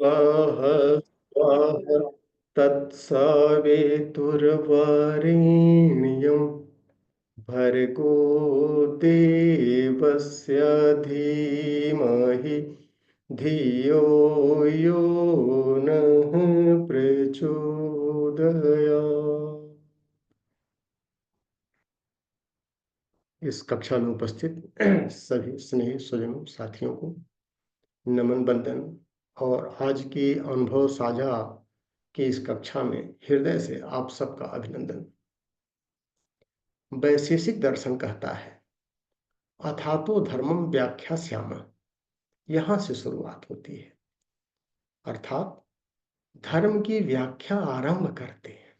स्वाहा स्वाहा तत्सवितुर्वरेण्यं भर्गो देवस्य धीमहि धियो यो नः प्रचोदयात्। इस कक्षा में उपस्थित सभी स्नेही स्वजनों साथियों को नमन बंदन और आज की अनुभव साझा की इस कक्षा में हृदय से आप सबका अभिनंदन। वैशेषिक दर्शन कहता है अथातो धर्मम व्याख्यास्यामः, यहां से शुरुआत होती है, अर्थात धर्म की व्याख्या आरंभ करते हैं।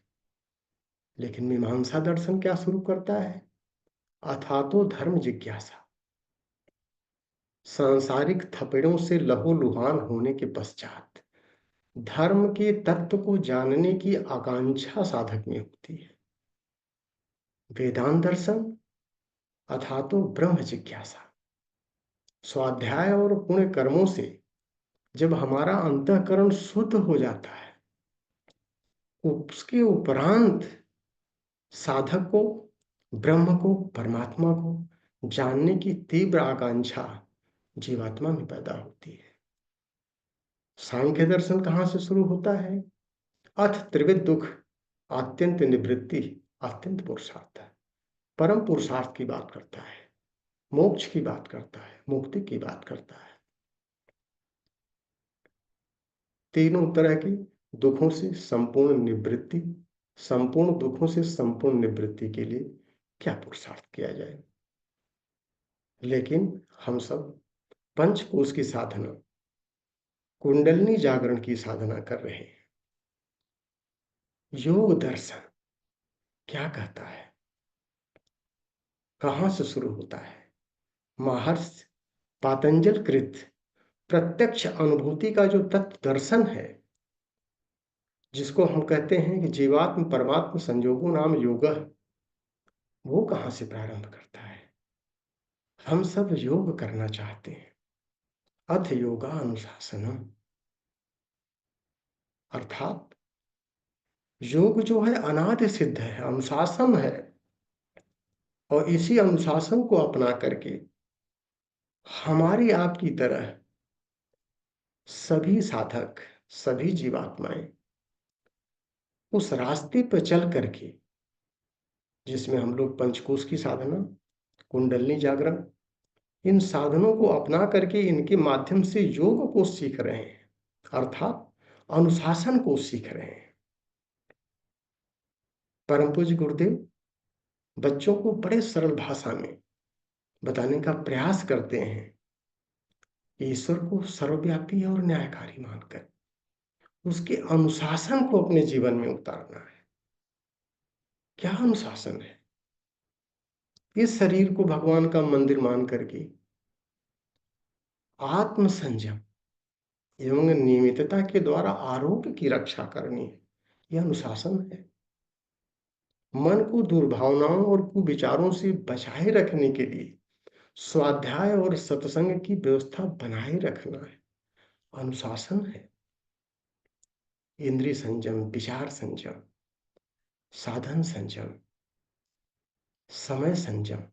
लेकिन मीमांसा दर्शन क्या शुरू करता है? अथातो धर्म जिज्ञासा। सांसारिक थपेड़ों से लहूलुहान होने के पश्चात धर्म के तत्व को जानने की आकांक्षा साधक में होती है। वेदांत दर्शन अथातो ब्रह्म जिज्ञासा। स्वाध्याय और पुण्य कर्मों से जब हमारा अंतःकरण शुद्ध हो जाता है, उसके उपरांत साधक को ब्रह्म को, परमात्मा को जानने की तीव्र आकांक्षा जीवात्मा में पैदा होती है। सांख्य दर्शन कहां से शुरू होता है? अथ त्रिविध दुख अत्यंत निवृत्ति अत्यंत पुरुषार्थ। परम पुरुषार्थ की बात करता है, मोक्ष की बात करता है, मुक्ति की बात करता है। तीनों तरह की दुखों से संपूर्ण निवृत्ति, संपूर्ण दुखों से संपूर्ण निवृत्ति के लिए क्या पुरुषार्थ किया जाए। लेकिन हम सब पंचकोश की साधना, कुंडलिनी जागरण की साधना कर रहे हैं। योग दर्शन क्या कहता है, कहां से शुरू होता है? महर्षि पातंजल कृत प्रत्यक्ष अनुभूति का जो तत्व दर्शन है, जिसको हम कहते हैं कि जीवात्म परमात्म संयोगो नाम योगः, वो कहां से प्रारंभ करता है? हम सब योग करना चाहते हैं। अथ योगा अनुशासनम, अर्थात योग जो है अनादि सिद्ध है, अनुशासन है। और इसी अनुशासन को अपना करके हमारी आपकी तरह सभी साधक, सभी जीवात्माएं उस रास्ते पर चल करके, जिसमें हम लोग पंचकोश की साधना, कुंडलिनी जागरण, इन साधनों को अपना करके इनके माध्यम से योग को सीख रहे हैं, अर्थात अनुशासन को सीख रहे हैं। परम पूज्य गुरुदेव बच्चों को बड़े सरल भाषा में बताने का प्रयास करते हैं। ईश्वर को सर्वव्यापी और न्यायकारी मानकर उसके अनुशासन को अपने जीवन में उतारना है। क्या अनुशासन है? इस शरीर को भगवान का मंदिर मान करके आत्म संयम एवं नियमितता के द्वारा आरोग्य की रक्षा करनी है। यह अनुशासन है। मन को दुर्भावनाओं और कुविचारों से बचाए रखने के लिए स्वाध्याय और सत्संग की व्यवस्था बनाए रखना है, अनुशासन है। इंद्रिय संयम, विचार संयम, साधन संयम, समय संयम,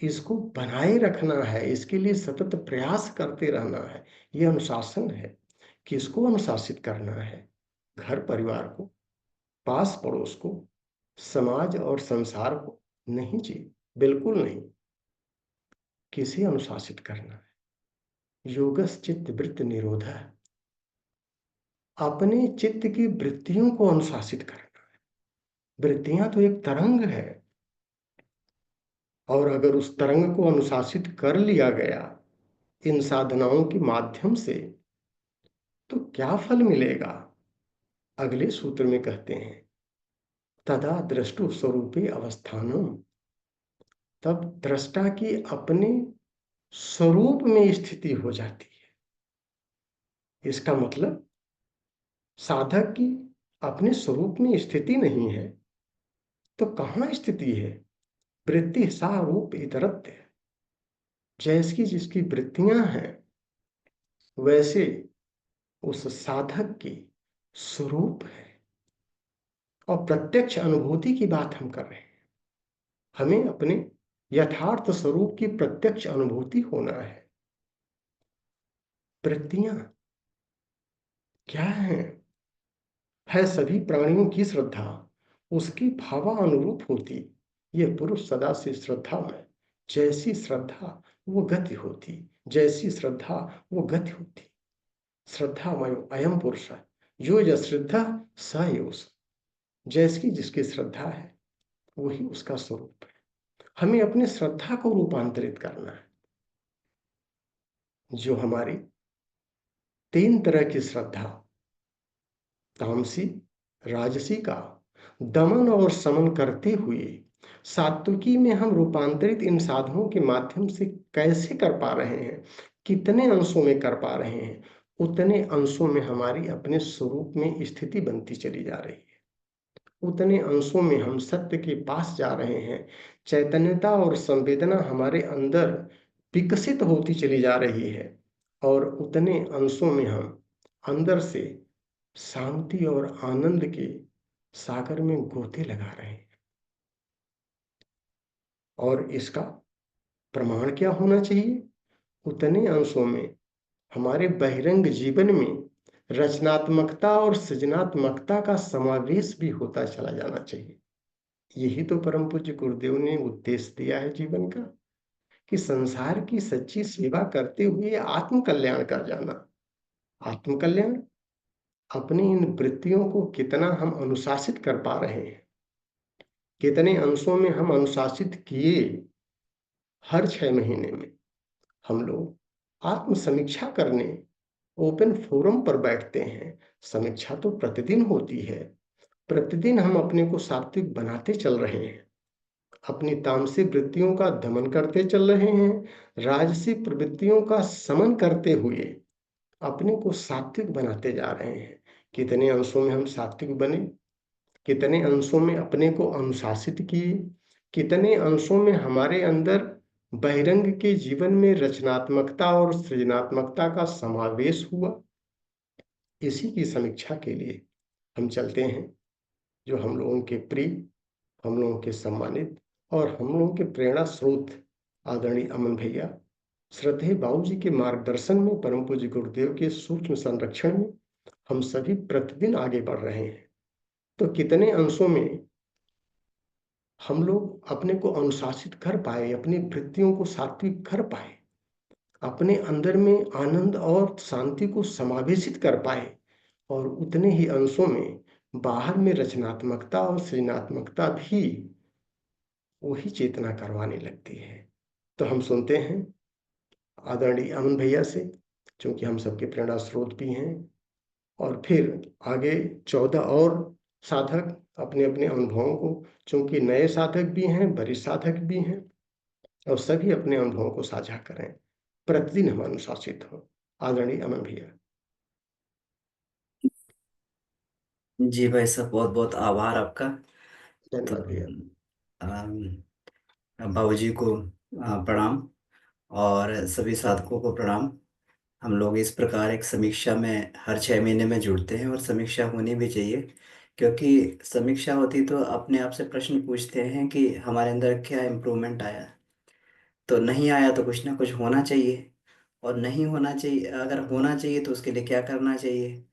इसको बनाए रखना है। इसके लिए सतत प्रयास करते रहना है। यह अनुशासन है। किसको अनुशासित करना है? घर परिवार को, पास पड़ोस को, समाज और संसार को नहीं जी, बिल्कुल नहीं। किसे अनुशासित करना है? योगस चित्त वृत्ति निरोधः, अपने चित्त की वृत्तियों को अनुशासित करना है। वृत्तियां तो एक तरंग है, और अगर उस तरंग को अनुशासित कर लिया गया इन साधनाओं के माध्यम से, तो क्या फल मिलेगा? अगले सूत्र में कहते हैं तदा दृष्टु स्वरूपे अवस्थानम, तब दृष्टा की अपने स्वरूप में स्थिति हो जाती है। इसका मतलब साधक की अपने स्वरूप में स्थिति नहीं है, तो कहां स्थिति है? वृत्ति सा रूप इतरत्य, जैसी जिसकी वृत्तियां हैं वैसे उस साधक की स्वरूप है और प्रत्यक्ष अनुभूति की बात हम कर रहे हैं। हमें अपने यथार्थ स्वरूप की प्रत्यक्ष अनुभूति होना है। वृत्तियां क्या है सभी प्राणियों की श्रद्धा उसकी भावानुरूप होती। ये पुरुष सदा से श्रद्धा में, जैसी श्रद्धा वो गति होती, जैसी श्रद्धा वो गति होती। श्रद्धामयो अयम पुरुष, यो यश्रद्धा स योस। जैसी जिसकी श्रद्धा है वही उसका स्वरूप है। हमें अपनी श्रद्धा को रूपांतरित करना है। जो हमारी 3 तरह की श्रद्धा, तामसी, राजसी का दमन और समन करते हुए सात्विकी में हम रूपांतरित इन साधनों के माध्यम से कैसे कर पा रहे हैं, कितने अंशों में कर पा रहे हैं, उतने अंशों में हमारी अपने स्वरूप में स्थिति बनती चली जा रही है। उतने अंशों में हम सत्य के पास जा रहे हैं। चैतन्यता और संवेदना हमारे अंदर विकसित होती चली जा रही है और उतने अंशों में हम अंदर से शांति और आनंद के सागर में गोते लगा रहे हैं। और इसका प्रमाण क्या होना चाहिए? उतने अंशों में हमारे बहिरंग जीवन में रचनात्मकता और सृजनात्मकता का समावेश भी होता चला जाना चाहिए। यही तो परम पूज्य गुरुदेव ने उद्देश्य दिया है जीवन का, कि संसार की सच्ची सेवा करते हुए आत्म कल्याण कर जाना। आत्म कल्याण, अपनी इन वृत्तियों को कितना हम अनुशासित कर पा रहे हैं, कितने अंशों में हम अनुशासित किए। हर 6 महीने में हम लोग आत्म समीक्षा करने ओपन फोरम पर बैठते हैं। समीक्षा तो प्रतिदिन होती है। प्रतिदिन हम अपने को सात्विक बनाते चल रहे हैं, अपनी तामसिक वृत्तियों का दमन करते चल रहे हैं, राजसी प्रवृत्तियों का समन करते हुए अपने को सात्विक बनाते जा रहे हैं। कितने अंशों में हम सात्विक बने, कितने अंशों में अपने को अनुशासित किए, कितने अंशों में हमारे अंदर बहिरंग के जीवन में रचनात्मकता और सृजनात्मकता का समावेश हुआ। इसी की समीक्षा के लिए हम चलते हैं। जो हम लोगों के प्रिय, हम लोगों के सम्मानित और हम लोगों के प्रेरणा स्रोत आदरणीय अमन भैया, श्रद्धेय बाबू जी के मार्गदर्शन में, परम पूज्य गुरुदेव के सूक्ष्म संरक्षण में हम सभी प्रतिदिन आगे बढ़ रहे हैं। तो कितने अंशों में हम लोग अपने को अनुशासित कर पाए, अपनी वृत्तियों को सात्विक कर पाए, अपने अंदर में आनंद और शांति को समावेशित कर पाए, और उतने ही अंशों में बाहर में रचनात्मकता और सृजनात्मकता भी वही चेतना करवाने लगती है। तो हम सुनते हैं आदरणीय अमन भैया से, क्योंकि हम सबके प्रेरणा स्रोत भी हैं, और फिर आगे 14 और साधक अपने अपने अनुभवों को, क्योंकि नए साधक भी हैं, वरिष्ठ साधक भी हैं, और सभी अपने अनुभवों को साझा करें। प्रतिदिन हम अनुशासित हों। आदरणीय अमन भैया। जी भाई साहब, बहुत बहुत आभार आपका। तो धन्यवाद भैया। बाबूजी को प्रणाम, और सभी साधकों को प्रणाम। हम लोग इस प्रकार एक समीक्षा में हर 6 महीने में जुड़ते हैं, और समीक्षा होनी भी चाहिए, क्योंकि समीक्षा होती तो अपने आप से प्रश्न पूछते हैं कि हमारे अंदर क्या इम्प्रूवमेंट आया। तो नहीं आया तो कुछ ना कुछ होना चाहिए, और नहीं होना चाहिए, अगर होना चाहिए तो उसके लिए क्या करना चाहिए।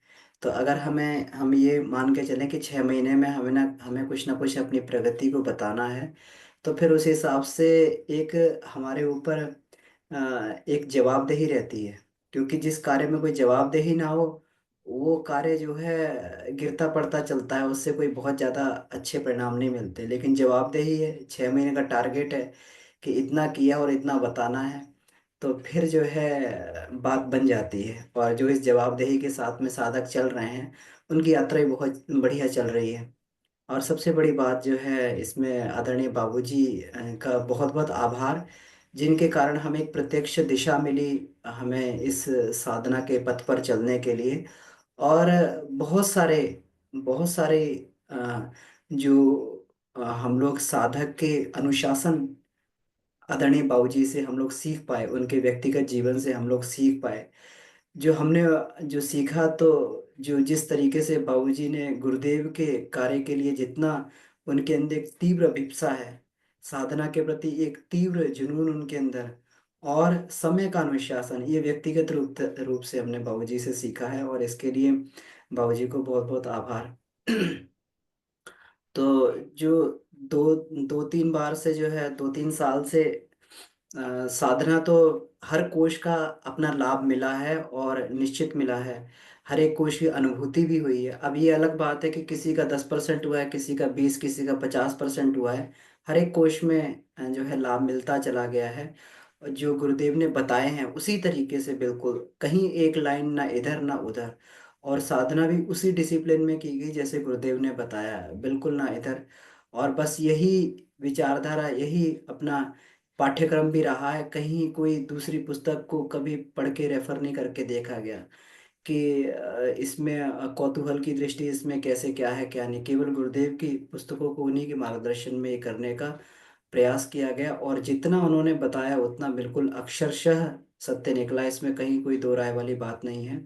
तो अगर हम ये मान के चलें कि 6 महीने में हमें कुछ ना कुछ अपनी प्रगति को बताना है, तो फिर उस हिसाब से एक हमारे ऊपर एक जवाबदेही रहती है। क्योंकि जिस कार्य में कोई जवाबदेही ना हो, वो कार्य जो है गिरता पड़ता चलता है, उससे कोई बहुत ज़्यादा अच्छे परिणाम नहीं मिलते। लेकिन जवाबदेही है, 6 महीने का टारगेट है कि इतना किया और इतना बताना है, तो फिर जो है बात बन जाती है। और जो इस जवाबदेही के साथ में साधक चल रहे हैं, उनकी यात्रा ही बहुत बढ़िया चल रही है। और सबसे बड़ी बात जो है इसमें, आदरणीय बाबूजी का बहुत बहुत आभार, जिनके कारण हमें एक प्रत्यक्ष दिशा मिली, हमें इस साधना के पथ पर चलने के लिए। और बहुत सारे बहुत सारे जो हम लोग साधक के अनुशासन आदरणीय बाबूजी से हम लोग सीख पाए, उनके व्यक्तिगत जीवन से हम लोग सीख पाए। जो हमने जो सीखा, तो जो जिस तरीके से बाबूजी ने गुरुदेव के कार्य के लिए जितना उनके अंदर एक तीव्र अभिप्सा है, साधना के प्रति एक तीव्र जुनून उनके अंदर, और समय का अनुशासन, ये व्यक्तिगत रूप से हमने बाबूजी से सीखा है, और इसके लिए बाबूजी को बहुत बहुत आभार। तो जो दो दो तीन बार से जो है, 2-3 साल से साधना, तो हर कोश का अपना लाभ मिला है और निश्चित मिला है। हर एक कोश की अनुभूति भी हुई है। अब ये अलग बात है कि किसी का 10% हुआ है, किसी का 20, किसी का 50% हुआ है। हर एक कोश में जो है लाभ मिलता चला गया है। और जो गुरुदेव ने बताए हैं उसी तरीके से, बिल्कुल कहीं एक लाइन ना इधर ना उधर। और साधना भी उसी डिसिप्लिन में की गई जैसे गुरुदेव ने बताया, बिल्कुल ना इधर। और बस यही विचारधारा, यही अपना पाठ्यक्रम भी रहा है। कहीं कोई दूसरी पुस्तक को कभी पढ़ के रेफर नहीं करके देखा गया कि इसमें कौतूहल की दृष्टि इसमें कैसे क्या है क्या नहीं। केवल गुरुदेव की पुस्तकों को उन्हीं के मार्गदर्शन में ये करने का प्रयास किया गया, और जितना उन्होंने बताया उतना बिल्कुल अक्षरशः सत्य निकला। इसमें कहीं कोई दो राय वाली बात नहीं है।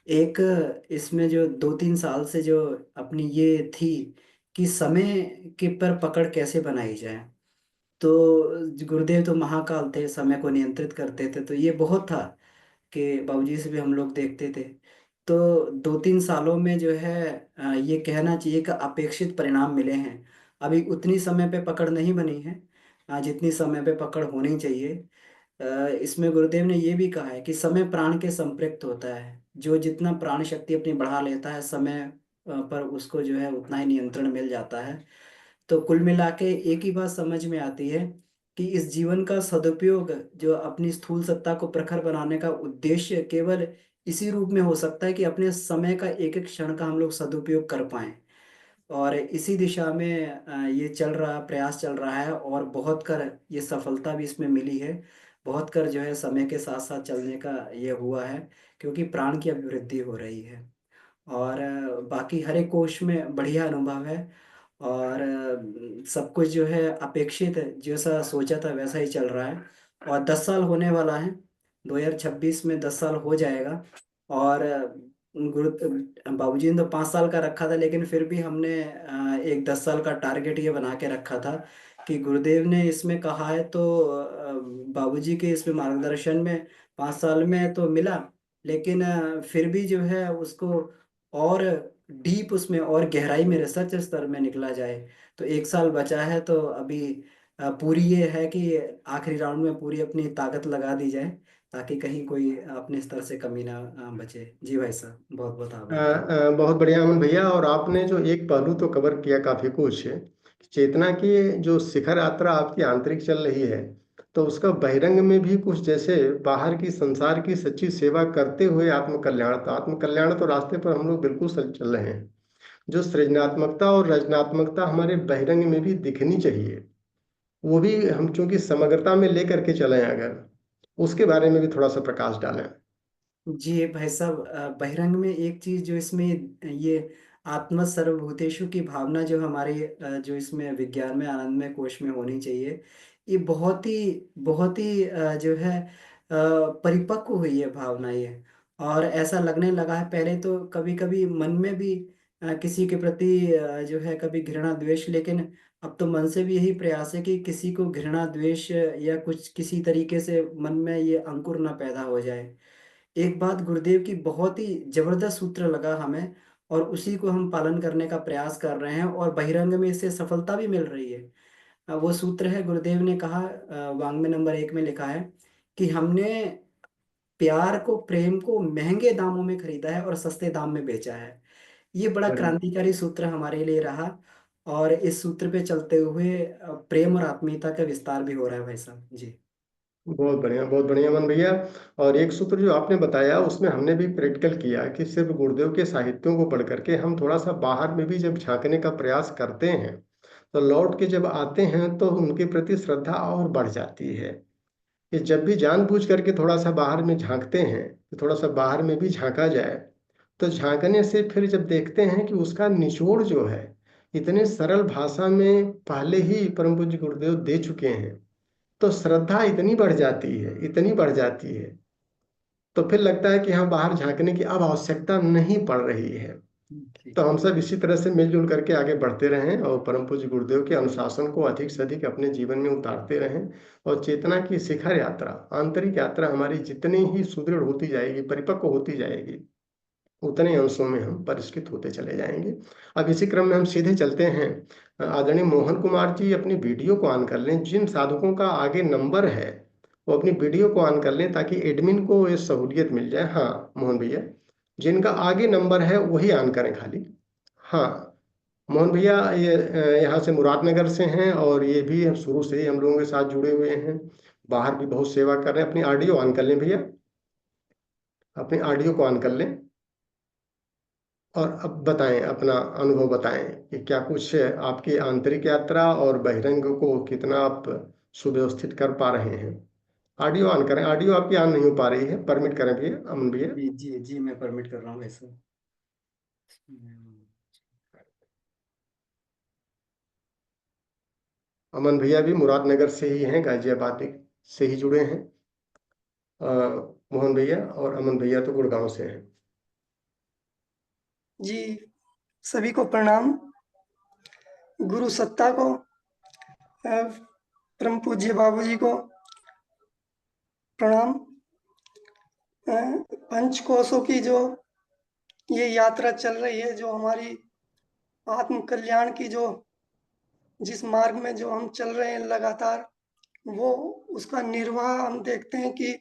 एक इसमें जो 2-3 साल से जो अपनी ये थी कि समय के पर पकड़ कैसे बनाई जाए। तो गुरुदेव तो महाकाल थे, समय को नियंत्रित करते थे, तो ये बहुत था कि बाबूजी से भी हम लोग देखते थे। तो 2-3 सालों में जो है ये कहना चाहिए कि अपेक्षित परिणाम मिले हैं। अभी उतनी समय पे पकड़ नहीं बनी है जितनी समय पे पकड़ होनी चाहिए। इसमें गुरुदेव ने ये भी कहा है कि समय प्राण के संपृक्त होता है। जो जितना प्राण शक्ति अपनी बढ़ा लेता है, समय पर उसको जो है उतना ही नियंत्रण मिल जाता है। तो कुल मिला के एक ही बात समझ में आती है कि इस जीवन का सदुपयोग, जो अपनी स्थूल सत्ता को प्रखर बनाने का उद्देश्य, केवल इसी रूप में हो सकता है कि अपने समय का एक एक क्षण का हम लोग सदुपयोग कर पाएं। और इसी दिशा में ये चल रहा प्रयास चल रहा है, और बहुत कर ये सफलता भी इसमें मिली है। बहुत कर जो है समय के साथ साथ चलने का ये हुआ है, क्योंकि प्राण की अभिवृद्धि हो रही है। और बाकी हर एक कोश में बढ़िया अनुभव है। और सब कुछ जो है अपेक्षित जैसा सोचा था वैसा ही चल रहा है। और 10 साल होने वाला है, 2026 में 10 साल हो जाएगा। और गुरु बाबूजी ने तो 5 साल का रखा था, लेकिन फिर भी हमने एक 10 साल का टारगेट ये बना के रखा था कि गुरुदेव ने इसमें कहा है, तो बाबूजी के इसमें मार्गदर्शन में 5 साल में तो मिला। लेकिन फिर भी जो है उसको और डीप, उसमें और गहराई में रिसर्च स्तर में निकला जाए। तो 1 साल बचा है, तो अभी पूरी ये है कि आखिरी राउंड में पूरी अपनी ताकत लगा दी जाए, ताकि कहीं कोई अपने स्तर से कमी ना बचे। जी भाई साहब, बहुत बहुत आभार आपका। बहुत बढ़िया अमन भैया। और आपने जो एक पहलू तो कवर किया काफी कुछ, चेतना की जो शिखर यात्रा आपकी आंतरिक चल रही है, तो उसका बहिरंग में भी कुछ, जैसे बाहर की संसार की सच्ची सेवा करते हुए आत्मकल्याण, तो आत्मकल्याण तो रास्ते पर हम लोग बिल्कुल चल रहे हैं। जो सृजनात्मकता और रचनात्मकता हमारे बहिरंग में भी दिखनी चाहिए, वो भी हम चूंकि समग्रता में लेकर के चलें, अगर उसके बारे में भी थोड़ा सा प्रकाश डालें। जी भाई साहब, बहिरंग में एक चीज जो इसमें ये आत्मा सर्वभूतेषु की भावना जो हमारे जो इसमें विज्ञान में आनंदमय कोश में होनी चाहिए, ये बहुत ही जो है परिपक्व हुई है भावना ये। और ऐसा लगने लगा है, पहले तो कभी कभी मन में भी किसी के प्रति जो है कभी घृणा द्वेष, लेकिन अब तो मन से भी यही प्रयास है कि किसी को घृणा द्वेष या कुछ किसी तरीके से मन में ये अंकुर ना पैदा हो जाए। एक बात गुरुदेव की बहुत ही जबरदस्त सूत्र लगा हमें, और उसी को हम पालन करने का प्रयास कर रहे हैं, और बहिरंग में इससे सफलता भी मिल रही है। वो सूत्र है, गुरुदेव ने कहा, वांग्मय नंबर 1 में लिखा है कि हमने प्यार को, प्रेम को महंगे दामों में खरीदा है और सस्ते दाम में बेचा है। ये बड़ा बढ़िया। क्रांतिकारी सूत्र हमारे लिए रहा। और इस सूत्र पे चलते हुए प्रेम और आत्मीयता का विस्तार भी हो रहा है भाई साहब। जी। बहुत बढ़िया, बहुत बढ़िया मन भैया। और एक सूत्र जो आपने बताया, उसमें हमने भी प्रैक्टिकल किया कि सिर्फ गुरुदेव के साहित्यों को पढ़ करके हम थोड़ा सा बाहर में भी जब झांकने का प्रयास करते हैं, तो लौट के जब आते हैं तो उनके प्रति श्रद्धा और बढ़ जाती है। कि जब भी जानबूझ करके थोड़ा सा बाहर में झांकते हैं, तो थोड़ा सा बाहर में भी झांका जाए, तो झांकने से फिर जब देखते हैं कि उसका निचोड़ जो है इतने सरल भाषा में पहले ही परम पूज्य गुरुदेव दे चुके हैं, तो श्रद्धा इतनी बढ़ जाती है, इतनी बढ़ जाती है तो फिर लगता है कि हाँ, बाहर झांकने की अब आवश्यकता नहीं पड़ रही है। तो ठीक है। हम सब इसी तरह से मिलजुल करके आगे बढ़ते रहें और परम पूज्य गुरुदेव के अनुशासन को अधिक से अधिक अपने जीवन में उतारते रहें। और चेतना की शिखर यात्रा, आंतरिक यात्रा हमारी जितनी ही सुदृढ़ होती जाएगी, परिपक्व होती जाएगी, उतने अंशों में हम परिष्कृत होते चले जाएंगे। अब इसी क्रम में हम सीधे चलते हैं। आदरणीय मोहन कुमार जी अपनी वीडियो को ऑन कर लें। जिन साधकों का आगे नंबर है वो अपनी वीडियो को ऑन कर लें ताकि एडमिन को ये सहूलियत मिल जाए। हाँ मोहन भैया, जिनका आगे नंबर है वही ऑन करें खाली। हाँ मोहन भैया, ये यहाँ से मुरादनगर से हैं और ये भी हम शुरू से ही हम लोगों के साथ जुड़े हुए हैं, बाहर भी बहुत सेवा कर रहे हैं। अपनी ऑडियो ऑन कर लें भैया, अपनी ऑडियो को ऑन कर लें और अब बताएं, अपना अनुभव बताएं कि क्या कुछ आपकी आंतरिक यात्रा और बहिरंग को कितना आप सुव्यवस्थित कर पा रहे हैं। ऑडियो ऑन करें, ऑडियो आपकी ऑन नहीं हो पा रही है, परमिट करें भैया, अमन भैया। जी जी जी, मैं परमिट कर रहा हूँ ऐसा। अमन भैया भी मुरादनगर से ही हैं, गाजियाबाद से ही जुड़े हैं। मोहन भैया और अमन भैया तो गुड़गांव से हैं। जी, सभी को प्रणाम। गुरु सत्ता को, परम पूज्य बाबूजी को प्रणाम। पंचकोशों की जो ये यात्रा चल रही है, जो हमारी आत्म कल्याण की, जो जिस मार्ग में जो हम चल रहे हैं लगातार, वो उसका निर्वाह हम देखते हैं कि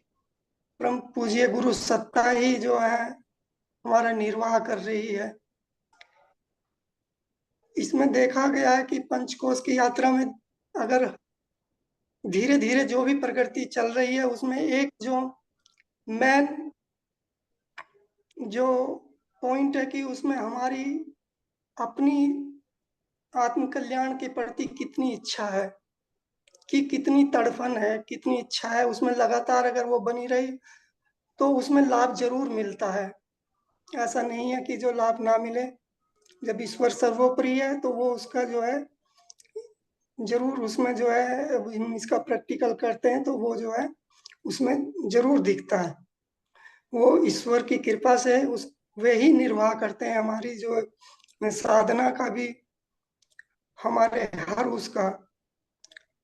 परम पूज्य गुरु सत्ता ही जो है हमारा निर्वाह कर रही है। इसमें देखा गया है कि पंचकोश की यात्रा में अगर धीरे धीरे जो भी प्रगति चल रही है, उसमें एक जो मेन जो पॉइंट है कि उसमें हमारी अपनी आत्म कल्याण के प्रति कितनी इच्छा है, कि कितनी तड़फन है, कितनी इच्छा है, उसमें लगातार अगर वो बनी रही तो उसमें लाभ जरूर मिलता है। ऐसा नहीं है कि जो लाभ ना मिले। जब ईश्वर सर्वोपरि है तो वो उसका जो है जरूर, उसमें जो है हम इसका प्रैक्टिकल करते हैं तो वो जो है उसमें जरूर दिखता है। वो ईश्वर की कृपा से उस वे ही निर्वाह करते हैं हमारी जो साधना का भी, हमारे हर उसका।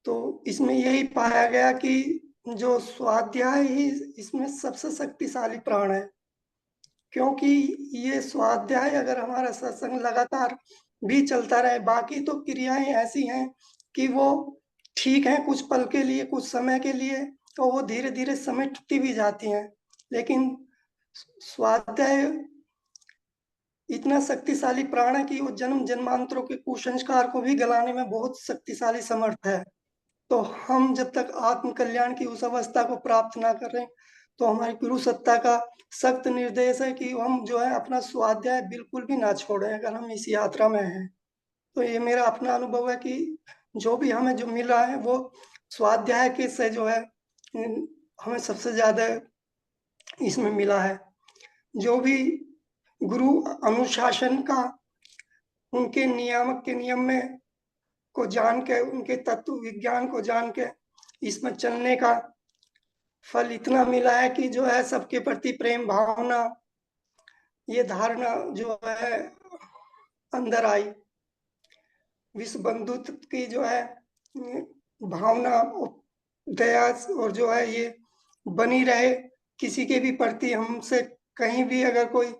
तो इसमें यही पाया गया कि जो स्वाध्याय ही इसमें सबसे शक्तिशाली प्राण है, क्योंकि ये स्वाध्याय अगर हमारा सत्संग लगातार भी चलता रहे, बाकी तो क्रियाएं ऐसी हैं कि वो ठीक है कुछ पल के लिए, कुछ समय के लिए, तो वो धीरे धीरे समेटती भी जाती हैं, लेकिन स्वाध्याय इतना शक्तिशाली प्राण है कि वो जन्म जन्मांतरों के कुसंस्कार को भी गलाने में बहुत शक्तिशाली समर्थ है। तो हम जब तक आत्म कल्याण की उस अवस्था को प्राप्त ना करें, तो हमारी गुरु सत्ता का सख्त निर्देश है कि हम जो है अपना स्वाध्याय बिल्कुल भी ना छोड़ें अगर हम इस यात्रा में हैं। तो ये मेरा अपना अनुभव है कि जो भी हमें जो मिला है वो स्वाध्याय के से जो है हमें सबसे ज्यादा इसमें मिला है। जो भी गुरु अनुशासन का, उनके नियामक के नियम में को जान के, उनके तत्व विज्ञान को जान के इसमें चलने का फल इतना मिला है कि जो है सबके प्रति प्रेम भावना, ये धारणा जो है अंदर आई। विश्व बंधुत्व की जो है भावना, दया और जो है ये बनी रहे किसी के भी प्रति, हमसे कहीं भी अगर कोई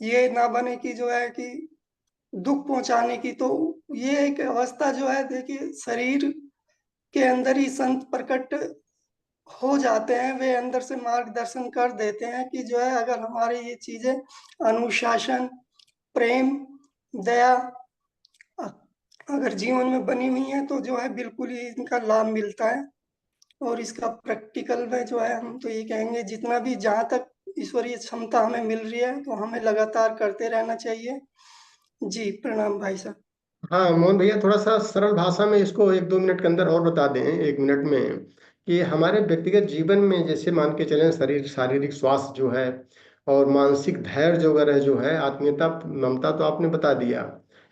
ये ना बने कि जो है कि दुख पहुंचाने की। तो ये एक अवस्था जो है, देखिए शरीर के अंदर ही संत प्रकट हो जाते हैं, वे अंदर से मार्गदर्शन कर देते हैं कि जो है अगर हमारी ये चीजें अनुशासन, प्रेम, दया अगर जीवन में बनी हुई है तो जो है बिल्कुल ही इनका लाभ मिलता है। और इसका प्रैक्टिकल में जो है हम तो ये कहेंगे जितना भी जहाँ तक ईश्वरीय क्षमता हमें मिल रही है तो हमें लगातार करते रहना चाहिए। जी प्रणाम भाई साहब। हाँ मोहन भैया, थोड़ा सा सरल भाषा में इसको 1-2 मिनट के अंदर और बता दें, 1 मिनट में, कि हमारे व्यक्तिगत जीवन में जैसे मान के चलें शरीर शारीरिक स्वास्थ्य जो है और मानसिक धैर्य वगैरह जो है, आत्मीयता ममता तो आपने बता दिया,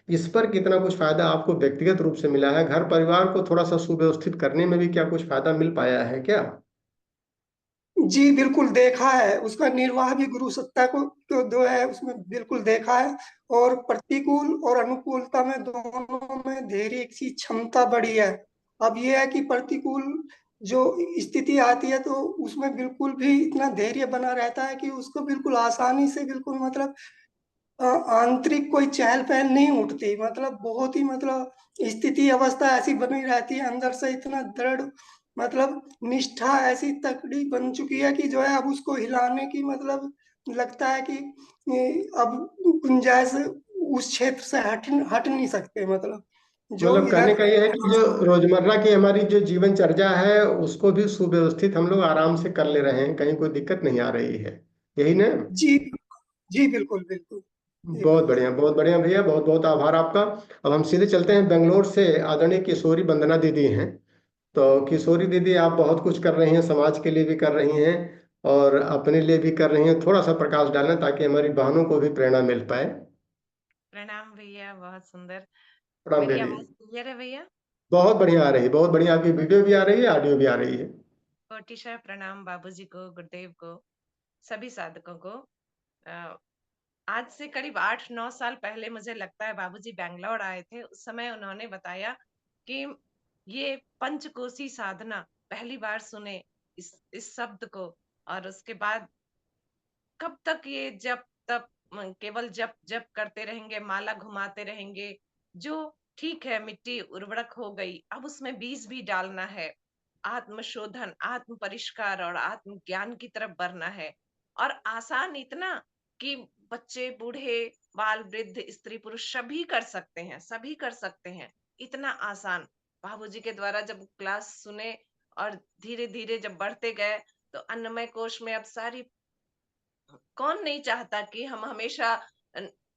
इस पर कितना कुछ फायदा आपको व्यक्तिगत रूप से मिला है, घर परिवार को थोड़ा सा सुव्यवस्थित करने में भी क्या कुछ फायदा मिल पाया है क्या? जी बिल्कुल देखा है, उसका निर्वाह भी गुरु सत्ता को दो है, उसमें बिल्कुल देखा है। और प्रतिकूल और अनुकूलता में दोनों में धैर्य की क्षमता बड़ी है। अब ये है कि प्रतिकूल जो स्थिति आती है तो उसमें बिल्कुल भी इतना धैर्य बना रहता है कि उसको बिल्कुल आसानी से बिल्कुल मतलब आंतरिक कोई चहल पहल नहीं उठती, मतलब बहुत ही मतलब स्थिति अवस्था ऐसी बनी रहती है अंदर से, इतना दृढ़ मतलब निष्ठा ऐसी तकड़ी बन चुकी है कि जो है अब उसको हिलाने की मतलब लगता है कि अब गुंजाइश उस क्षेत्र से हट नहीं सकते, मतलब जो मतलब कहने इधर। का ये है कि जो रोजमर्रा की हमारी जो जीवन चर्या है उसको भी सुव्यवस्थित हम लोग आराम से कर ले रहे हैं, कहीं कोई दिक्कत नहीं आ रही है, यही ना? जी जी बिल्कुल बिल्कुल बहुत एकदम। बढ़िया, बहुत बढ़िया भैया, बहुत बहुत आभार आपका। अब हम सीधे चलते हैं बेंगलोर से। आदरणीय किशोरी वंदना दीदी हैं। तो किशोरी दीदी, आप बहुत कुछ कर रही हैं, समाज के लिए भी कर रही हैं और अपने लिए भी कर रही हैं। थोड़ा सा प्रकाश डालें ताकि हमारी बहनों को भी प्रेरणा मिल पाए। प्रणाम भैया, बहुत सुंदर। प्रणाम मेरी दीदी। आवाज क्लियर है भैया? बहुत बढ़िया आ रही है, बहुत बढ़िया। आपकी वीडियो भी आ रही है, ऑडियो भी आ रही है। कोटिशा प्रणाम बाबूजी को, गुरुदेव को, सभी साधकों को। अ, आज से करीब 8-9 साल पहले मुझे लगता है बाबूजी बैंगलोर आए थे। उस समय उन्होंने बताया कि ये पंचकोशी साधना पहली बार सुने इस शब्द को। और उसके बाद कब तक ये जप तप केवल जप जप करते रहेंगे, माला घुमाते रहेंगे। जो ठीक है, मिट्टी उर्वरक हो गई, अब उसमें बीज भी डालना है। आत्म शोधन, आत्म परिष्कार और आत्म ज्ञान की तरफ बढ़ना है। और आसान इतना कि बच्चे, बूढ़े, बाल, वृद्ध, स्त्री, पुरुष सभी कर सकते हैं, सभी कर सकते हैं। इतना आसान। बाबूजी के द्वारा जब क्लास सुने और धीरे धीरे जब बढ़ते गए, तो अन्नमय कोश में अब सारी, कौन नहीं चाहता कि हम हमेशा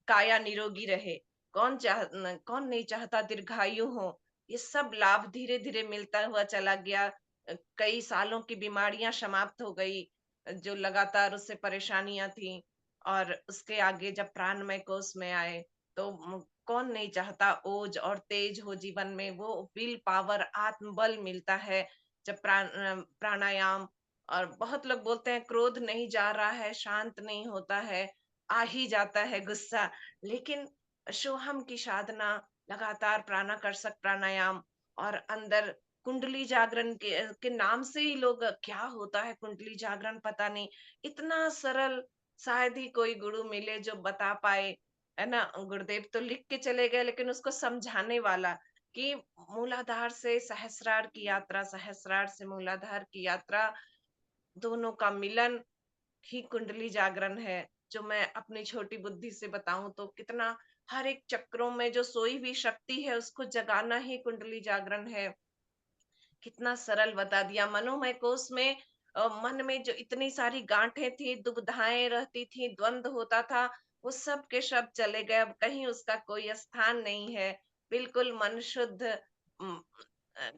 काया निरोगी रहे। कौन नहीं चाहता दीर्घायु हो। ये सब लाभ धीरे धीरे मिलता हुआ चला गया। कई सालों की बीमारियां समाप्त हो गई, जो लगातार उससे परेशानियां थी। और उसके आगे जब प्राणमय कोष में आए, तो कौन नहीं चाहता ओज और तेज हो जीवन में, वो विल पावर, आत्मबल मिलता है जब प्राणायाम। और बहुत लोग बोलते हैं क्रोध नहीं जा रहा है, शांत नहीं होता है, आ ही जाता है गुस्सा। लेकिन सोहम की साधना, लगातार प्राणाकर्षक प्राणायाम और अंदर कुंडली जागरण के नाम से ही लोग, क्या होता है कुंडली जागरण पता नहीं। इतना सरल, शायद ही कोई गुरु मिले जो बता पाए, है ना। गुरुदेव तो लिख के चले गए, लेकिन उसको समझाने वाला कि मूलाधार से सहस्रार की यात्रा, सहस्रार से मूलाधार की यात्रा, दोनों का मिलन ही कुंडली जागरण है। जो मैं अपनी छोटी बुद्धि से बताऊं तो कितना, हर एक चक्रों में जो सोई हुई शक्ति है उसको जगाना ही कुंडली जागरण है। कितना सरल बता दिया। मनोमय कोष में मन में जो इतनी सारी गांठें थी, दुविधाएं रहती थी, द्वंद होता था, वो सब के सब चले गए। अब कहीं उसका कोई स्थान नहीं है। बिल्कुल मन शुद्ध, अम, अ,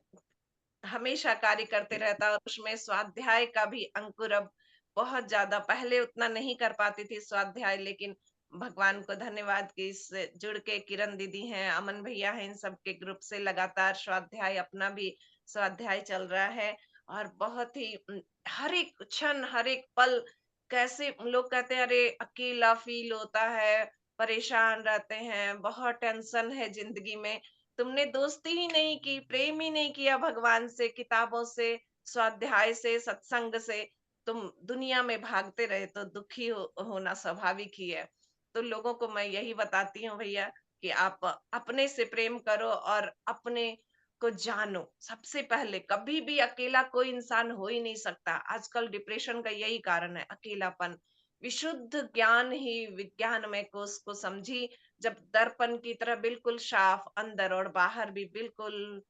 हमेशा कार्य करते रहता है। और उसमें स्वाध्याय का भी अंकुर अब बहुत ज्यादा, पहले उतना नहीं कर पाती थी स्वाध्याय, लेकिन भगवान को धन्यवाद कि इससे जुड़ के किरण दीदी हैं, अमन भैया हैं, इन सब के ग्रुप से लगातार स्वाध्याय, अपना भी स्वाध्याय चल रहा है। और बहुत ही हर एक क्षण, हर एक पल, कैसे लोग कहते हैं अरे अकेला फील होता है, परेशान रहते हैं, बहुत टेंशन है जिंदगी में। तुमने दोस्ती ही नहीं की, प्रेम ही नहीं किया भगवान से, किताबों से, स्वाध्याय से, सत्संग से, तुम दुनिया में भागते रहे, तो दुखी होना स्वाभाविक ही है। तो लोगों को मैं यही बताती हूँ भैया कि आप अपने से प्रेम करो और अपने को जानो। सबसे पहले कभी भी अकेला कोई इंसान हो ही नहीं सकता। आजकल डिप्रेशन का यही कारण है, अकेलापन। विशुद्ध ज्ञान ही विज्ञान में को उसको समझी, जब दर्पण की तरह बिल्कुल साफ, अंदर और बाहर भी बिल्कुल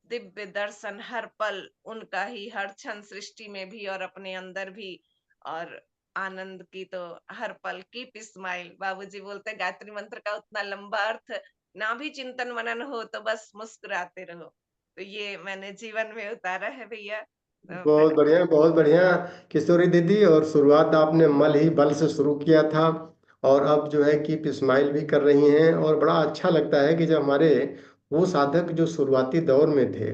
दिव्य दर्शन, हर पल उनका ही, हर क्षण सृष्टि में भी और अपने अंदर भी। और आनंद की तो हर पल कीप स्माइल। बाबूजी बोलते हैं गायत्री मंत्र का उतना लंबा अर्थ ना भी चिंतन मनन हो तो बस मुस्कुराते रहो। तो ये मैंने जीवन में उतारा है भैया। बहुत बढ़िया, बहुत बढ़िया किशोरी दीदी। और शुरुआत आपने मल ही बल से शुरू किया था और अब जो है कि स्माइल भी कर रही हैं। और बड़ा अच्छा लगता है कि जब हमारे वो साधक जो शुरुआती दौर में थे,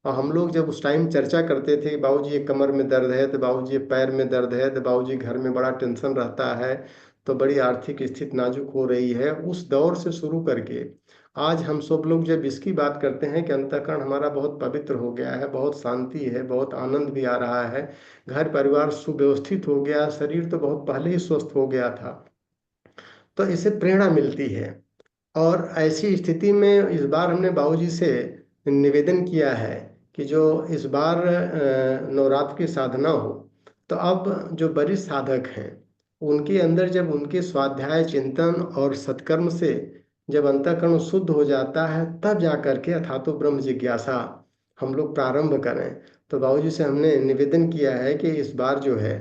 और हम लोग जब उस टाइम चर्चा करते थे कि बाबूजी ये कमर में दर्द है, तो बाबूजी ये पैर में दर्द है, तो बाबूजी घर में बड़ा टेंशन रहता है, तो बड़ी आर्थिक स्थिति नाजुक हो रही है, उस दौर से शुरू करके आज हम सब लोग जब इसकी बात करते हैं कि अंतःकरण हमारा बहुत पवित्र हो गया है, बहुत शांति है, बहुत आनंद भी आ रहा है, घर परिवार सुव्यवस्थित हो गया, शरीर तो बहुत पहले ही स्वस्थ हो गया था, तो इससे प्रेरणा मिलती है। और ऐसी स्थिति में इस बार हमने बाबूजी से निवेदन किया है कि जो इस बार नवरात्र की साधना हो, तो अब जो वरिष्ठ साधक हैं उनके अंदर जब उनके स्वाध्याय चिंतन और सत्कर्म से जब अंतःकरण शुद्ध हो जाता है, तब जा करके अथातो ब्रह्म जिज्ञासा हम लोग प्रारंभ करें। तो बाबूजी से हमने निवेदन किया है कि इस बार जो है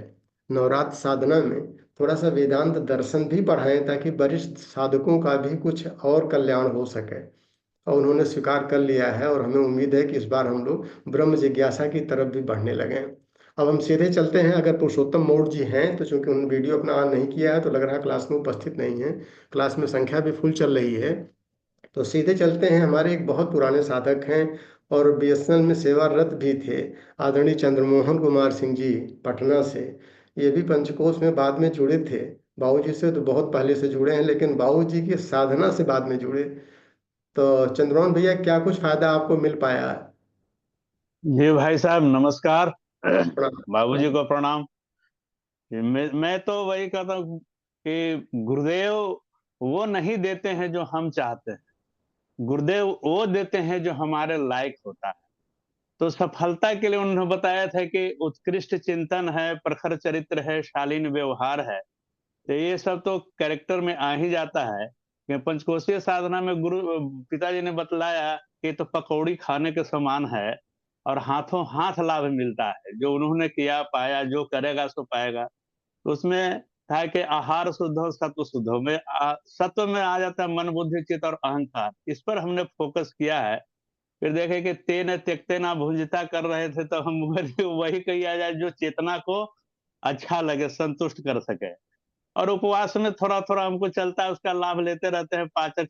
नवरात्र साधना में थोड़ा सा वेदांत दर्शन भी पढ़ाएं, ताकि वरिष्ठ साधकों का भी कुछ और कल्याण हो सके। और उन्होंने स्वीकार कर लिया है, और हमें उम्मीद है कि इस बार हम लोग ब्रह्म जिज्ञासा की तरफ भी बढ़ने लगें। अब हम सीधे चलते हैं, अगर पुरुषोत्तम मौर्य जी हैं तो, चूंकि उन्होंने वीडियो अपना ऑन नहीं किया है तो लग रहा है क्लास में उपस्थित नहीं है, क्लास में संख्या भी फुल चल रही है, तो सीधे चलते हैं। हमारे एक बहुत पुराने साधक हैं और बीएसएनएल में सेवारत भी थे, आदरणीय चंद्रमोहन कुमार सिंह जी पटना से। ये भी पंचकोश में बाद में जुड़े थे, बाबूजी से तो बहुत पहले से जुड़े हैं, लेकिन बाबूजी की साधना से बाद में जुड़े। तो चंद्रमोहन भैया, क्या कुछ फायदा आपको मिल पाया? जी भाई साहब नमस्कार। प्रणाम। बाबूजी को प्रणाम। मैं तो वही कहता हूँ कि गुरुदेव वो नहीं देते हैं जो हम चाहते हैं, गुरुदेव वो देते हैं जो हमारे लायक होता है। तो सफलता के लिए उन्होंने बताया था कि उत्कृष्ट चिंतन है, प्रखर चरित्र है, शालीन व्यवहार है। तो ये सब तो कैरेक्टर में आ ही जाता है कि पंचकोशीय साधना में गुरु पिताजी ने बतलाया कि तो पकौड़ी खाने के समान है और हाथों हाथ लाभ मिलता है। जो उन्होंने किया पाया, जो करेगा सो पाएगा। तो उसमें था कि आहार शुद्ध हो, सत्व शुद्ध हो। सत्व में आ जाता है मन, बुद्धि, चित्त और अहंकार। इस पर हमने फोकस किया है। फिर देखे कि तेन त्यक्ते ना भुंजता कर रहे थे, तो हम वही किया जाए जो चेतना को अच्छा लगे, संतुष्ट कर सके। और उपवास में थोड़ा थोड़ा हमको चलता है, उसका लाभ लेते रहते हैं। पाचक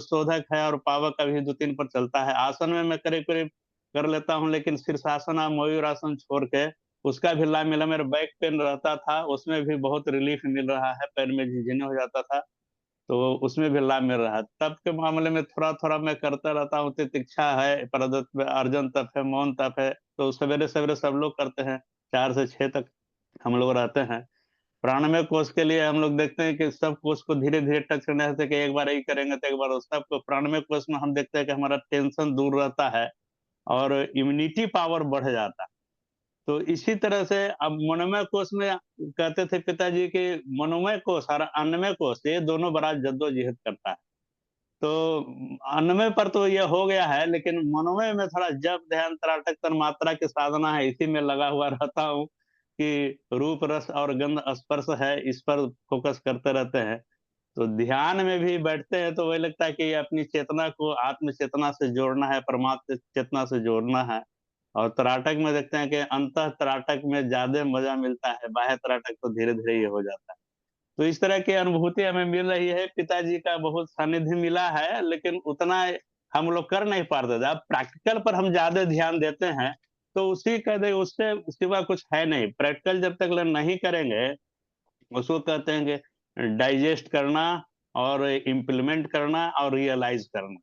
शोधक है और पावक अभी 2-3 पर चलता है। आसन में मैं करीब करीब कर लेता हूँ, लेकिन शीर्षासन और मयूरासन छोड़ के उसका भी लाभ मिला। मेरा बैक पेन रहता था, उसमें भी बहुत रिलीफ मिल रहा है। पैर में झिझिनी हो जाता था, तो उसमें भी लाभ मिल रहा है। तप के मामले में थोड़ा थोड़ा मैं करता रहता हूँ। तितिक्षा है, प्रदत्त अर्जन तप है, मौन तप है, तो सवेरे सवेरे सब लोग करते हैं। 4 से 6 तक हम लोग रहते हैं। प्राणमय कोष के लिए हम लोग देखते हैं कि सब कोष को धीरे धीरे टच करने से, कि एक बार यही करेंगे तो एक बार उस सबको। प्राणमय कोष में हम देखते हैं कि हमारा टेंशन दूर रहता है और इम्यूनिटी पावर बढ़ जाता है। तो इसी तरह से अब मनोमय कोष में कहते थे पिताजी कि मनोमय कोष और अन्नमय कोष ये दोनों बड़ा जद्दोजहद करता है। तो अन्नमय पर तो ये हो गया है, लेकिन मनोमय में थोड़ा जप ध्यान त्राटक तन्मात्रा की साधना है, इसी में लगा हुआ रहता हूँ कि रूप रस और गंध स्पर्श है, इस पर फोकस करते रहते हैं। तो ध्यान में भी बैठते हैं तो वही लगता है कि अपनी चेतना को आत्म चेतना से जोड़ना है, परमात्म चेतना से जोड़ना है। और त्राटक में देखते हैं कि अंत त्राटक में ज्यादा मजा मिलता है, बाह्य त्राटक तो धीरे धीरे ये हो जाता है। तो इस तरह की अनुभूति हमें मिल रही है। पिताजी का बहुत सानिध्य मिला है, लेकिन उतना हम लोग कर नहीं पाते थे। अब प्रैक्टिकल पर हम ज्यादा ध्यान देते हैं, तो उसी कहते उससे सिवा कुछ है नहीं। प्रैक्टिकल जब तक नहीं करेंगे, उसको कहते हैं कि डाइजेस्ट करना और इम्प्लीमेंट करना और रियलाइज करना।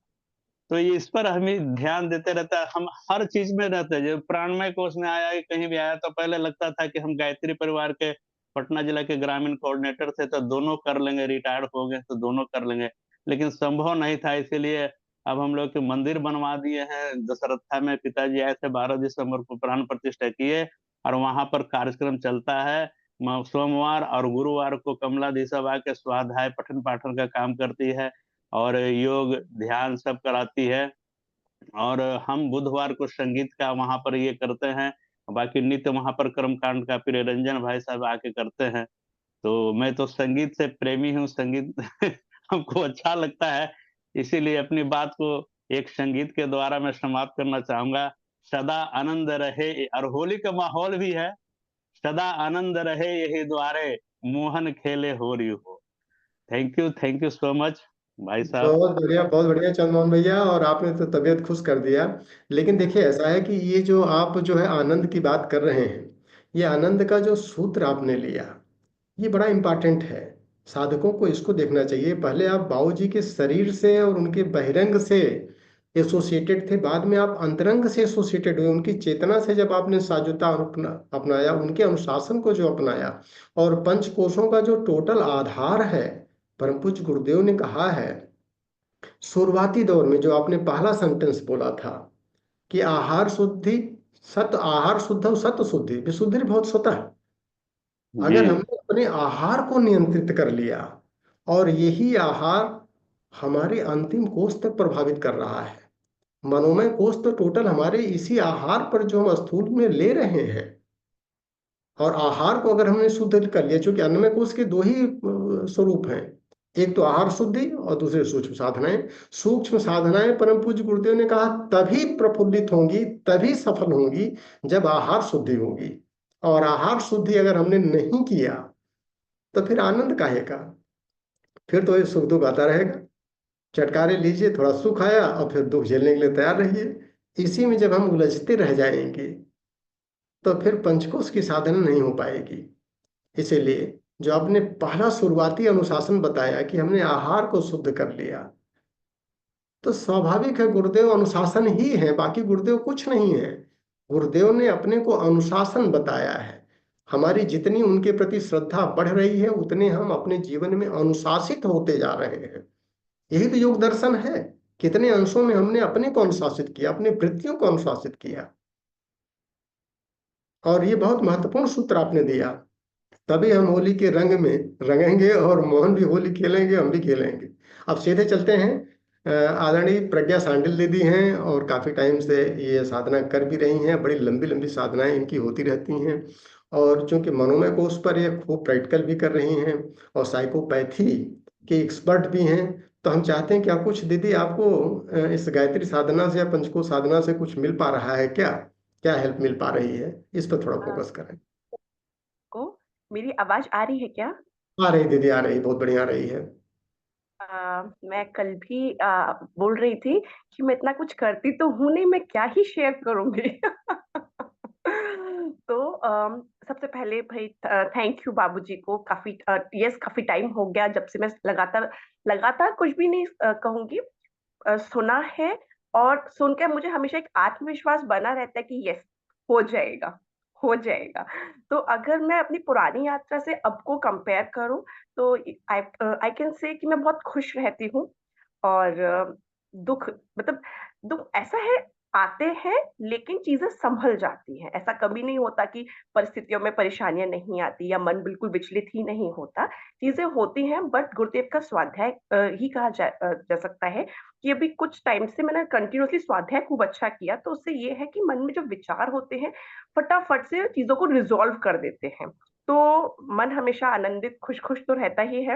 तो ये इस पर हमें ध्यान देते रहता है। हम हर चीज में रहते हैं। जब प्राणमय कोष में आया, कहीं भी आया, तो पहले लगता था कि हम गायत्री परिवार के पटना जिला के ग्रामीण कोऑर्डिनेटर थे, तो दोनों कर लेंगे, रिटायर्ड हो गए तो दोनों कर लेंगे, लेकिन संभव नहीं था। इसीलिए अब हम लोग के मंदिर बनवा दिए हैं। दशरथा में पिताजी आए थे, 12 दिसंबर को प्राण प्रतिष्ठा किए, और वहां पर कार्यक्रम चलता है। सोमवार और गुरुवार को कमला दी सब आके स्वाध्याय पठन पाठन का काम करती है और योग ध्यान सब कराती है। और हम बुधवार को संगीत का वहां पर ये करते हैं। बाकी नित्य वहां पर कर्मकांड का प्रिय रंजन भाई साहब आके करते हैं। तो मैं तो संगीत से प्रेमी हूँ, संगीत हमको अच्छा लगता है। इसीलिए अपनी बात को एक संगीत के द्वारा मैं समाप्त करना चाहूंगा। सदा आनंद रहे, और होली का माहौल भी है। सदा आनंद रहे यही द्वारे, मोहन खेले होरी हो। Thank you so much. भाई साहब। बहुत बढ़िया चंद्रमोहन भैया, और आपने तो तबीयत खुश कर दिया। लेकिन देखिए, ऐसा है कि ये जो आप जो है आनंद की बात कर रहे हैं, ये आनंद का जो सूत्र आपने लिया, ये बड़ा इम्पोर्टेंट है। साधकों को इसको देखना चाहिए। पहले आप बाबूजी के शरीर से और उनके बहिरंग से एसोसिएटेड थे, बाद में आप अंतरंग से एसोसिएटेड हुए। उनकी चेतना से जब आपने साजुता अपनाया, उनके अनुशासन को जो अपनाया, और पंच कोशों का जो टोटल आधार है, परम पूज्य गुरुदेव ने कहा है शुरुआती दौर में, जो आपने पहला सेंटेंस बोला था कि आहार शुद्धि, सत आहार शुद्ध सत शुद्धि विशुद्धि बहुत स्वतः। जी। अगर हमने अपने आहार को नियंत्रित कर लिया, और यही आहार हमारे अंतिम कोष तक प्रभावित कर रहा है, मनोमय कोष तो टोटल हमारे इसी आहार पर जो हम स्थूल में ले रहे हैं। और आहार को अगर हमने शुद्ध कर लिया, चूंकि अन्नमय कोष के दो ही स्वरूप हैं, एक तो आहार शुद्धि और दूसरे सूक्ष्म साधनाएं। सूक्ष्म साधनाएं परम पूज्य गुरुदेव ने कहा तभी प्रफुल्लित होंगी, तभी सफल होंगी, जब आहार शुद्धि होगी। और आहार शुद्धि अगर हमने नहीं किया, तो फिर आनंद काहे का? फिर तो ये सुख दुख आता रहेगा। चटकारे लीजिए, थोड़ा सुख आया और फिर दुख झेलने के लिए तैयार रहिए। इसी में जब हम उलझते रह जाएंगे, तो फिर पंचकोश की साधना नहीं हो पाएगी। इसीलिए जो आपने पहला शुरुआती अनुशासन बताया कि हमने आहार को शुद्ध कर लिया, तो स्वाभाविक है गुरुदेव अनुशासन ही है, बाकी गुरुदेव कुछ नहीं है। गुरुदेव ने अपने को अनुशासन बताया है। हमारी जितनी उनके प्रति श्रद्धा बढ़ रही है, उतने हम अपने जीवन में अनुशासित होते जा रहे हैं। यही तो योग दर्शन है। कितने अंशों में हमने अपने को अनुशासित किया, अपने वृत्तियों को अनुशासित किया। और ये बहुत महत्वपूर्ण सूत्र आपने दिया। तभी हम होली के रंग में रंगेंगे, और मोहन भी होली खेलेंगे, हम भी खेलेंगे। अब सीधे चलते हैं। आदरणीय प्रज्ञा सांडिल दीदी हैं, और काफी टाइम से ये साधना कर भी रही हैं। बड़ी लंबी लंबी साधनाएं इनकी होती रहती हैं। और चूंकि मनोमय कोष पर ये खूब प्रैक्टिकल भी कर रही हैं, और साइकोपैथी के एक्सपर्ट भी हैं, तो हम चाहते हैं कि आप कुछ दीदी, आपको इस गायत्री साधना से या पंचकोश साधना से कुछ मिल पा रहा है क्या? क्या हेल्प मिल पा रही है? इस पर थोड़ा फोकस करें। को मेरी आवाज आ रही है क्या? आ रही दीदी, आ रही, बहुत बढ़िया आ रही है। मैं कल भी बोल रही थी कि मैं इतना कुछ करती तो हूँ नहीं, मैं क्या ही शेयर करूंगी। तो सबसे पहले भाई थैंक यू बाबूजी को। काफी टाइम हो गया जब से मैं लगातार लगातार कुछ भी नहीं कहूंगी, सुना है। और सुनकर मुझे हमेशा एक आत्मविश्वास बना रहता है कि यस, हो जाएगा, हो जाएगा। तो अगर मैं अपनी पुरानी यात्रा से अब को कंपेयर करूं, तो आई कैन से कि मैं बहुत खुश रहती हूँ। और दुख मतलब दुख ऐसा है, आते हैं लेकिन चीजें संभल जाती हैं। ऐसा कभी नहीं होता कि परिस्थितियों में परेशानियां नहीं आती या मन बिल्कुल विचलित ही नहीं होता। चीजें होती हैं, बट गुरुदेव का स्वाध्याय ही कहा जा सकता है कि अभी कुछ टाइम से मैंने कंटिन्यूअसली स्वाध्याय खूब अच्छा किया, तो उससे ये है कि मन में जो विचार होते हैं फटाफट से चीजों को रिजॉल्व कर देते हैं। तो मन हमेशा आनंदित खुश खुश तो रहता ही है।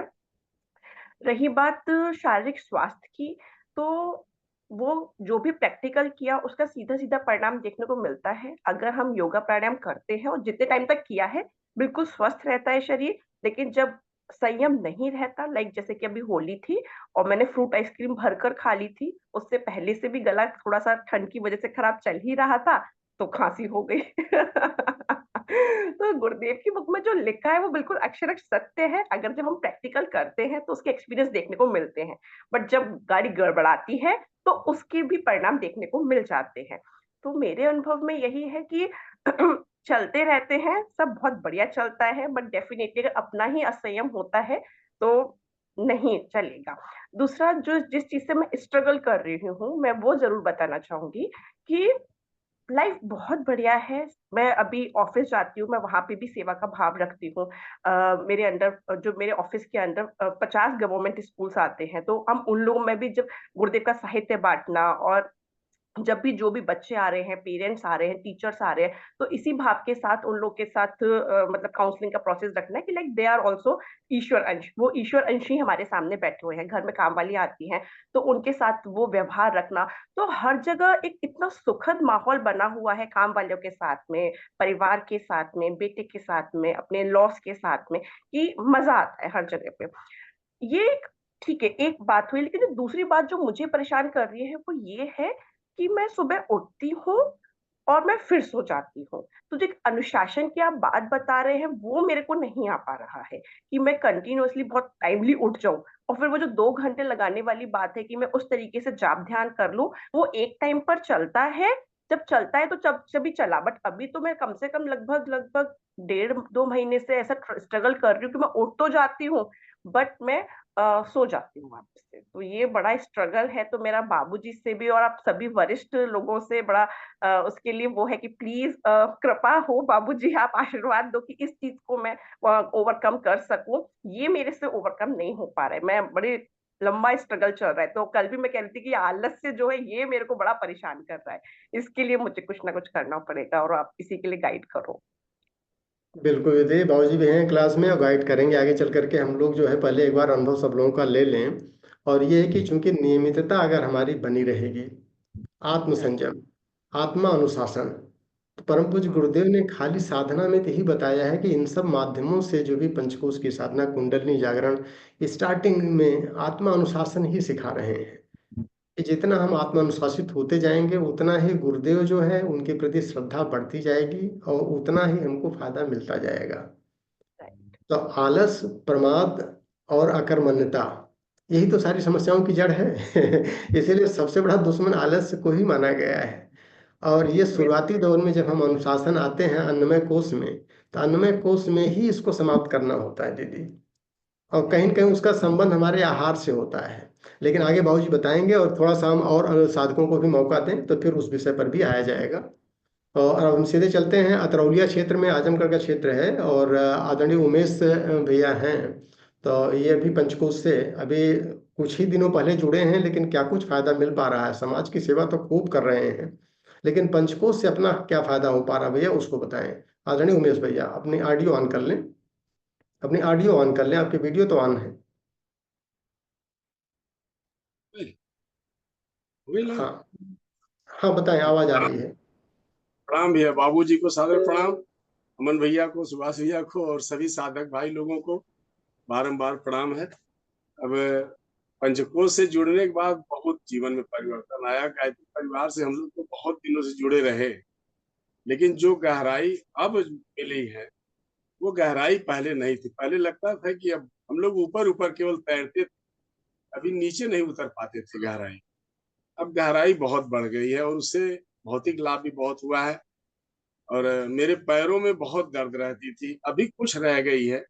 रही बात शारीरिक स्वास्थ्य की, तो वो जो भी प्रैक्टिकल किया उसका सीधा सीधा परिणाम देखने को मिलता है। अगर हम योगा प्राणायाम करते हैं और जितने टाइम तक किया है, बिल्कुल स्वस्थ रहता है शरीर। लेकिन जब संयम नहीं रहता, लाइक जैसे कि अभी होली थी और मैंने फ्रूट आइसक्रीम भरकर खा ली थी, उससे पहले से भी गला थोड़ा सा ठंड की वजह से खराब चल ही रहा था, तो खांसी हो गई। तो गुरुदेव की बुक में जो लिखा है वो बिल्कुल अक्षरश सत्य है। अगर जब हम प्रैक्टिकल करते हैं तो उसके एक्सपीरियंस देखने को मिलते हैं, बट जब गाड़ी गड़बड़ाती है तो उसके भी परिणाम देखने को मिल जाते हैं। तो मेरे अनुभव में यही है कि चलते रहते हैं, सब बहुत बढ़िया चलता है, बट डेफिनेटली अगर अपना ही असंयम होता है तो नहीं चलेगा। दूसरा, जो जिस चीज से मैं स्ट्रगल कर रही हूँ, मैं वो जरूर बताना चाहूंगी कि लाइफ बहुत बढ़िया है। मैं अभी ऑफिस जाती हूँ, मैं वहां पे भी सेवा का भाव रखती हूँ। मेरे अंडर जो मेरे ऑफिस के अंदर 50 गवर्नमेंट स्कूल्स आते हैं, तो हम उन लोगों में भी जब गुरुदेव का साहित्य बांटना, और जब भी जो भी बच्चे आ रहे हैं, पेरेंट्स आ रहे हैं, टीचर्स आ रहे हैं, तो इसी भाव के साथ उन लोग के साथ मतलब काउंसलिंग का प्रोसेस रखना है कि लाइक दे आर ऑल्सो ईश्वर अंश। वो ईश्वर अंश ही हमारे सामने बैठे हुए हैं। घर में काम वाली आती हैं तो उनके साथ वो व्यवहार रखना। तो हर जगह एक इतना सुखद माहौल बना हुआ है, काम वालों के साथ में, परिवार के साथ में, बेटे के साथ में, अपने लॉस के साथ में, कि मजा आता है हर जगह पे। ये एक ठीक है, एक बात हुई, लेकिन दूसरी बात जो मुझे परेशान कर रही है वो ये है कि मैं सुबह उठती हूँ और मैं फिर सो जाती हूँ। तो जो एक अनुशासन की आप बात बता रहे हैं वो मेरे को नहीं आ पा रहा है कि मैं कंटिन्यूअसली बहुत टाइमली उठ जाऊं, और फिर वो जो 2 घंटे लगाने वाली बात है कि मैं उस तरीके से जाप ध्यान कर लूं, वो एक टाइम पर चलता है। जब चलता है तो जब जब ही चला, बट अभी तो मैं कम से कम लगभग लगभग 1.5-2 महीने से ऐसा स्ट्रगल कर रही हूँ कि मैं उठ तो जाती हूँ, बट मैं सो जाती हूँ वापस से। तो ये बड़ा स्ट्रगल है। तो मेरा बाबूजी से भी और आप सभी वरिष्ठ लोगों से बड़ा उसके लिए वो है कि प्लीज कृपा हो बाबूजी, आप आशीर्वाद दो कि इस चीज को मैं ओवरकम कर सकूं। ये मेरे से ओवरकम नहीं हो पा रहा है, मैं बड़े लंबा स्ट्रगल चल रहा है। तो कल भी मैं कह रही थी कि आलस से जो है ये मेरे को बड़ा परेशान कर रहा है, इसके लिए मुझे कुछ ना कुछ करना पड़ेगा, और आप इसी के लिए गाइड करो। बिल्कुल विजय, बाबूजी भी हैं क्लास में और गाइड करेंगे आगे चल करके। हम लोग जो है पहले एक बार अनुभव सब लोगों का ले लें। और ये है कि चूंकि नियमितता अगर हमारी बनी रहेगी, आत्मसंयम, आत्मा अनुशासन, तो परम पूज्य गुरुदेव ने खाली साधना में तो ही बताया है कि इन सब माध्यमों से जो भी पंचकोश की साधना, कुंडलिनी जागरण, स्टार्टिंग में आत्मा अनुशासन ही सिखा रहे हैं कि जितना हम आत्मा अनुशासित होते जाएंगे उतना ही गुरुदेव जो है उनके प्रति श्रद्धा बढ़ती जाएगी और उतना ही हमको फायदा मिलता जाएगा। तो आलस, प्रमाद और अकर्मण्यता, यही तो सारी समस्याओं की जड़ है। इसीलिए सबसे बड़ा दुश्मन आलस को ही माना गया है। और ये शुरुआती दौर में जब हम अनुशासन आते हैं अन्नमय कोश में, तो अन्नमय कोश में ही इसको समाप्त करना होता है दीदी। और कहीं न कहीं उसका संबंध हमारे आहार से होता है। लेकिन आगे बाबूजी बताएंगे और थोड़ा सा हम और साधकों को भी मौका दें तो फिर उस विषय पर भी आया जाएगा। और अब हम सीधे चलते हैं। अतरौलिया क्षेत्र में आजमगढ़ का क्षेत्र है और आदरणीय उमेश भैया हैं। तो ये अभी पंचकोश से अभी कुछ ही दिनों पहले जुड़े हैं, लेकिन क्या कुछ फायदा मिल पा रहा है? समाज की सेवा तो खूब कर रहे हैं, लेकिन पंचकोश से अपना क्या फायदा हो पा रहा भैया, उसको बताएं। आदरणीय उमेश भैया, अपनी ऑडियो ऑन कर लें, अपनी ऑडियो ऑन कर लें, आपकी वीडियो तो ऑन है। हाँ हाँ, बताएं, आवाज आ रही है। प्रणाम भैया, बाबूजी को सादर प्रणाम, अमन भैया को, सुभाष भैया को और सभी साधक भाई लोगों को बारंबार प्रणाम है। अब पंचकोश से जुड़ने के बाद बहुत जीवन में परिवर्तन आया। गायत्री परिवार से हम लोग तो बहुत दिनों से जुड़े रहे, लेकिन जो गहराई अब मिली है वो गहराई पहले नहीं थी। पहले लगता था कि अब हम लोग ऊपर ऊपर केवल तैरते थे, अभी नीचे नहीं उतर पाते थे गहराई। अब गहराई बहुत बढ़ गई है और उससे भौतिक लाभ भी बहुत हुआ है। और मेरे पैरों में बहुत दर्द रहती थी, अभी कुछ रह गई है,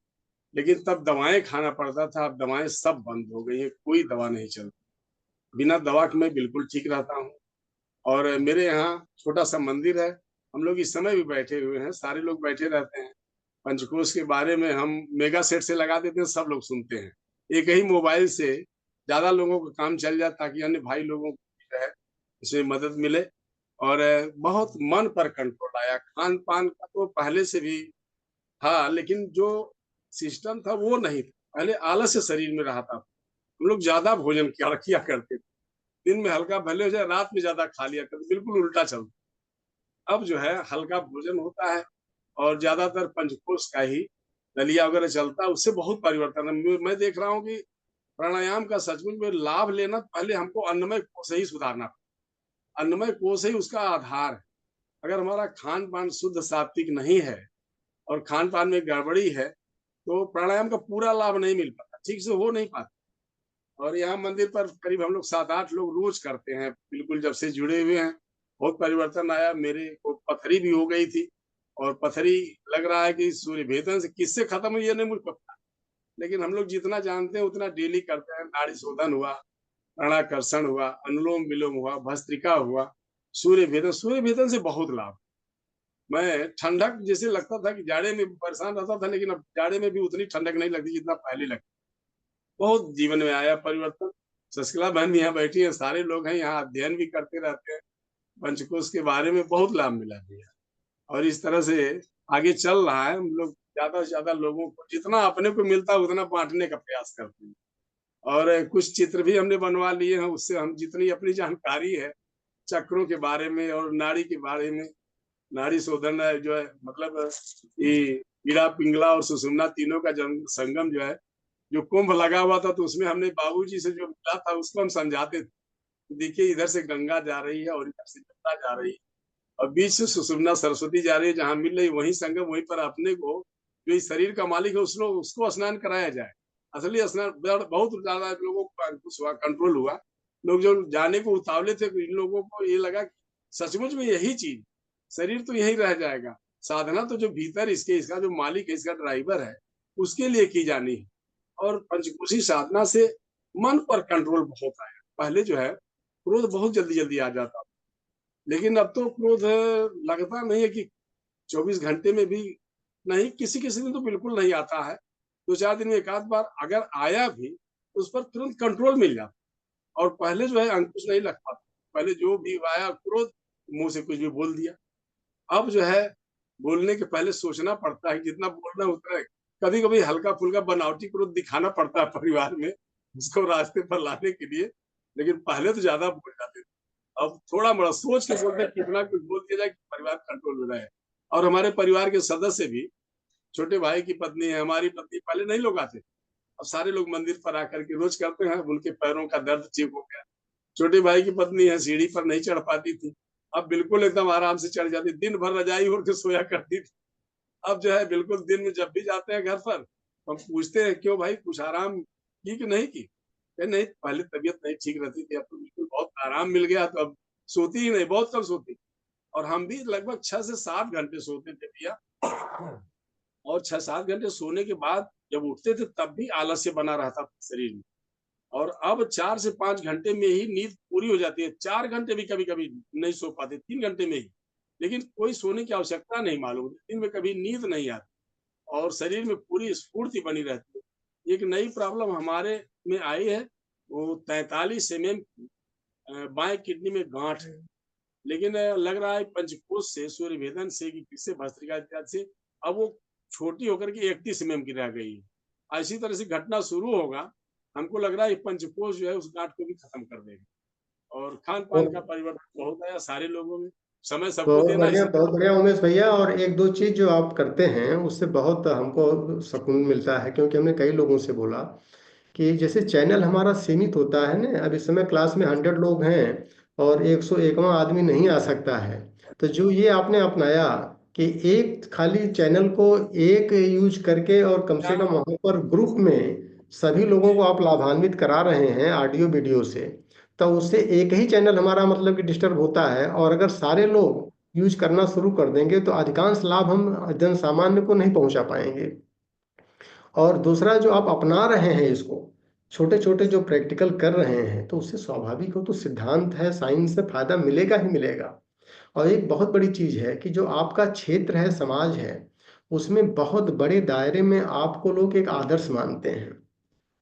लेकिन तब दवाएं खाना पड़ता था। अब दवाएं सब बंद हो गई है, कोई दवा नहीं चलती। बिना दवा के मैं बिल्कुल ठीक रहता हूँ। और मेरे यहाँ छोटा सा मंदिर है, हम लोग इस समय भी बैठे हुए हैं, सारे लोग बैठे रहते हैं। पंचकोश के बारे में हम मेगा सेट से लगा देते हैं, सब लोग सुनते हैं। एक ही मोबाइल से ज्यादा लोगों का काम चल जाता, ताकि अन्य भाई लोगों को जो है इसमें मदद मिले। और बहुत मन पर कंट्रोल आया। खान पान का तो पहले से भी था, लेकिन जो सिस्टम था वो नहीं था। पहले आलस से शरीर में रहा था, हम लोग ज्यादा भोजन किया करते थे। दिन में हल्का भले हो जाए, रात में ज्यादा खा लिया करते, बिल्कुल उल्टा चलता। अब जो है हल्का भोजन होता है और ज्यादातर पंचकोश का ही दलिया वगैरह चलता है, उससे बहुत परिवर्तन है। मैं देख रहा हूँ कि प्राणायाम का सचमुच में लाभ लेना, पहले हमको अन्नमय कोश ही सुधारना। अन्नमय कोश ही उसका आधार है। अगर हमारा खान पान शुद्ध सात्विक नहीं है और खान पान में गड़बड़ी है, तो प्राणायाम का पूरा लाभ नहीं मिल पाता, ठीक से हो नहीं पाता। और यहाँ मंदिर पर करीब हम लोग 7-8 लोग रोज करते हैं, बिल्कुल जब से जुड़े हुए हैं बहुत परिवर्तन आया। मेरे को पथरी भी हो गई थी, और पथरी लग रहा है कि सूर्य भेदन से किससे खत्म हुई, ये नहीं मुझको पता। लेकिन हम लोग जितना जानते हैं उतना डेली करते हैं। नाड़ी शोधन हुआ, प्राणाकर्षण हुआ, अनुलोम विलोम हुआ, भस्त्रिका हुआ, सूर्य भेदन से बहुत लाभ। मैं ठंडक जैसे लगता था कि जाड़े में परेशान रहता था, लेकिन अब जाड़े में भी उतनी ठंडक नहीं लगती जितना पहले लगती। बहुत जीवन में आया परिवर्तन। शशिकला बहन भी यहाँ बैठी है, सारे लोग हैं यहाँ, अध्ययन भी करते रहते हैं। पंचकोश के बारे में बहुत लाभ मिला दिया, और इस तरह से आगे चल रहा है। हम लोग ज्यादा से ज्यादा लोगों को जितना अपने को मिलता है उतना बांटने का प्रयास करते हैं। और कुछ चित्र भी हमने बनवा लिए हैं, उससे हम जितनी अपनी जानकारी है चक्रों के बारे में और नाड़ी के बारे में, नाड़ी शोधन जो है मतलब ये कीड़ा पिंगला और सुषुम्ना तीनों का संगम जो है, जो कुंभ लगा हुआ था तो उसमें हमने बाबूजी से जो मिला था उसको हम समझाते थे, देखिए इधर से गंगा जा रही है और इधर से गंगा जा रही है और बीच से सुषुम्ना सरस्वती जा रही है, जहां मिल रही वहीं संगम, वहीं पर अपने को जो इस शरीर का मालिक है उसको स्नान कराया जाए। असली स्नान बहुत ज्यादा लोगों को अंकुश हुआ, कंट्रोल हुआ। लोग जो जाने को उतावले थे, इन लोगों को ये लगा कि सचमुच में यही चीज, शरीर तो यही रह जाएगा, साधना तो जो भीतर इसका जो मालिक है, इसका ड्राइवर है, उसके लिए की जानी है। और पंचकोशी साधना से मन पर कंट्रोल बहुत आया। पहले जो है क्रोध बहुत जल्दी जल्दी आ जाता, लेकिन अब तो क्रोध लगता नहीं है कि 24 घंटे में भी नहीं, किसी किसी दिन तो बिल्कुल नहीं आता है, 2-4 दिन में एक आध बार अगर आया भी उस पर तुरंत कंट्रोल मिल जाता। और पहले जो है अंकुश नहीं लग पाता, पहले जो भी आया क्रोध, मुंह से कुछ भी बोल दिया। अब जो है बोलने के पहले सोचना पड़ता है, जितना बोलना उतना है। कभी कभी हल्का फुल्का बनावटी क्रोध दिखाना पड़ता है परिवार में, उसको रास्ते पर लाने के लिए, लेकिन पहले तो ज्यादा बोल जाते थे। अब थोड़ा बड़ा सोच के बोलते, कितना कुछ बोल दिया जाए कि परिवार कंट्रोल में रहे। और हमारे परिवार के सदस्य भी, छोटे भाई की पत्नी है, हमारी पत्नी, पहले नहीं लोग आते, अब सारे लोग मंदिर पर आकर के रोज करते हैं, उनके पैरों का दर्द ठीक हो गया। छोटे भाई की पत्नी है, सीढ़ी पर नहीं चढ़ पाती थी, अब बिल्कुल एकदम आराम से चढ़ जाती, दिन भर रजाई ओढ़ के सोया करती थी। अब जो है बिल्कुल दिन में जब भी जाते हैं घर पर, हम पूछते हैं क्यों भाई, कुछ आराम की कि नहीं की? नहीं, पहले तबीयत नहीं ठीक रहती थी, अब तो बिल्कुल बहुत आराम मिल गया, तो अब सोती ही नहीं, बहुत कम सोती। और हम भी लगभग 6 से 7 घंटे सोते थे भैया, और 6-7 घंटे सोने के बाद जब उठते थे तब भी आलस्य बना रहता था शरीर में। और अब 4 से 5 घंटे में ही नींद पूरी हो जाती है। 4 घंटे भी कभी कभी नहीं सो पाते, 3 घंटे में ही, लेकिन कोई सोने की आवश्यकता नहीं मालूम, दिन में कभी नींद नहीं आती और शरीर में पूरी स्फूर्ति बनी रहती है। एक नई प्रॉब्लम हमारे में आई है, वो 43 mm बाएं किडनी में गांठ है, लेकिन लग रहा है पंचकोश से, सूर्य भेदन से कि किससे, भस्त्रिका इत्यादि से, अब वो छोटी होकर के 31 mm की रह गई है। इसी तरह से घटना शुरू होगा, हमको लग रहा है पंचकोश जो है उस गांठ को भी खत्म कर देगा। और खान पान का परिवर्तन बहुत आया सारे लोगों में, समय सबको देना है। बहुत बढ़िया उमेश भैया। और एक दो चीज जो आप करते हैं उससे बहुत हमको सुकून मिलता है, क्योंकि हमने कई लोगों से बोला कि जैसे चैनल हमारा सीमित होता है ना, अब इस समय क्लास में 100 लोग हैं और 101वां आदमी नहीं आ सकता है। तो जो ये आपने अपनाया कि एक खाली चैनल को एक यूज करके और कम से कम वहां पर ग्रुप में सभी लोगों को आप लाभान्वित करा रहे हैं ऑडियो वीडियो से, तो उससे एक ही चैनल हमारा मतलब कि डिस्टर्ब होता है। और अगर सारे लोग यूज करना शुरू कर देंगे तो अधिकांश लाभ हम जन सामान्य को नहीं पहुंचा पाएंगे। और दूसरा जो आप अपना रहे हैं इसको, छोटे छोटे जो प्रैक्टिकल कर रहे हैं, तो उससे स्वाभाविक हो तो सिद्धांत है, साइंस से फायदा मिलेगा ही मिलेगा। और एक बहुत बड़ी चीज है कि जो आपका क्षेत्र है, समाज है, उसमें बहुत बड़े दायरे में आपको लोग एक आदर्श मानते हैं।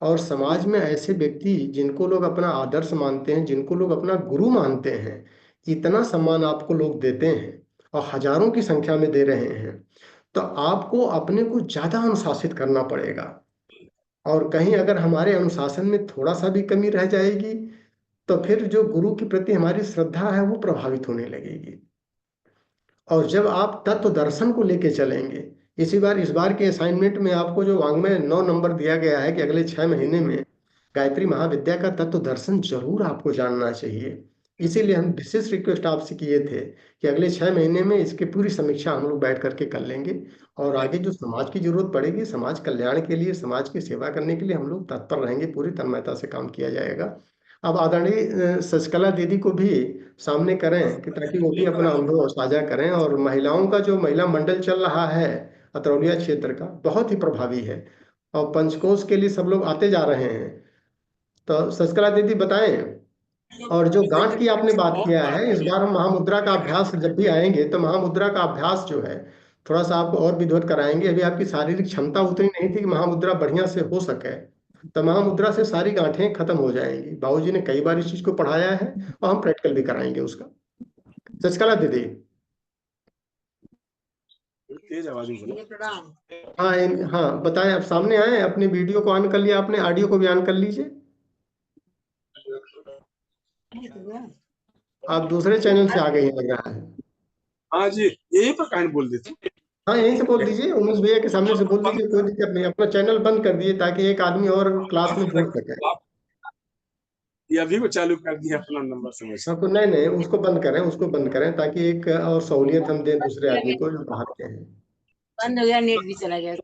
और समाज में ऐसे व्यक्ति जिनको लोग अपना आदर्श मानते हैं, जिनको लोग अपना गुरु मानते हैं, इतना सम्मान आपको लोग देते हैं और हजारों की संख्या में दे रहे हैं, तो आपको अपने को ज्यादा अनुशासित करना पड़ेगा। और कहीं अगर हमारे अनुशासन में थोड़ा सा भी कमी रह जाएगी तो फिर जो गुरु के प्रति हमारी श्रद्धा है वो प्रभावित होने लगेगी। और जब आप तत्व दर्शन को लेके चलेंगे, इस बार के असाइनमेंट में आपको जो वांग्मय 9 नंबर दिया गया है कि अगले 6 महीने में गायत्री महाविद्या का तत्व दर्शन जरूर आपको जानना चाहिए। इसीलिए हम विशेष रिक्वेस्ट आपसे किए थे कि अगले 6 महीने में इसकी पूरी समीक्षा हम लोग बैठ करके कर लेंगे। और आगे जो समाज की जरूरत पड़ेगी, समाज कल्याण के लिए, समाज की सेवा करने के लिए हम लोग तत्पर रहेंगे, पूरी तन्मयता से काम किया जाएगा। अब आदरणीय शशिकला दीदी को भी सामने करें कि ताकि वो भी अपना अनुभव साझा करें। और महिलाओं का जो महिला मंडल चल रहा है अतरौलिया क्षेत्र का, बहुत ही प्रभावी है और पंचकोश के लिए सब लोग आते जा रहे हैं। तो शशिकला दीदी बताएं। और जो गांठ की आपने बात किया है, इस बार हम महामुद्रा का अभ्यास जब भी आएंगे तो महामुद्रा का अभ्यास जो है थोड़ा सा आपको और विधिवत कराएंगे। अभी आपकी शारीरिक क्षमता उतनी नहीं थी कि महामुद्रा बढ़िया से हो सके, तो महामुद्रा से सारी गांठें खत्म हो जाएंगी। बाबूजी ने कई बार इस चीज को पढ़ाया है और हम प्रैक्टिकल भी कराएंगे उसका। शशिकला दीदी। तेज आवाज में बोलो। हाँ हाँ बताएं, आप सामने आए, अपने वीडियो को ऑन कर लिया आपने, ऑडियो को भी ऑन कर लीजिए। आप दूसरे चैनल से आ गए हैं लग रहा है। हाँ जी, यही पर कहानी बोल देते। हाँ, यहीं से बोल दीजिए, उमेश भैया के सामने से बोल दीजिए, कोई दिक्कत नहीं। अपना चैनल बंद कर दिए ताकि एक आदमी और क्लास में जुड़ सके। ये अभी वो चालू कर दिया अपना नंबर समझ। हाँ, तो नहीं नहीं, उसको बंद करें, उसको बंद करें, ताकि एक और सहूलियत हम दें दूसरे आदमी को जो बाहर के हैं। बंद हो गया, नेट भी चला गया।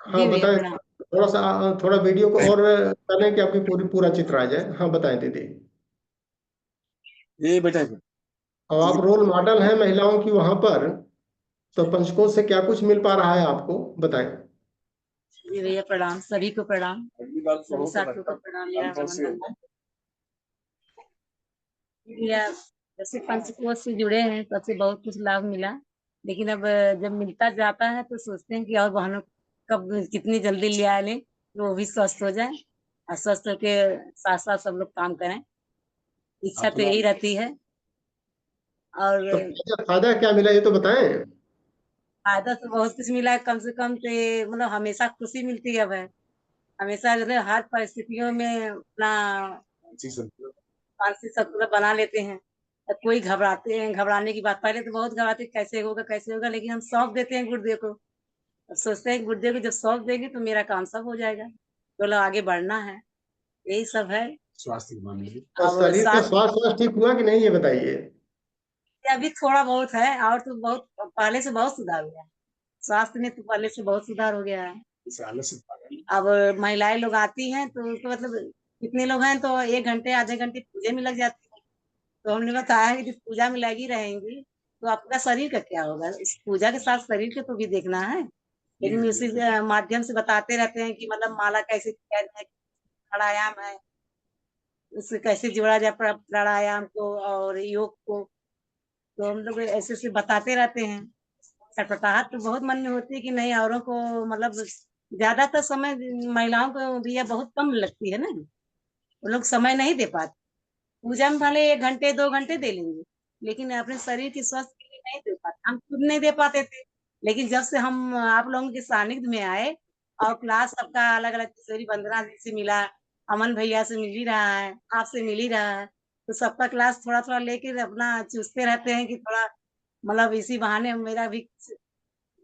हाँ जी भैया बताएं। प्रणाम। थोड़ा सा थोड़ा वीडियो को और करें कि आपकी पूरा चित्र आ जाए। हाँ बताएं दीदी। ये बेटा अब आप रोल मॉडल हैं महिलाओं की वहां पर, तो पंचकोश से क्या कुछ मिल पा रहा है आपको, बताएं। जी भैया प्रणाम, सभी को प्रणाम, अगली बार सभी साथियों को प्रणाम, मेरा वंदन। भैया जैसे पंचकोश से जुड़े हैं तब से बहुत कुछ लाभ मिला, लेकिन अब जब मिलता जाता है तो सोचते हैं कि और बहनों कब कितनी जल्दी ले आ लें तो वो भी स्वस्थ हो जाए, और स्वस्थ होके साथ साथ सब लोग काम करें, इच्छा तो यही रहती है। और तो फायदा क्या मिला ये तो बताएं। फायदा तो बहुत कुछ मिला है, कम से कम तो मतलब हमेशा खुशी मिलती है। अब है हमेशा जो है हर परिस्थितियों में अपना मानसिक संतुलन बना लेते हैं। और कोई घबराते हैं, घबराने की बात, पहले तो बहुत घबराते कैसे होगा कैसे होगा, लेकिन हम सौंप देते हैं गुरुदेव को। अब सोचते हैं गुरुदेव को जब सौंप देंगे तो मेरा काम सब हो जाएगा, तो आगे बढ़ना है, यही सब है। स्वास्थ्य के मामले में और अब शरीर का साथ स्वास्थ्य ठीक हुआ कि नहीं ये बताइए। अभी थोड़ा बहुत है, और तो बहुत पहले से बहुत सुधार हुआ है, स्वास्थ्य में तो पहले से बहुत सुधार हो गया है। अब महिलाएं लोग आती हैं तो उसको मतलब कितने लोग हैं तो 1 घंटे आधे घंटे पूजे में लग जाती है, तो हमने बताया कि जब पूजा में लगी रहेंगी तो आपका शरीर का क्या होगा, इस पूजा के साथ शरीर को तो भी देखना है। लेकिन उसी माध्यम से बताते रहते हैं कि मतलब माला कैसे किया जाए, प्राणायाम है, उससे कैसे जोड़ा जाए प्राणायाम को और योग को, तो हम लोग ऐसे ऐसे बताते रहते हैं। छटपटाहट तो बहुत मन में होती है कि नहीं औरों को मतलब ज्यादातर समय महिलाओं को भी यह बहुत कम लगती है ना, वो लोग समय नहीं दे पाते। पूजा में भले 1 घंटे 2 घंटे दे लेंगे, लेकिन अपने शरीर की स्वास्थ्य के लिए नहीं दे पाते, हम खुद नहीं दे पाते थे। लेकिन जब से हम आप लोगों के सानिध्य में आए और क्लास सबका अलग अलग, किशोरी वंदना जी से मिला, अमन भैया से मिल ही रहा है, आपसे मिल ही रहा है, तो सबका क्लास थोड़ा थोड़ा लेकर अपना चूसते रहते हैं कि थोड़ा मतलब इसी बहाने मेरा भी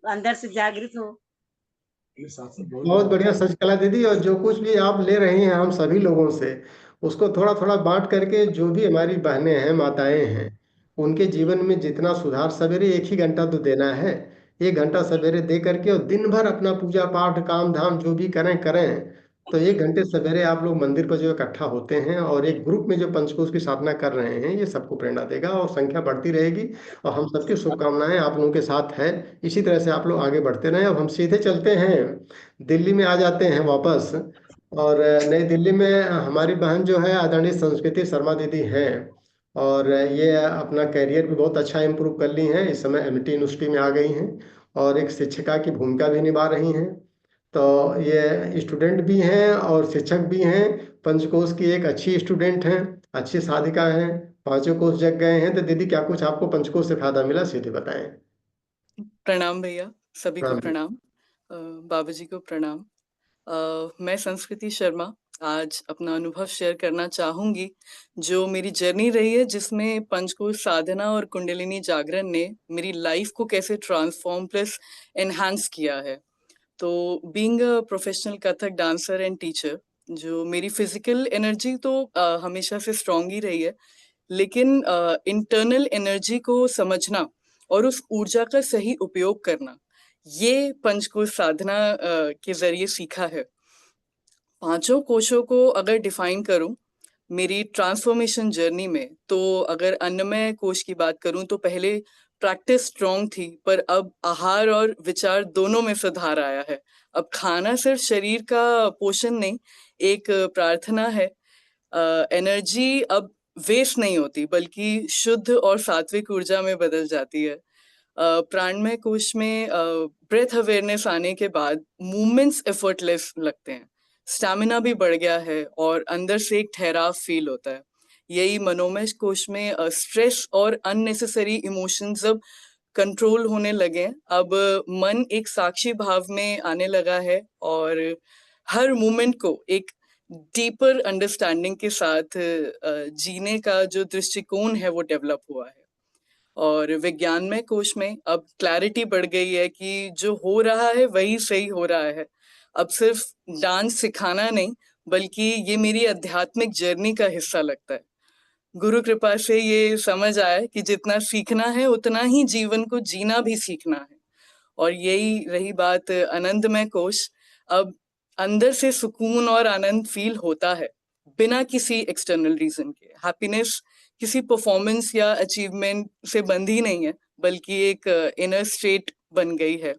अंदर से जागृत हो। बहुत बढ़िया सच कला दीदी। और जो कुछ भी आप ले रही हैं हम सभी लोगों से, उसको थोड़ा थोड़ा बांट करके जो भी हमारी बहनें हैं माताएं हैं उनके जीवन में जितना सुधार, सवेरे 1 ही घंटा तो देना है। 1 घंटा सवेरे दे करके और दिन भर अपना पूजा पाठ काम धाम जो भी करें करें। तो 1 घंटे सवेरे आप लोग मंदिर पर जो इकट्ठा होते हैं और एक ग्रुप में जो पंचकोश की साधना कर रहे हैं, ये सबको प्रेरणा देगा और संख्या बढ़ती रहेगी। और हम सबकी शुभकामनाएं आप लोगों के साथ है। इसी तरह से आप लोग आगे बढ़ते रहें। अब हम सीधे चलते हैं, दिल्ली में आ जाते हैं वापस। और नई दिल्ली में हमारी बहन जो है आदरणीय संस्कृति शर्मा दीदी हैं। और ये अपना कैरियर भी बहुत अच्छा इम्प्रूव कर ली हैं, इस समय एमटी यूनिवर्सिटी में आ गई हैं और एक शिक्षिका की भूमिका भी निभा रही हैं। तो ये स्टूडेंट भी हैं और शिक्षक भी हैं। पंचकोश की एक अच्छी स्टूडेंट हैं, अच्छी साधिका हैं, 5 कोश जग गए हैं। तो दीदी क्या कुछ आपको पंचकोश से फायदा मिला, सीधे बताएं। प्रणाम भैया, सभी को प्रणाम। प्रणाम। बाबूजी को प्रणाम। मैं संस्कृति शर्मा आज अपना अनुभव शेयर करना चाहूंगी, जो मेरी जर्नी रही है जिसमें पंचकोश साधना और कुंडलिनी जागरण ने मेरी लाइफ को कैसे ट्रांसफॉर्म प्लस एनहांस किया है। तो being a professional Kathak dancer and teacher, जो मेरी फिजिकल एनर्जी तो हमेशा से स्ट्रांग ही रही है, लेकिन इंटरनल एनर्जी को समझना और उस ऊर्जा का सही उपयोग करना, ये पंचकोश साधना के जरिए सीखा है। 5 कोशों को अगर डिफाइन करूं मेरी ट्रांसफॉर्मेशन जर्नी में, तो अगर अन्नमय कोश की बात करूं तो पहले प्रैक्टिस स्ट्रॉन्ग थी, पर अब आहार और विचार दोनों में सुधार आया है। अब खाना सिर्फ शरीर का पोषण नहीं, एक प्रार्थना है। एनर्जी अब वेस्ट नहीं होती बल्कि शुद्ध और सात्विक ऊर्जा में बदल जाती है। प्राणमय कोश में ब्रेथ अवेयरनेस आने के बाद मूवमेंट्स एफर्टलेस लगते हैं, स्टैमिना भी बढ़ गया है और अंदर से एक ठहराव फील होता है। यही मनोमय कोश में स्ट्रेस और अननेसेसरी इमोशंस अब कंट्रोल होने लगे हैं। अब मन एक साक्षी भाव में आने लगा है और हर मोमेंट को एक डीपर अंडरस्टैंडिंग के साथ जीने का जो दृष्टिकोण है वो डेवलप हुआ है। और विज्ञानमय कोश में अब क्लैरिटी बढ़ गई है कि जो हो रहा है वही सही हो रहा है। अब सिर्फ डांस सिखाना नहीं, बल्कि ये मेरी आध्यात्मिक जर्नी का हिस्सा लगता है। गुरु कृपा से ये समझ आया कि जितना सीखना है उतना ही जीवन को जीना भी सीखना है। और यही रही बात आनंदमय कोश, अब अंदर से सुकून और आनंद फील होता है बिना किसी एक्सटर्नल रीजन के। हैप्पीनेस किसी परफॉर्मेंस या अचीवमेंट से बंधी नहीं है, बल्कि एक इनर स्टेट बन गई है।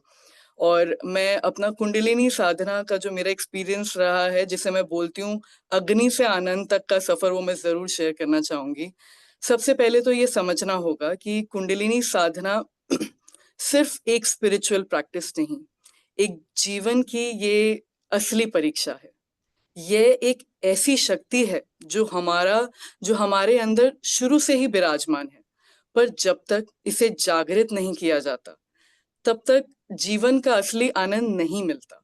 और मैं अपना कुंडलिनी साधना का जो मेरा एक्सपीरियंस रहा है, जिसे मैं बोलती हूँ अग्नि से आनंद तक का सफर, वो मैं जरूर शेयर करना चाहूंगी। सबसे पहले तो ये समझना होगा कि कुंडलिनी साधना सिर्फ एक स्पिरिचुअल प्रैक्टिस नहीं, एक जीवन की ये असली परीक्षा है। ये एक ऐसी शक्ति है जो हमारे अंदर शुरू से ही विराजमान है, पर जब तक इसे जागृत नहीं किया जाता तब तक जीवन का असली आनंद नहीं मिलता।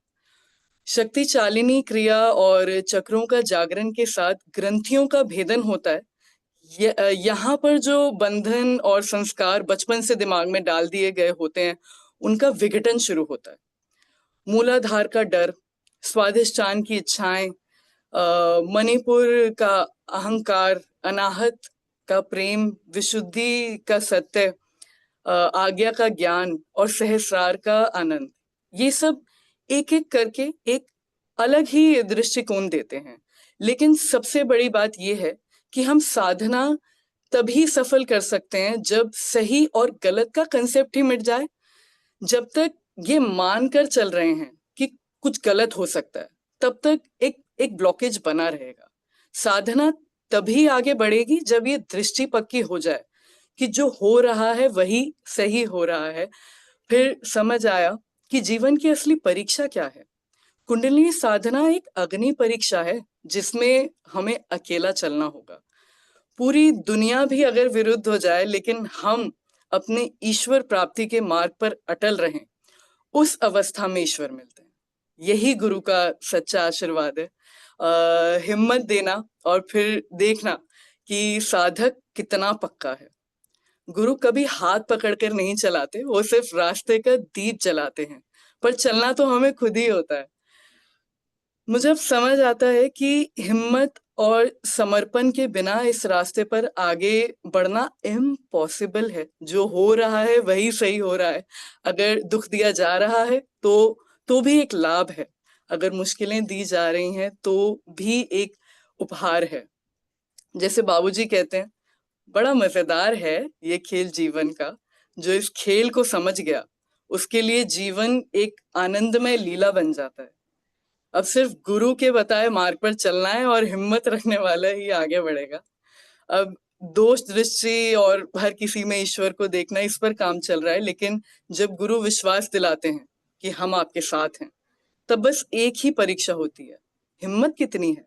शक्ति चालिनी क्रिया और चक्रों का जागरण के साथ ग्रंथियों का भेदन होता है। यहाँ पर जो बंधन और संस्कार बचपन से दिमाग में डाल दिए गए होते हैं, उनका विघटन शुरू होता है। मूलाधार का डर, स्वादिष्टान की इच्छाएं, मणिपुर का अहंकार, अनाहत का प्रेम, विशुद्धि का सत्य, आज्ञा का ज्ञान और सहस्रार का आनंद, ये सब एक एक करके एक अलग ही दृष्टिकोण देते हैं। लेकिन सबसे बड़ी बात यह है कि हम साधना तभी सफल कर सकते हैं जब सही और गलत का कंसेप्ट ही मिट जाए। जब तक ये मानकर चल रहे हैं कि कुछ गलत हो सकता है, तब तक एक ब्लॉकेज बना रहेगा। साधना तभी आगे बढ़ेगी जब ये दृष्टि पक्की हो जाए कि जो हो रहा है वही सही हो रहा है। फिर समझ आया कि जीवन की असली परीक्षा क्या है। कुंडलिनी साधना एक अग्नि परीक्षा है जिसमें हमें अकेला चलना होगा। पूरी दुनिया भी अगर विरुद्ध हो जाए, लेकिन हम अपने ईश्वर प्राप्ति के मार्ग पर अटल रहें, उस अवस्था में ईश्वर मिलते हैं। यही गुरु का सच्चा आशीर्वाद है। हिम्मत देना और फिर देखना कि साधक कितना पक्का है। गुरु कभी हाथ पकड़कर नहीं चलाते, वो सिर्फ रास्ते का दीप जलाते हैं, पर चलना तो हमें खुद ही होता है। मुझे अब समझ आता है कि हिम्मत और समर्पण के बिना इस रास्ते पर आगे बढ़ना इम्पॉसिबल है। जो हो रहा है वही सही हो रहा है। अगर दुख दिया जा रहा है तो भी एक लाभ है। अगर मुश्किलें दी जा रही हैं तो भी एक उपहार है। जैसे बाबूजी कहते हैं, बड़ा मजेदार है ये खेल जीवन का। जो इस खेल को समझ गया, उसके लिए जीवन एक आनंदमय लीला बन जाता है। अब सिर्फ गुरु के बताए मार्ग पर चलना है और हिम्मत रखने वाला ही आगे बढ़ेगा। अब दोष दृष्टि और हर किसी में ईश्वर को देखना, इस पर काम चल रहा है। लेकिन जब गुरु विश्वास दिलाते हैं कि हम आपके साथ हैं, तब बस एक ही परीक्षा होती है, हिम्मत कितनी है।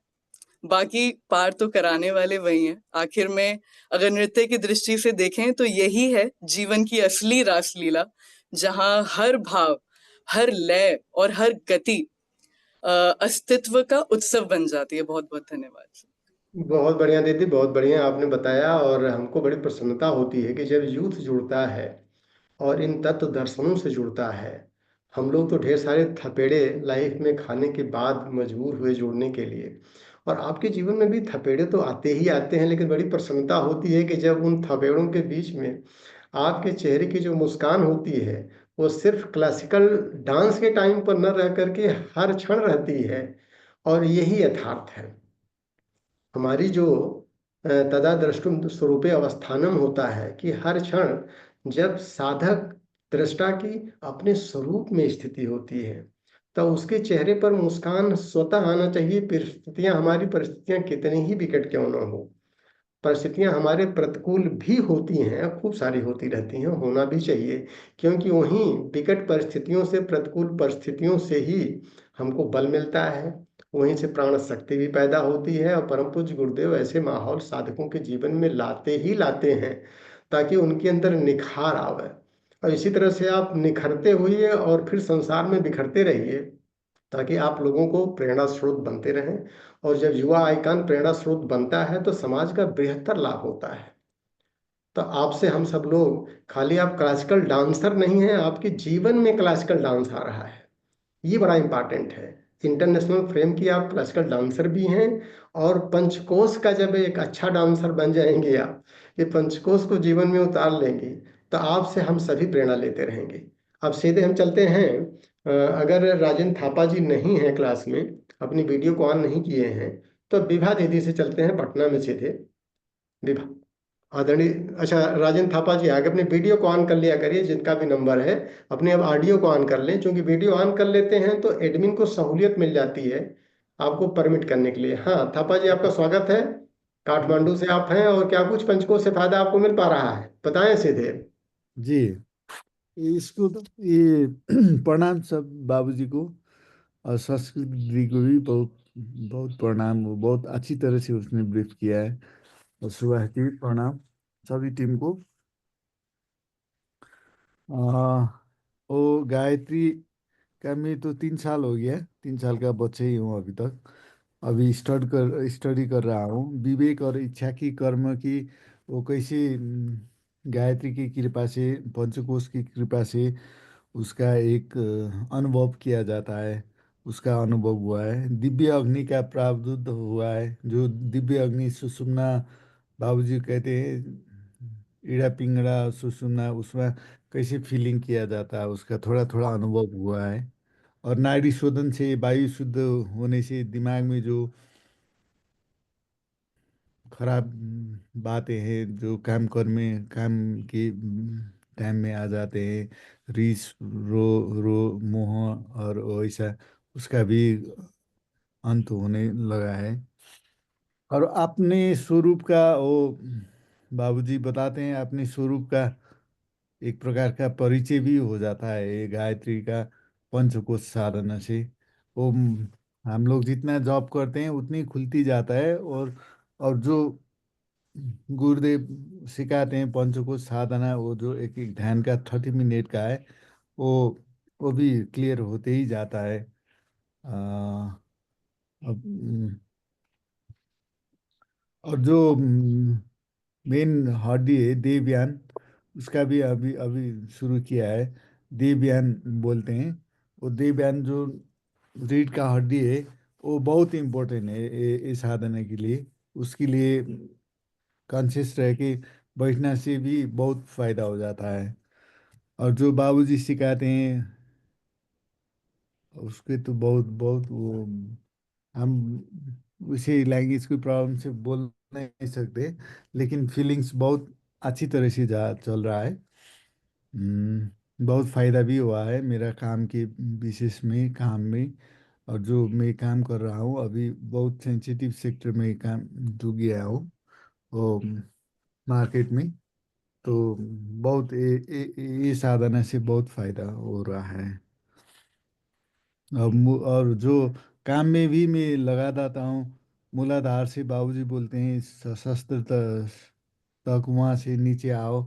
बाकी पार तो कराने वाले वही हैं। आखिर में अगर नृत्य की दृष्टि से देखें तो यही है जीवन की असली रासलीला, जहां हर भाव, हर लय और हर गति अस्तित्व का उत्सव बन जाती है। बहुत बहुत धन्यवाद। बहुत बढ़िया दीदी, बहुत बढ़िया आपने बताया। और हमको बड़ी प्रसन्नता होती है कि जब यूथ जुड़ता है और इन तत्व दर्शनों से जुड़ता है। हम लोग तो ढेर सारे थपेड़े लाइफ में खाने के बाद मजबूर हुए जुड़ने के लिए, और आपके जीवन में भी थपेड़े तो आते ही आते हैं, लेकिन बड़ी प्रसन्नता होती है कि जब उन थपेड़ों के बीच में आपके चेहरे की जो मुस्कान होती है, वो सिर्फ क्लासिकल डांस के टाइम पर न रह करके हर क्षण रहती है। और यही यथार्थ है। हमारी जो तदा द्रष्टुम स्वरूपे अवस्थानम होता है कि हर क्षण जब साधक दृष्टा की अपने स्वरूप में स्थिति होती है, तो उसके चेहरे पर मुस्कान स्वतः आना चाहिए। हमारी परिस्थितियां कितनी ही विकट क्यों न हो, परिस्थितियां हमारे प्रतिकूल भी होती हैं, खूब सारी होती रहती हैं, होना भी चाहिए। क्योंकि वहीं विकट परिस्थितियों से, प्रतिकूल परिस्थितियों से ही हमको बल मिलता है, वहीं से प्राण शक्ति भी पैदा होती है। और परम पूज्य गुरुदेव ऐसे माहौल साधकों के जीवन में लाते ही लाते हैं ताकि उनके अंदर निखार आवे। और इसी तरह से आप निखरते हुए और फिर संसार में बिखरते रहिए, ताकि आप लोगों को प्रेरणा स्रोत बनते रहें। और जब युवा आइकॉन प्रेरणा स्रोत बनता है तो समाज का बेहतर लाभ होता है। तो आपसे हम सब लोग, खाली आप क्लासिकल डांसर नहीं हैं, आपके जीवन में क्लासिकल डांस आ रहा है, ये बड़ा इंपॉर्टेंट है। इंटरनेशनल फ्रेम की आप क्लासिकल डांसर भी हैं, और पंचकोश का जब एक अच्छा डांसर बन जाएंगे आप, ये पंचकोश को जीवन में उतार लेंगे, तो आपसे हम सभी प्रेरणा लेते रहेंगे। अब सीधे हम चलते हैं, अगर राजेंद्र थापा जी नहीं है क्लास में, अपनी वीडियो को ऑन नहीं किए हैं, तो विभा दीदी से चलते हैं पटना में सीधे। विभा आदरणीय, अच्छा राजेंद्र थापा जी आगे अपनी वीडियो को ऑन कर लिया करिए, जिनका भी नंबर है अपने अब ऑडियो को ऑन कर लें, क्योंकि वीडियो ऑन कर लेते हैं तो एडमिन को सहूलियत मिल जाती है आपको परमिट करने के लिए। हाँ थापा जी, आपका स्वागत है। काठमांडू से आप हैं, और क्या कुछ पंचकोश से फायदा आपको मिल पा रहा है, बताएं सीधे। जी, इसको तो ये प्रणाम सब बाबूजी को, और संस्कृत दीदी को भी बहुत बहुत प्रणाम। वो बहुत अच्छी तरह से उसने ब्रीफ किया है, और सुबह की प्रणाम सभी टीम को। वो गायत्री का मैं तो 3 साल हो गया, 3 साल का बच्चा ही हूँ अभी तक। अभी स्टडी कर रहा हूँ विवेक और इच्छा की कर्म की, वो कैसे गायत्री की कृपा से, पंचकोश की कृपा से उसका एक अनुभव किया जाता है। उसका अनुभव हुआ है, दिव्य अग्नि का प्रावरुद्ध हुआ है। जो दिव्य अग्नि सुषुम्ना, बाबूजी कहते हैं इड़ा पिंगड़ा सुषुम्ना, उसमें कैसे फीलिंग किया जाता है, उसका थोड़ा थोड़ा अनुभव हुआ है। और नाड़ी शोधन से, वायु शुद्ध होने से दिमाग में जो खराब बातें हैं, जो काम के टाइम में आ जाते हैं, रीस, रो मोह और वैसा, उसका भी अंत होने लगा है। और अपने स्वरूप का वो बाबूजी बताते हैं, अपने स्वरूप का एक प्रकार का परिचय भी हो जाता है ये गायत्री का पंचकोश साधना से। वो हम लोग जितना जॉब करते हैं उतनी खुलती जाता है। और जो गुरुदेव सिखाते हैं पंचकोश साधना, वो जो एक एक ध्यान का 30 मिनट का है, वो वो भी क्लियर होते ही जाता है। अब और जो मेन हड्डी है देवयान, उसका भी अभी अभी शुरू किया है। देवयान बोलते हैं। वो देवयान जो रीढ़ का हड्डी है, वो बहुत इम्पोर्टेंट है ये साधना के लिए। उसके लिए कॉन्शियस रह के बैठने से भी बहुत फायदा हो जाता है। और जो बाबूजी सिखाते हैं उसके तो बहुत बहुत वो, हम उसे लैंग्वेज की प्रॉब्लम से बोल नहीं सकते, लेकिन फीलिंग्स बहुत अच्छी तरह से जा चल रहा है। बहुत फायदा भी हुआ है मेरा काम के विशेष में, काम में। और जो मैं काम कर रहा हूँ अभी, बहुत सेंसिटिव सेक्टर में काम जो गया हूँ, वो मार्केट में। तो बहुत ये साधना से बहुत फायदा हो रहा है। और जो काम में भी मैं लगा देता हूँ, मूलाधार से बाबूजी बोलते हैं शस्त्र तक वहाँ से नीचे आओ।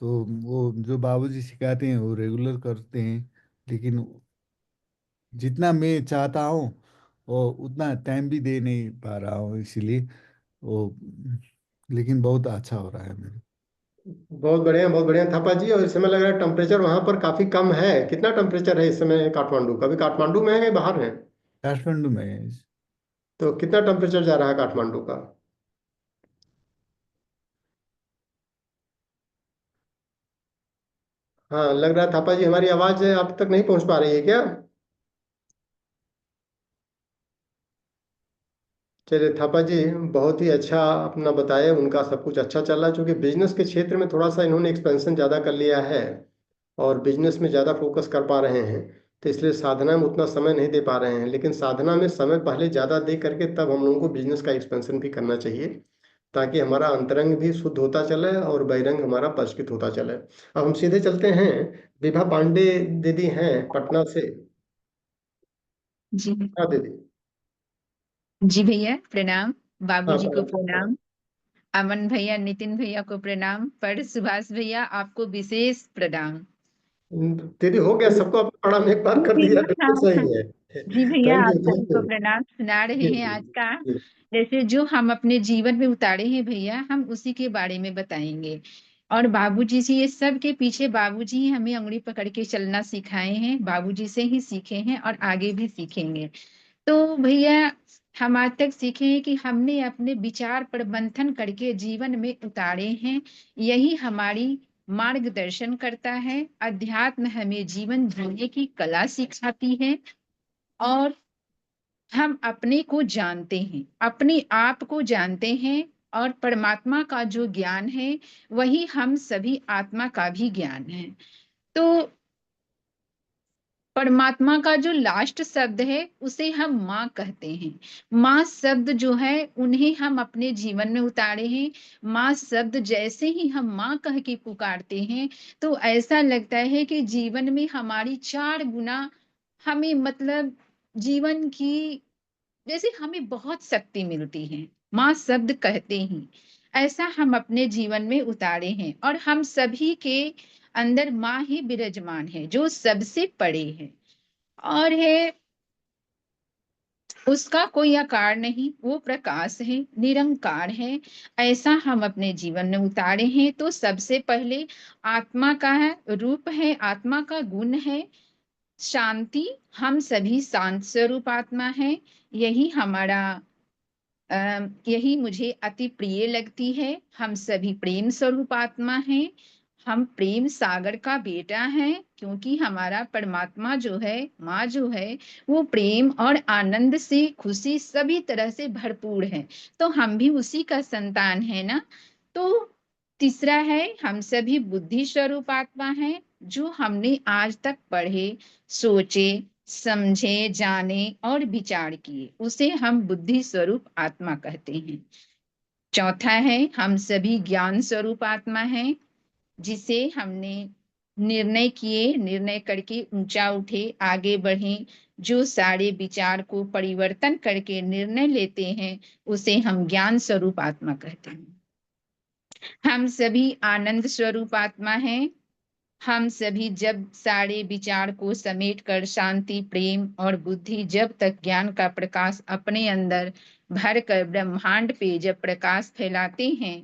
तो वो जो बाबूजी सिखाते हैं वो रेगुलर करते हैं, लेकिन जितना मैं चाहता हूँ वो उतना टाइम भी दे नहीं पा रहा हूँ, इसीलिए वो, लेकिन बहुत अच्छा हो रहा है मेरे। बहुत बढ़िया थापा जी। और इस समय लग रहा है टेम्परेचर वहां पर काफी कम है, कितना टेम्परेचर है इस समय काठमांडू का? अभी काठमांडू में है या बाहर है? काठमांडू में। तो कितना टेम्परेचर जा रहा है काठमांडू का? हाँ लग रहा है थापा जी हमारी आवाज आप तक नहीं पहुंच पा रही है क्या? चलिए थापा जी, बहुत ही अच्छा अपना बताए, उनका सब कुछ अच्छा चल रहा है, क्योंकि बिजनेस के क्षेत्र में थोड़ा सा इन्होंने एक्सपेंशन ज़्यादा कर लिया है, और बिजनेस में ज़्यादा फोकस कर पा रहे हैं, तो इसलिए साधना में उतना समय नहीं दे पा रहे हैं। लेकिन साधना में समय पहले ज़्यादा दे करके तब हम लोगों को बिजनेस का एक्सपेंशन भी करना चाहिए, ताकि हमारा अंतरंग भी शुद्ध होता चले और बहिरंग हमारा परिष्कृत होता चले। अब हम सीधे चलते हैं, विभा पांडे दीदी हैं पटना से। जी हाँ दीदी। जी भैया प्रणाम, हाँ बाबूजी को प्रणाम। प्रणाम, अमन भैया, नितिन भैया को प्रणाम, पर सुभाष भैया आपको विशेष प्रणाम। दीदी हो गया, सबको आपने प्रणाम एक बार कर जी दिया, हाँ, बिल्कुल सही है। जी भैया थैंक आप यू, सभी थैंक को यू। प्रणाम सुना रहे जी हैं जी आज का। जी। जैसे जो हम अपने जीवन में उतारे हैं भैया, हम उसी के बारे में बताएंगे। और बाबूजी से ये सब के पीछे बाबूजी ही हमें उंगली पकड़ के चलना सिखाए हैं, बाबूजी से ही सीखे हैं और आगे भी सीखेंगे। तो भैया हम आज तक सीखे हैं कि हमने अपने विचार पर मंथन करके जीवन में उतारे हैं, यही हमारी मार्गदर्शन करता है। अध्यात्म हमें जीवन जीने की कला सिखाती है और हम अपने को जानते हैं, अपने आप को जानते हैं और परमात्मा का जो ज्ञान है वही हम सभी आत्मा का भी ज्ञान है। तो परमात्मा का जो लास्ट शब्द है उसे हम माँ कहते हैं। माँ शब्द जो है उन्हें हम अपने जीवन में उतारे हैं। माँ शब्द जैसे ही हम माँ कह के पुकारते हैं तो ऐसा लगता है कि जीवन में हमारी 4 गुना हमें मतलब जीवन की जैसे हमें बहुत शक्ति मिलती है माँ शब्द कहते ही। ऐसा हम अपने जीवन में उतारे हैं और हम सभी के अंदर माँ ही विराजमान है जो सबसे परे है और है उसका कोई आकार नहीं, वो प्रकाश है, निरंकार है। ऐसा हम अपने जीवन में उतारे हैं। तो सबसे पहले आत्मा का है रूप है, आत्मा का गुण है शांति। हम सभी शांत स्वरूप आत्मा है। यही हमारा यही मुझे अति प्रिय लगती है। हम सभी प्रेम स्वरूप आत्मा हैं। हम प्रेम सागर का बेटा है क्योंकि हमारा परमात्मा जो है माँ जो है वो प्रेम और आनंद से खुशी सभी तरह से भरपूर है। तो हम भी उसी का संतान है ना। तो तीसरा है हम सभी बुद्धि स्वरूप आत्मा है। जो हमने आज तक पढ़े सोचे समझे जाने और विचार किए उसे हम बुद्धि स्वरूप आत्मा कहते हैं। चौथा है हम सभी ज्ञान स्वरूप आत्मा है जिसे हमने निर्णय किए, निर्णय करके ऊंचा उठे आगे बढ़े। जो सारे विचार को परिवर्तन करके निर्णय लेते हैं उसे हम ज्ञान स्वरूप आत्मा कहते हैं। हम सभी आनंद स्वरूप आत्मा हैं। हम सभी जब सारे विचार को समेट कर शांति प्रेम और बुद्धि जब तक ज्ञान का प्रकाश अपने अंदर भर कर ब्रह्मांड पे जब प्रकाश फैलाते हैं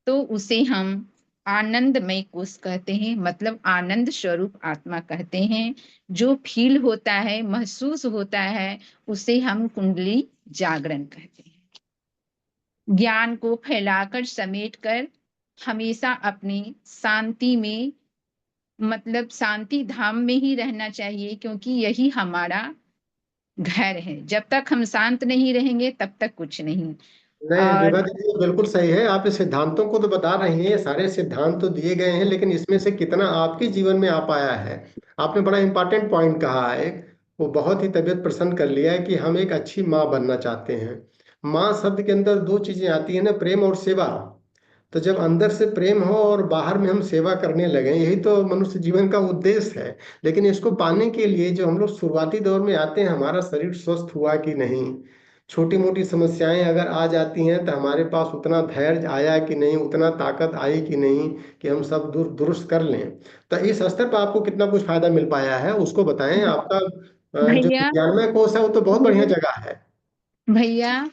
तो उसे हम आनंदमय कोश कहते हैं, मतलब आनंद स्वरूप आत्मा कहते हैं। जो फील होता है महसूस होता है उसे हम कुंडली जागरण कहते हैं। ज्ञान को फैलाकर समेट कर हमेशा अपनी शांति में मतलब शांति धाम में ही रहना चाहिए क्योंकि यही हमारा घर है। जब तक हम शांत नहीं रहेंगे तब तक कुछ नहीं। नहीं और विभा दीदी बिल्कुल सही है। आप इस सिद्धांतों को तो बता रही हैं, ये सारे सिद्धांत तो दिए गए हैं, लेकिन इसमें से कितना आपके जीवन में आ पाया है। आपने बड़ा इंपॉर्टेंट पॉइंट कहा है, वो बहुत ही तबीयत प्रसन्न कर लिया है कि हम एक अच्छी माँ बनना चाहते हैं। माँ शब्द के अंदर 2 चीजें आती है ना, प्रेम और सेवा। तो जब अंदर से प्रेम हो और बाहर में हम सेवा करने लगे, यही तो मनुष्य जीवन का उद्देश्य है। लेकिन इसको पाने के लिए जो हम लोग शुरुआती दौर में आते हैं, हमारा शरीर स्वस्थ हुआ कि नहीं, छोटी मोटी समस्याएं अगर आ जाती हैं तो हमारे पास उतना धैर्य आया कि नहीं, उतना ताकत आई कि नहीं कि हम सब दुरुस्त कर लें। तो इस स्तर पर आपको कितना कुछ फायदा मिल पाया है उसको बताएं। आपका जो भैया ज्ञानमय कोश है वो तो बहुत बढ़िया जगह है। भैया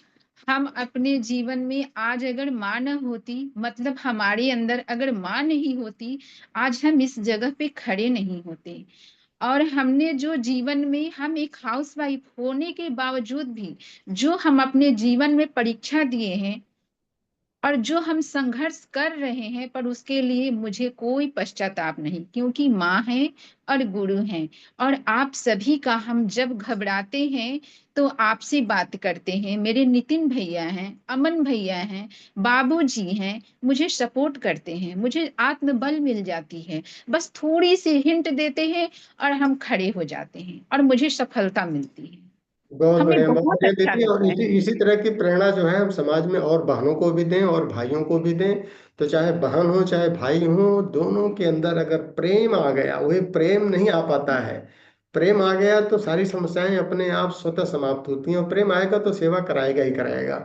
हम अपने जीवन में आज अगर माँ न होती, मतलब हमारे अंदर अगर माँ नहीं होती, आज हम इस जगह पे खड़े नहीं होते। और हमने जो जीवन में हम एक हाउसवाइफ होने के बावजूद भी जो हम अपने जीवन में परीक्षा दिए हैं और जो हम संघर्ष कर रहे हैं, पर उसके लिए मुझे कोई पश्चाताप नहीं क्योंकि माँ है और गुरु हैं। और आप सभी का हम जब घबराते हैं तो आपसे बात करते हैं। मेरे नितिन भैया हैं, अमन भैया हैं, बाबूजी हैं, मुझे सपोर्ट करते हैं, मुझे आत्मबल मिल जाती है। बस थोड़ी सी हिंट देते हैं और हम खड़े हो जाते हैं और मुझे सफलता मिलती है। बहुत हमें बढ़िया, बहुत बहुत बढ़िया अच्छा दीदी। और लगता इसी है। इसी तरह की प्रेरणा जो है हम समाज में और बहनों को भी दें और भाइयों को भी दें। तो चाहे बहन हो चाहे भाई हो, दोनों के अंदर अगर प्रेम आ गया, वही प्रेम नहीं आ पाता है। प्रेम आ गया तो सारी समस्याएं अपने आप स्वतः समाप्त होती हैं, और प्रेम आएगा तो सेवा कराएगा ही कराएगा।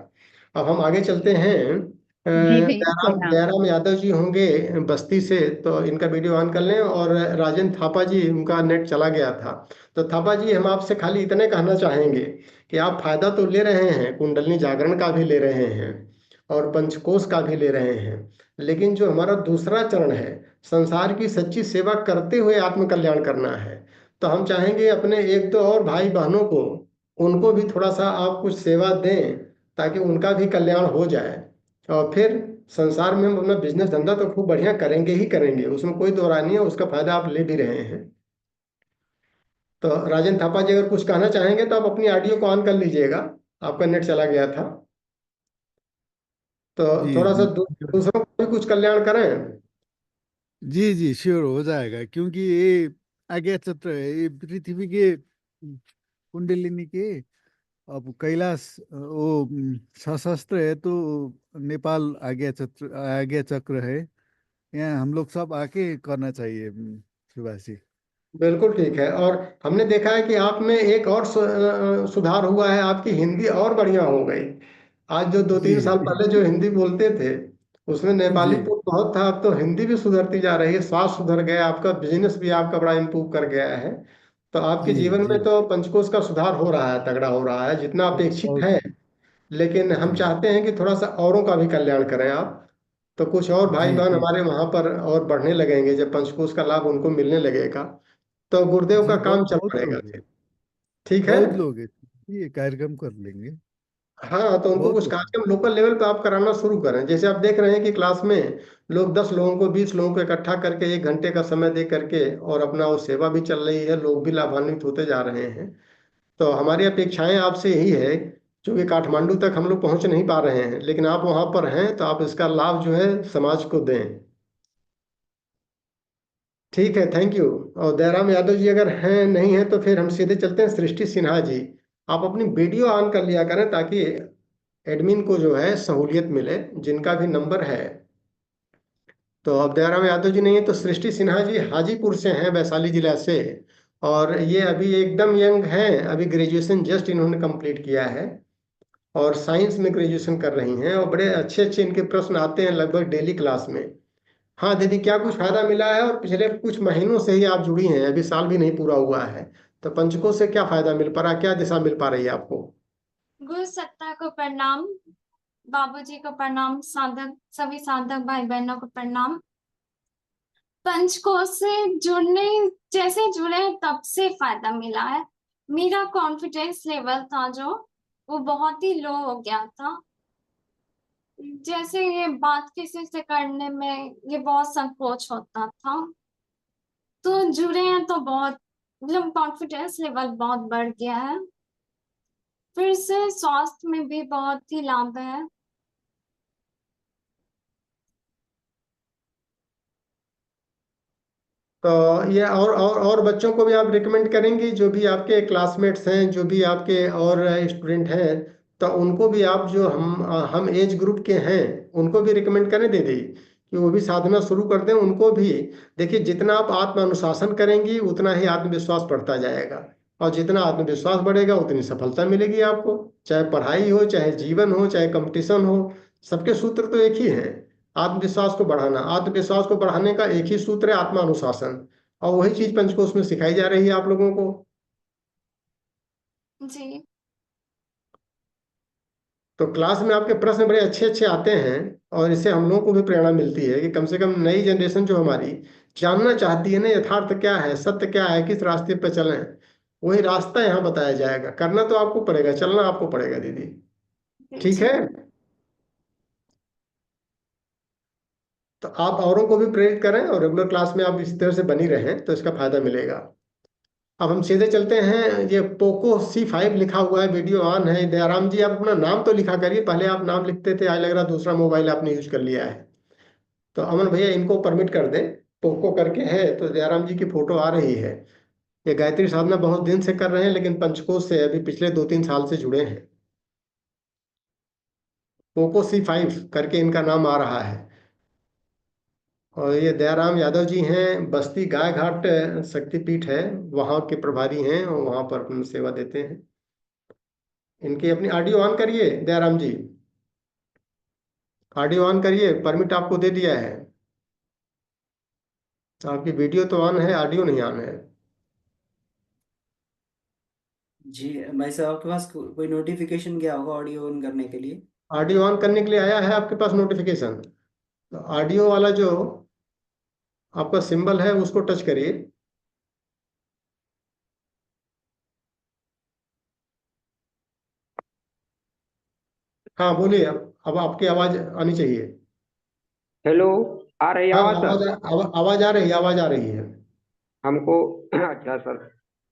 अब हम आगे चलते हैं। जी भैया दयाराम प्रणाम। दयाराम यादव जी होंगे बस्ती से, तो इनका वीडियो ऑन कर लें। और राजेंद्र थापा जी, उनका नेट चला गया था। तो थापा जी, हम आपसे खाली इतने कहना चाहेंगे कि आप फायदा तो ले रहे हैं, कुंडलिनी जागरण का भी ले रहे हैं, और पंचकोश का भी ले रहे हैं, लेकिन जो हमारा दूसरा चरण है, संसार की सच्ची सेवा करते हुए आत्म कल्याण करना है, तो हम चाहेंगे अपने एक दो और भाई बहनों को, उनको भी थोड़ा सा आप कुछ सेवा दें ताकि उनका भी कल्याण हो जाए। और फिर संसार में हम अपना बिजनेस धंधा तो खूब बढ़िया करेंगे ही करेंगे, उसमें कोई दो राय नहीं है, उसका फायदा आप ले भी रहे हैं। तो राजन थापा जी अगर कुछ कहना चाहेंगे तो आप अपनी ऑडियो को ऑन कर लीजिएगा, आपका नेट चला गया था। तो जी थोड़ा सा जी दूसरों को भी कुछ कल्याण करें। जी जी श्योर हो जाएगा, क्योंकि ये आज्ञा चक्र है, ये पृथ्वी के कुंडलिनी के। अब कैलाश वो सशस्त्र है, तो नेपाल आज्ञा चक्र है। यहाँ हम लोग सब आके करना चाहिए सुभाष जी। बिल्कुल ठीक है। और हमने देखा है कि आप में एक और सुधार हुआ है, आपकी हिंदी और बढ़िया हो गई। आज जो दो जी तीन साल पहले जो हिंदी बोलते थे उसमें नेपाली जी पुर बहुत था, अब तो हिंदी भी सुधरती जा रही है, स्वास्थ्य सुधर गया, आपका बिजनेस भी आपका बड़ा इम्प्रूव कर गया है। तो आपके जी जीवन जी में तो पंचकोश का सुधार हो रहा है, तगड़ा हो रहा है जितना अपेक्षित और है। लेकिन हम जी चाहते हैं कि थोड़ा सा औरों का भी कल्याण करें आप। तो कुछ और भाई जी बहन जी हमारे वहां पर और बढ़ने लगेंगे, जब पंचकोश का लाभ उनको मिलने लगेगा तो गुरुदेव का जी काम चल बहुत पड़ेगा लोग हैं, फिर। ठीक है। बहुत लोग हैं। ये कार्यक्रम कर लेंगे। हाँ, तो उनको बहुत कुछ लोग हैं। कार्यक्रम लोकल लेवल पे आप कराना शुरू करें। जैसे आप देख रहे हैं कि क्लास में लोग 10 लोगों को 20 लोगों को इकट्ठा करके 1 घंटे का समय दे करके और अपना वो सेवा भी चल रही है, लोग भी लाभान्वित होते जा रहे हैं। तो हमारी अपेक्षाएं आपसे यही है, क्योंकि काठमांडू तक हम लोग पहुंच नहीं पा रहे हैं, लेकिन आप वहां पर हैं तो आप इसका लाभ जो है समाज को दें। ठीक है, थैंक यू। और दयाराम यादव जी अगर हैं नहीं है तो फिर हम सीधे चलते हैं सृष्टि सिन्हा जी। आप अपनी वीडियो ऑन कर लिया करें ताकि एडमिन को जो है सहूलियत मिले, जिनका भी नंबर है। तो अब दयाराम यादव जी नहीं है तो सृष्टि सिन्हा जी हाजीपुर से हैं, वैशाली जिला से। और ये अभी एकदम यंग हैं, अभी ग्रेजुएशन जस्ट इन्होंने कंप्लीट किया है और साइंस में ग्रेजुएशन कर रही हैं, और बड़े अच्छे अच्छे इनके प्रश्न आते हैं लगभग डेली क्लास में। हाँ दीदी, क्या कुछ फायदा मिला है? और पिछले कुछ महीनों से ही आप जुड़ी हैं, अभी साल भी नहीं पूरा हुआ है, तो पंचकोश से क्या फायदा मिल पा रहा, क्या दिशा मिल पा रही है आपको? गुरु सत्ता को प्रणाम, बाबूजी को प्रणाम, साधक सभी साधक भाई बहनों को प्रणाम। पंचकोश से जुड़ने जैसे जुड़े तब से फायदा मिला है। मेरा कॉन्फिडेंस लेवल था जो वो बहुत ही लो हो गया था। जैसे ये बात किसी से करने में ये बहुत संकोच होता था, तो जुड़े हैं तो बहुत मतलब कॉन्फिडेंस लेवल बहुत बढ़ गया है। फिर से स्वास्थ्य में भी बहुत ही लाभ है। तो ये और बच्चों को भी आप रिकमेंड करेंगी, जो भी आपके क्लासमेट्स हैं, जो भी आपके और स्टूडेंट हैं, तो उनको भी आप जो हम एज ग्रुप के हैं उनको भी रिकमेंड करें दीदी, कि वो भी साधना शुरू कर दें उनको भी। देखिए, जितना आप आत्म अनुशासन करेंगी उतना ही आत्मविश्वास बढ़ता जाएगा, और जितना आत्मविश्वास बढ़ेगा उतनी सफलता मिलेगी आपको। चाहे पढ़ाई हो, चाहे जीवन हो, चाहे कंपटीशन हो, सबके सूत्र तो एक ही है, आत्मविश्वास को बढ़ाना। आत्मविश्वास को बढ़ाने का एक ही सूत्र है, आत्मानुशासन, और वही चीज पंचकोश में सिखाई जा रही है आप लोगों को। जी तो क्लास में आपके प्रश्न बड़े अच्छे अच्छे आते हैं, और इससे हम लोगों को भी प्रेरणा मिलती है कि कम से कम नई जनरेशन जो हमारी जानना चाहती है ना, यथार्थ क्या है, सत्य क्या है, किस रास्ते पर चलें, वही रास्ता यहाँ बताया जाएगा। करना तो आपको पड़ेगा, चलना आपको पड़ेगा दीदी। ठीक जी है। तो आप औरों को भी प्रेरित करें और रेगुलर क्लास में आप इसी तरह से बनी रहें तो इसका फायदा मिलेगा। अब हम सीधे चलते हैं, ये पोको C5 लिखा हुआ है, वीडियो ऑन है। दयाराम जी आप अपना नाम तो लिखा करिए, पहले आप नाम लिखते थे, आज लग रहा दूसरा मोबाइल आपने यूज कर लिया है। तो अमन भैया इनको परमिट कर दें, पोको करके है, तो दयाराम जी की फोटो आ रही है। ये गायत्री साधना बहुत दिन से कर रहे हैं, लेकिन पंचकोश से अभी पिछले 2-3 साल से जुड़े हैं। पोको C5 करके इनका नाम आ रहा है। और ये दयाराम यादव जी हैं, बस्ती गाय घाट शक्तिपीठ है, वहाँ के प्रभारी हैं और वहाँ पर अपनी सेवा देते हैं। इनकी अपनी ऑडियो ऑन करिए दयाराम जी, ऑडियो ऑन करिए, परमिट आपको दे दिया है। आपकी वीडियो तो ऑन है, ऑडियो नहीं ऑन है। जी भाई साहब, आपके पास कोई नोटिफिकेशन गया होगा ऑडियो ऑन करने के लिए? ऑडियो ऑन करने के लिए आया है आपके पास नोटिफिकेशन? तो ऑडियो वाला जो आपका सिंबल है उसको टच करिए। हाँ बोलिए, अब आपकी आवाज आनी चाहिए। हेलो, आ रही हाँ, आवाज आवाज सर? आवाज आ रही है, आवाज आ रही है। हमको अच्छा सर,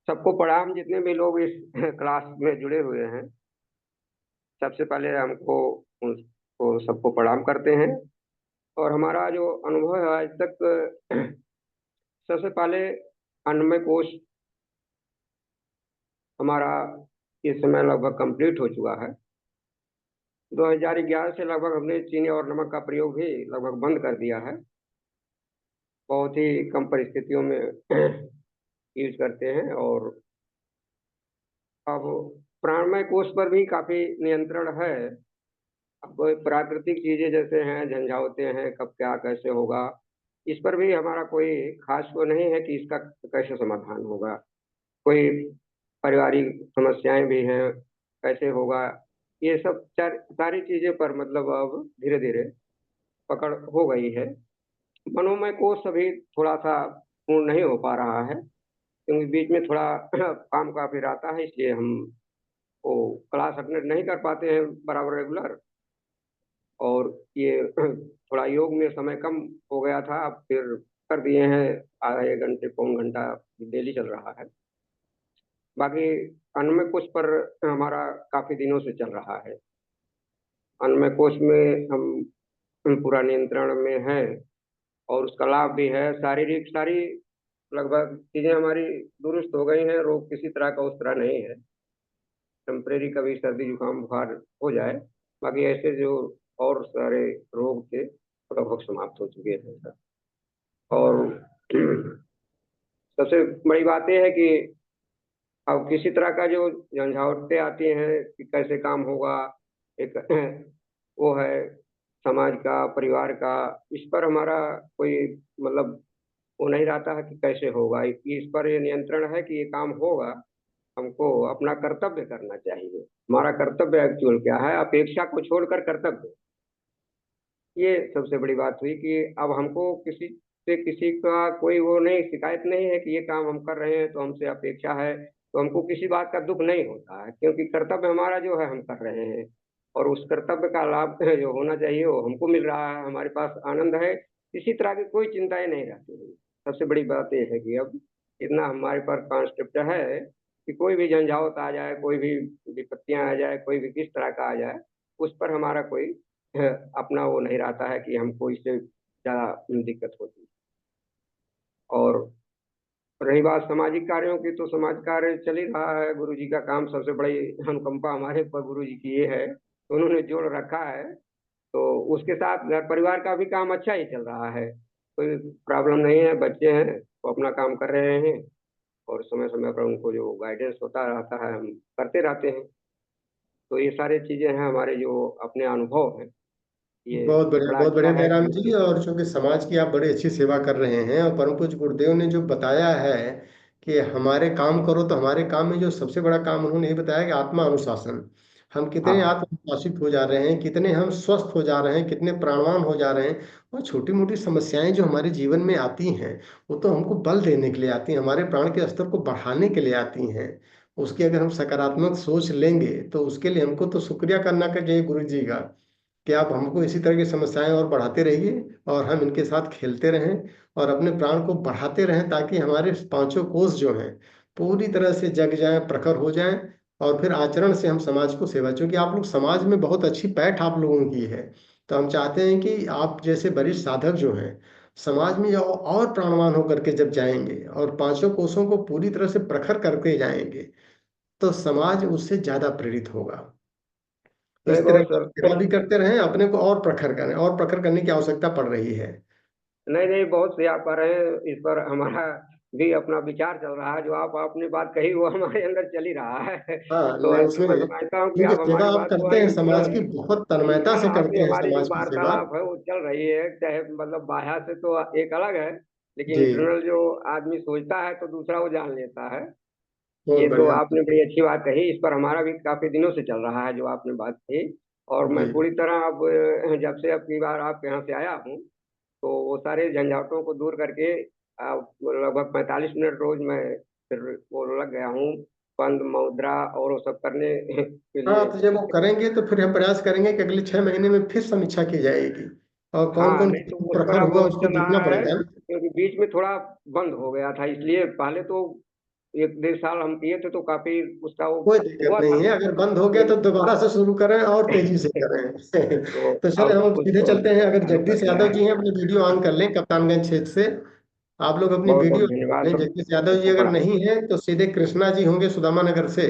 सबको प्रणाम जितने भी लोग इस क्लास में जुड़े हुए हैं। सबसे पहले हमको उनको सबको प्रणाम करते हैं। और हमारा जो अनुभव है आज तक, सबसे पहले अन्नमय कोश हमारा इस समय लगभग कंप्लीट हो चुका है। 2011 से लगभग हमने चीनी और नमक का प्रयोग भी लगभग बंद कर दिया है। बहुत ही कम परिस्थितियों में यूज करते हैं। और अब प्राणमय कोष पर भी काफी नियंत्रण है। अब कोई प्राकृतिक चीजें जैसे हैं, झंझावते हैं, कब क्या कैसे होगा, इस पर भी हमारा कोई खास वो नहीं है कि इसका कैसे समाधान होगा। कोई पारिवारिक समस्याएं भी हैं, कैसे होगा, ये सब सारी चीजें पर मतलब अब धीरे धीरे पकड़ हो गई है। मनोमय कोष अभी थोड़ा सा पूर्ण नहीं हो पा रहा है, क्योंकि बीच में थोड़ा काम का फिर आता है, इसलिए हम वो क्लास अटेंड नहीं कर पाते हैं बराबर रेगुलर। और ये थोड़ा योग में समय कम हो गया था, अब फिर कर दिए हैं। आधा एक घंटे पौन घंटा डेली चल रहा है। बाकी अन्नमय कोश पर हमारा काफी दिनों से चल रहा है। अन्नमय कोश में हम पूरा नियंत्रण में हैं और उसका लाभ भी है। शारीरिक सारी लगभग चीजें हमारी दुरुस्त हो गई हैं। रोग किसी तरह का उस तरह नहीं है। टेम्परेरी कभी सर्दी जुकाम बुखार हो जाए, बाकी ऐसे जो और सारे रोग थे लगभग समाप्त हो चुके हैं सर। और सबसे बड़ी बात यह है कि अब किसी तरह का जो झंझावटें आती हैं कि कैसे काम होगा, एक वो है समाज का, परिवार का, इस पर हमारा कोई मतलब वो नहीं रहता है कि कैसे होगा। इस पर ये नियंत्रण है कि ये काम होगा, हमको अपना कर्तव्य करना चाहिए। हमारा कर्तव्य एक्चुअल क्या है, अपेक्षा को छोड़कर कर्तव्य। ये सबसे बड़ी बात हुई कि अब हमको किसी से किसी का कोई वो नहीं, शिकायत नहीं है कि ये काम हम कर रहे हैं तो हमसे अपेक्षा है, तो हमको किसी बात का दुख नहीं होता है, क्योंकि कर्तव्य हमारा जो है हम कर रहे हैं। और उस कर्तव्य का लाभ जो होना चाहिए वो हमको मिल रहा है, हमारे पास आनंद है। किसी तरह की कोई चिंताएं नहीं रहती हैं। सबसे बड़ी बात यह है कि अब इतना हमारे पास कॉन्सेप्ट है कि कोई भी झंझावत आ जाए, कोई भी विपत्तियां आ जाए, कोई भी किस तरह का आ जाए, उस पर हमारा कोई अपना वो नहीं रहता है कि हमको इससे ज़्यादा दिक्कत होती है। और रही बात सामाजिक कार्यों की, तो समाज कार्य चल ही रहा है। गुरु जी का काम सबसे बड़ी अनुकंपा हमारे ऊपर गुरु जी की ये है, तो उन्होंने जोड़ रखा है। तो उसके साथ घर परिवार का भी काम अच्छा ही चल रहा है, कोई प्रॉब्लम नहीं है। बच्चे हैं वो अपना काम कर रहे हैं और समय समय पर उनको जो गाइडेंस होता रहता है हम करते रहते हैं। तो ये सारी चीज़ें हैं हमारे जो अपने अनुभव हैं। ये बड़ा बहुत बढ़िया अच्छा है जयराम कि जी। और चूंकि समाज की आप बड़ी अच्छी सेवा कर रहे हैं, और परम पूज्य गुरुदेव ने जो बताया है कि हमारे काम करो, तो हमारे काम में जो सबसे बड़ा काम उन्होंने ये बताया कि आत्मा अनुशासन। हम कितने हाँ आत्मनुशासित हो जा रहे हैं, कितने हम स्वस्थ हो जा रहे हैं, कितने प्राणवान हो जा रहे हैं। और छोटी मोटी समस्याएं जो हमारे जीवन में आती हैं, वो तो हमको बल देने के लिए आती हैं, हमारे प्राण के स्तर को बढ़ाने के लिए आती हैं। उसकी अगर हम सकारात्मक सोच लेंगे तो उसके लिए हमको तो शुक्रिया करना चाहिए गुरु जी का, कि आप हमको इसी तरह की समस्याएं और बढ़ाते रहिए और हम इनके साथ खेलते रहें और अपने प्राण को बढ़ाते रहें, ताकि हमारे पांचों कोष जो हैं पूरी तरह से जग जाएं, प्रखर हो जाएं। और फिर आचरण से हम समाज को सेवा, क्योंकि आप लोग समाज में बहुत अच्छी पैठ आप लोगों की है। तो हम चाहते हैं कि आप जैसे वरिष्ठ साधक जो हैं समाज में और प्राणवान होकर के जब जाएंगे और पांचों कोषों को पूरी तरह से प्रखर करके जाएंगे, तो समाज उससे ज्यादा प्रेरित होगा। नहीं इस तरह बहुत की सर, सेवा भी करते रहें, अपने को और प्रखर करें, और प्रखर करने की आवश्यकता पड़ रही है। नहीं नहीं बहुत सही आप कर रहे हैं। इस पर हमारा भी अपना विचार चल रहा है। जो आप आपने बात कही वो हमारे अंदर चल ही रहा है। हाँ, तो मैं ऐसे उसमें, मैं समझता हूँ कि क्योंकि अब सेवा हमारी आप बात को करते हैं, समाज की बहुत तन्मयता से अभी करते हैं हमारी जो समाज की सेवा। वार्तालाप है वो चल रही है, चाहे मतलब बाहर से तो एक अलग है, लेकिन जी, इंटरनल जो आदमी सोचता है तो दूसरा वो जान लेता है। बहुत ये तो बढ़िया। आपने बड़ी अच्छी बात कही। इस पर हमारा भी काफी दिनों से चल रहा है जो आपने बात कही। और मैं जी पूरी तरह अब जब से अपनी बार आपके यहाँ से आया हूँ तो वो सारे झंझाटों को दूर करके लगभग 45 मिनट रोज मैं फिर वो लग गया हूँ बंद मुद्रा और वो सब करने के हाँ, लिए। तो जब वो करेंगे तो फिर हम प्रयास करेंगे कि अगले 6 महीने में फिर समीक्षा की जाएगी और कौन हाँ कौन नहीं तो उस पर प्रखर अब हुआ उसको चल देखना रहा है पड़ेगा ना। क्योंकि बीच में थोड़ा बंद हो गया था, इसलिए पहले तो 1 1.5 साल हम किए थे तो काफी उसका वो कोई दिक्कत हुआ नहीं था। है, अगर बंद हो गया तो दोबारा से शुरू करें और तेजी से करें। तो तो चले अब हम सीधे उसको चलते हैं। अगर चालू कर जगदीश दिया यादव है। जी हैं अपनी वीडियो ऑन कर लें कप्तानगंज क्षेत्र से। आप लोग अपनी बहुत वीडियो बहुत धन्यवाद लें। जगदीश यादव जी सबको, अगर प्रणाम। नहीं है तो सीधे कृष्णा जी होंगे सुदामा नगर से।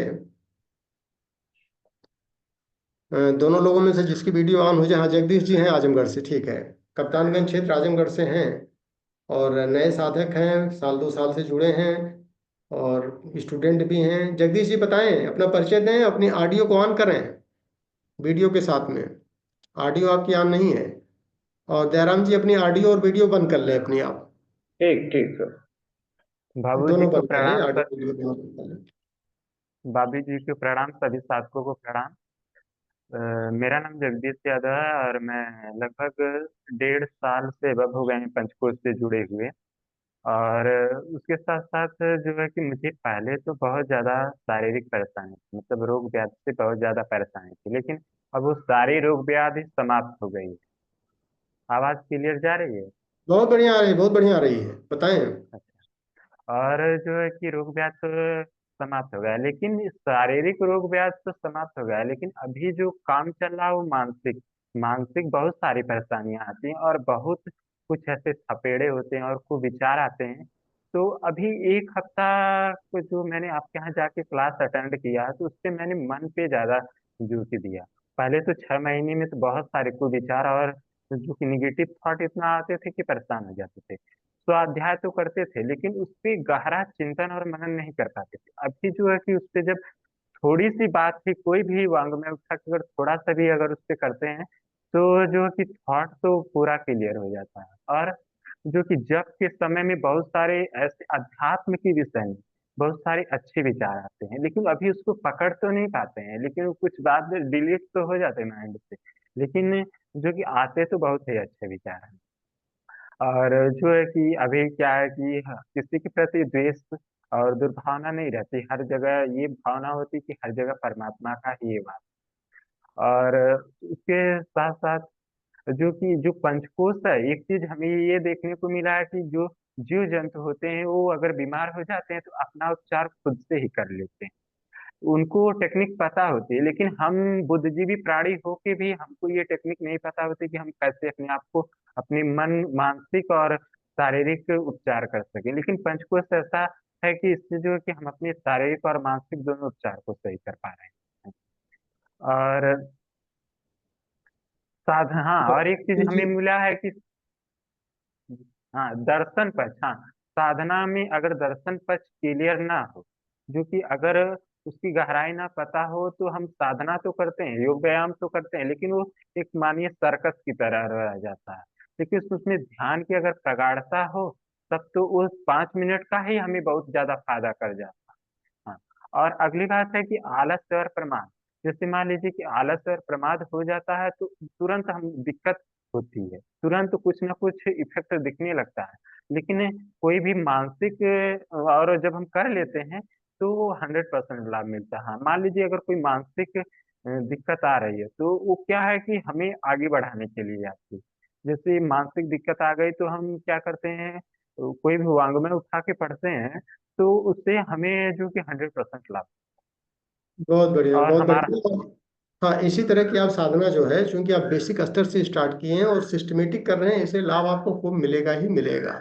दोनों लोगों में से जिसकी वीडियो ऑन हो जाए। हाँ, जगदीश जी हैं आजमगढ़ से, ठीक है। कप्तानगंज क्षेत्र आजमगढ़ से हैं और नए साधक हैं, साल 2 साल से जुड़े हैं और स्टूडेंट भी हैं। जगदीश जी बताएं, अपना परिचय दें, अपनी ऑडियो को ऑन करें वीडियो के साथ में। ऑडियो आपकी ऑन नहीं है। और दयाराम जी अपनी ऑडियो और वीडियो बंद कर लें अपनी आप। ठीक ठीक सर। बाबूजी दोनों को बंद कर लें, प्रणाम ऑडियो सर। वीडियो दोनों बंद कर लें। बाबू जी को प्रणाम, सभी साथकों को प्रणाम। मेरा नाम जगदीश यादव है और मैं लगभग 1.5 साल से अब हो गए हैं पंचकोश से जुड़े हुए। और उसके साथ साथ जो है कि मुझे पहले तो बहुत ज़्यादा शारीरिक परेशानी थी, मतलब रोग व्याधि से बहुत ज़्यादा परेशानी थी, लेकिन अब वो सारी रोग व्याधि समाप्त हो गई है। आवाज़ क्लियर जा रही है? बहुत बढ़िया आ रही है, बहुत बढ़िया आ रही है, बताएं। अच्छा। और जो है कि रोग व्याध तो समाप्त हो गया, लेकिन शारीरिक रोग व्याध तो समाप्त हो गया, लेकिन अभी जो काम चल रहा है वो मानसिक मानसिक बहुत सारी परेशानियां आती हैं और बहुत कुछ ऐसे थपेड़े होते हैं और कुछ विचार आते हैं। तो अभी 1 हफ्ता को जो मैंने आपके यहाँ जाके क्लास अटेंड किया तो उससे मैंने मन पे ज्यादा जोर दिया। पहले तो 6 महीने में तो बहुत सारे कुविचार और जो कि निगेटिव थॉट इतना आते थे कि परेशान हो जाते थे। स्वाध्याय तो करते थे लेकिन उस पे गहरा चिंतन और मनन नहीं कर पाते थे। अभी जो है कि उस पे जब थोड़ी सी बात थी, कोई भी वांग में उठा के अगर थोड़ा सा भी अगर उस पे करते हैं तो जो है कि थॉट तो पूरा क्लियर हो जाता है। और जो कि जब के समय में बहुत सारे ऐसे अध्यात्म के विषय में बहुत सारे अच्छे विचार आते हैं, लेकिन अभी उसको पकड़ तो नहीं पाते हैं, लेकिन वो कुछ बाद में डिलीट तो हो जाते हैं माइंड से, लेकिन जो कि आते तो बहुत ही अच्छे विचार हैं। और जो है कि अभी क्या है कि किसी के प्रति द्वेष और दुर्भावना नहीं रहती, हर जगह ये भावना होती कि हर जगह परमात्मा का ही ये बात। और उसके साथ साथ जो कि जो पंचकोश है, एक चीज हमें ये देखने को मिला है कि जो जीव जंतु होते हैं वो अगर बीमार हो जाते हैं तो अपना उपचार खुद से ही कर लेते हैं, उनको टेक्निक पता होती है। लेकिन हम बुद्धिजीवी प्राणी होके भी हमको ये टेक्निक नहीं पता होती कि हम कैसे अपने आप को अपने मन मानसिक और शारीरिक उपचार कर सके। लेकिन पंचकोश ऐसा है कि इससे जो है कि हम अपने शारीरिक और मानसिक दोनों उपचार को सही कर पा रहे हैं। और हाँ, और एक चीज हमें जी मिला है कि हाँ, दर्शन पक्ष, हाँ, साधना में अगर दर्शन पक्ष क्लियर ना हो, जो कि अगर उसकी गहराई ना पता हो तो हम साधना तो करते हैं, योग व्यायाम तो करते हैं, लेकिन वो एक मानिए सर्कस की तरह रह जाता है। लेकिन उसमें ध्यान की अगर प्रगाढ़ता हो तब तो वो 5 मिनट का ही हमें बहुत ज्यादा फायदा कर जाता है। हाँ। और अगली बात है कि आलस्य और प्रमाद। जैसे मान लीजिए कि आलस्य और प्रमाद हो जाता है तो तुरंत हम दिक्कत होती है, तुरंत कुछ ना कुछ इफेक्ट दिखने लगता है। लेकिन कोई भी मानसिक और जब हम कर लेते हैं तो 100% लाभ मिलता है। हाँ, मान लीजिए अगर कोई मानसिक दिक्कत आ रही है तो वो क्या है कि हमें आगे बढ़ाने के लिए आती है। जैसे मानसिक दिक्कत आ गई तो हम क्या करते हैं, कोई भी वांग्मय उठा के पढ़ते हैं तो उससे हमें जो कि 100% लाभ बहुत बढ़िया, और बहुत हमारा। बढ़िया। हाँ, इसी तरह की आप साधना जो है, चूंकि आप बेसिक स्तर से स्टार्ट किए हैं और सिस्टमेटिक कर रहे हैं, इसे लाभ आपको खूब मिलेगा ही मिलेगा।